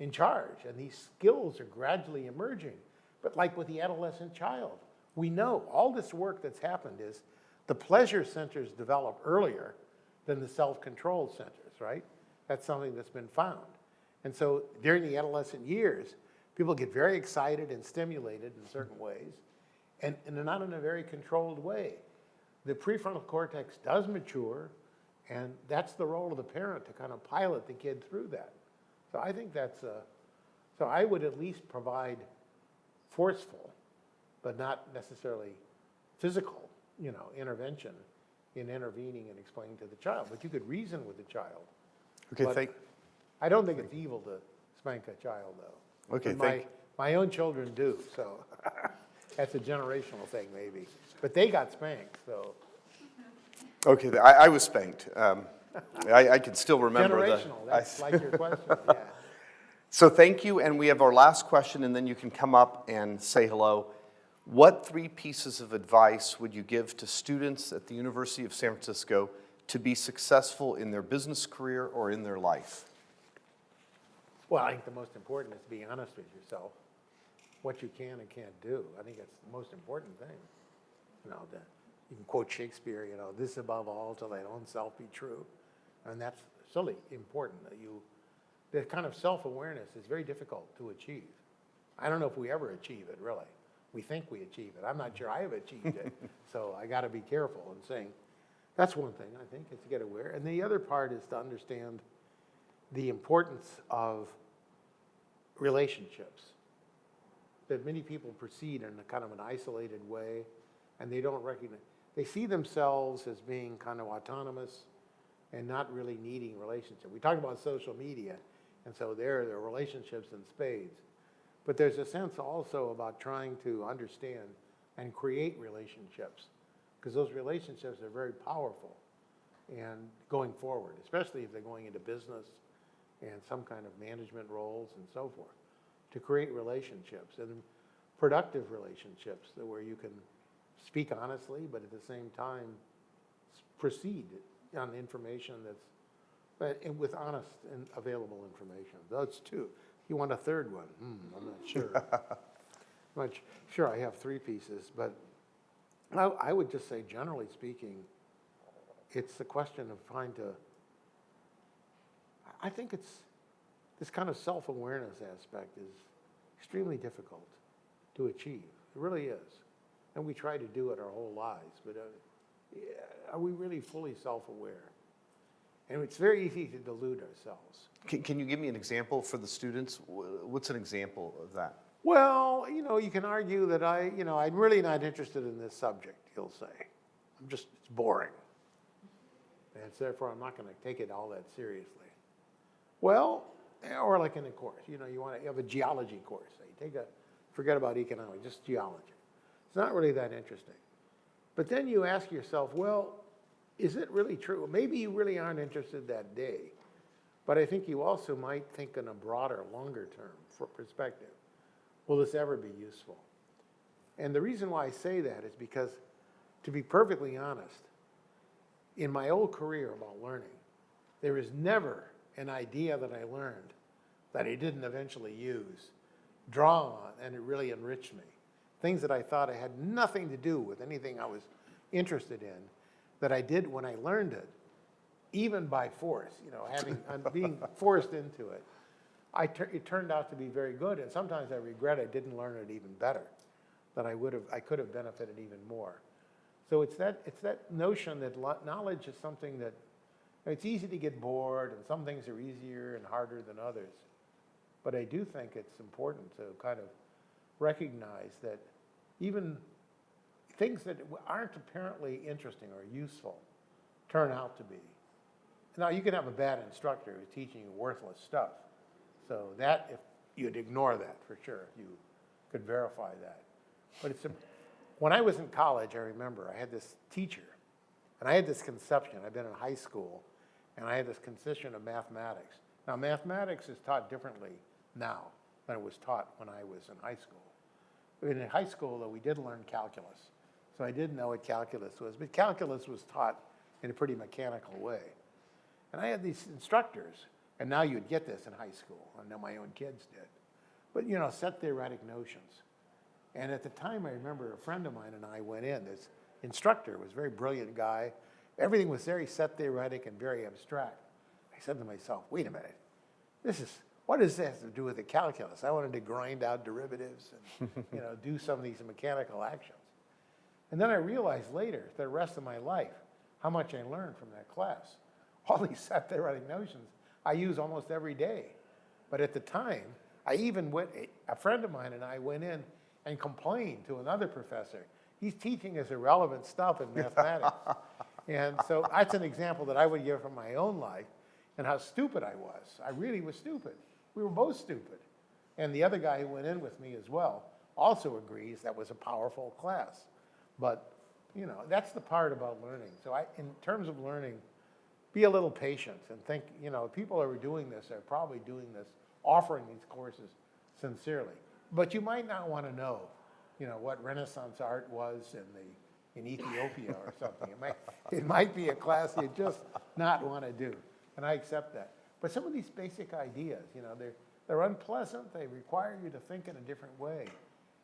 in charge, and these skills are gradually emerging. But like with the adolescent child, we know all this work that's happened is the pleasure centers develop earlier than the self-controlled centers, right? That's something that's been found. And so during the adolescent years, people get very excited and stimulated in certain ways, and they're not in a very controlled way. The prefrontal cortex does mature, and that's the role of the parent to kind of pilot the kid through that. So I think so I would at least provide forceful, but not necessarily physical, intervention in intervening and explaining to the child. But you could reason with the child. Okay, I don't think it's evil to spank a child, though. Okay, my own children do, so that's a generational thing, maybe. But they got spanked, so. Okay, I was spanked. I can still remember Generational, that's like your question, yeah. So thank you, and we have our last question, and then you can come up and say hello. What 3 pieces of advice would you give to students at the University of San Francisco to be successful in their business career or in their life? Well, I think the most important is to be honest with yourself, what you can and can't do. I think that's the most important thing. You can quote Shakespeare, this above all till thine own self be true. And that's really important. That kind of self-awareness is very difficult to achieve. I don't know if we ever achieve it, really. We think we achieve it. I'm not sure I have achieved it. So I got to be careful in saying, that's one thing, I think, is to get aware. And the other part is to understand the importance of relationships. That many people proceed in a kind of an isolated way, and they don't recognize. They see themselves as being kind of autonomous and not really needing relationships. We talk about social media, and so there are relationships in spades. But there's a sense also about trying to understand and create relationships, because those relationships are very powerful and going forward, especially if they're going into business and some kind of management roles and so forth, to create relationships and productive relationships where you can speak honestly, but at the same time proceed on information with honest and available information. Those 2. You want a third one? I'm not sure. I'm not sure I have 3 pieces, but I would just say, generally speaking, it's the question of trying to, I think it's, this kind of self-awareness aspect is extremely difficult to achieve. It really is. And we try to do it our whole lives, but are we really fully self-aware? And it's very easy to delude ourselves. Can you give me an example for the students? What's an example of that? Well, you can argue that I'm really not interested in this subject, you'll say. It's boring. And therefore I'm not going to take it all that seriously. Well, or like in a course, you have a geology course. Forget about economics, just geology. It's not really that interesting. But then you ask yourself, well, is it really true? Maybe you really aren't interested that day, but I think you also might think in a broader, longer term perspective. Will this ever be useful? And the reason why I say that is because, to be perfectly honest, in my old career about learning, there is never an idea that I learned that I didn't eventually use, draw on, and it really enriched me. Things that I thought I had nothing to do with anything I was interested in, that I did when I learned it, even by force, being forced into it. It turned out to be very good, and sometimes I regret I didn't learn it even better, that I could have benefited even more. So it's that notion that knowledge is something that, it's easy to get bored, and some things are easier and harder than others. But I do think it's important to kind of recognize that even things that aren't apparently interesting or useful turn out to be. Now, you can have a bad instructor who's teaching you worthless stuff. So that, if you'd ignore that for sure, if you could verify that. But when I was in college, I remember I had this teacher, and I had this conception. I'd been in high school, and I had this conception of mathematics. Now, mathematics is taught differently now than it was taught when I was in high school. In high school, though, we did learn calculus. So I did know what calculus was, but calculus was taught in a pretty mechanical way. And I had these instructors, and now you'd get this in high school. I know my own kids did. But, set theoretic notions. And at the time, I remember a friend of mine and I went in. This instructor was a very brilliant guy. Everything was very set theoretic and very abstract. I said to myself, wait a minute, what does this have to do with the calculus? I wanted to grind out derivatives and do some of these mechanical actions. And then I realized later, the rest of my life, how much I learned from that class. All these set theoretic notions I use almost every day. But at the time, a friend of mine and I went in and complained to another professor. He's teaching us irrelevant stuff in mathematics. And so that's an example that I would give from my own life and how stupid I was. I really was stupid. We were both stupid. And the other guy who went in with me as well also agrees that was a powerful class. But, that's the part about learning. So in terms of learning, be a little patient and think, people who are doing this are probably doing this, offering these courses sincerely. But you might not want to know, what Renaissance art was in Ethiopia or something. It might be a class you just not want to do, and I accept that. But some of these basic ideas, they're unpleasant. They require you to think in a different way,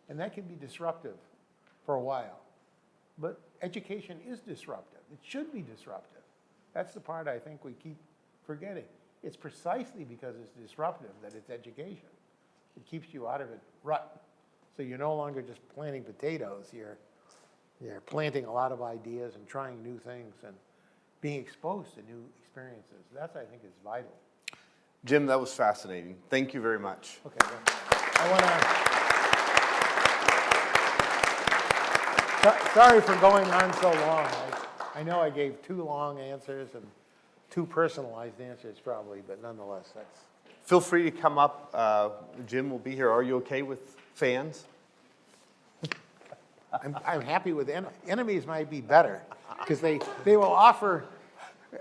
and that can be disruptive for a while. But education is disruptive. It should be disruptive. That's the part I think we keep forgetting. It's precisely because it's disruptive that it's education. It keeps you out of a rut. So you're no longer just planting potatoes. You're planting a lot of ideas and trying new things and being exposed to new experiences. That, I think, is vital. Jim, that was fascinating. Thank you very much. Okay, well, I want to... Sorry for going on so long. I know I gave too long answers and too personalized answers probably, but nonetheless, that's... Feel free to come up. Jim will be here. Are you okay with fans? I'm happy with enemies might be better because they will offer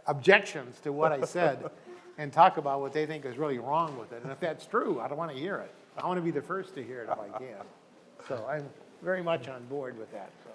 objections to what I said and talk about what they think is really wrong with it. And if that's true, I don't want to hear it. I want to be the first to hear it if I can. So I'm very much on board with that. So.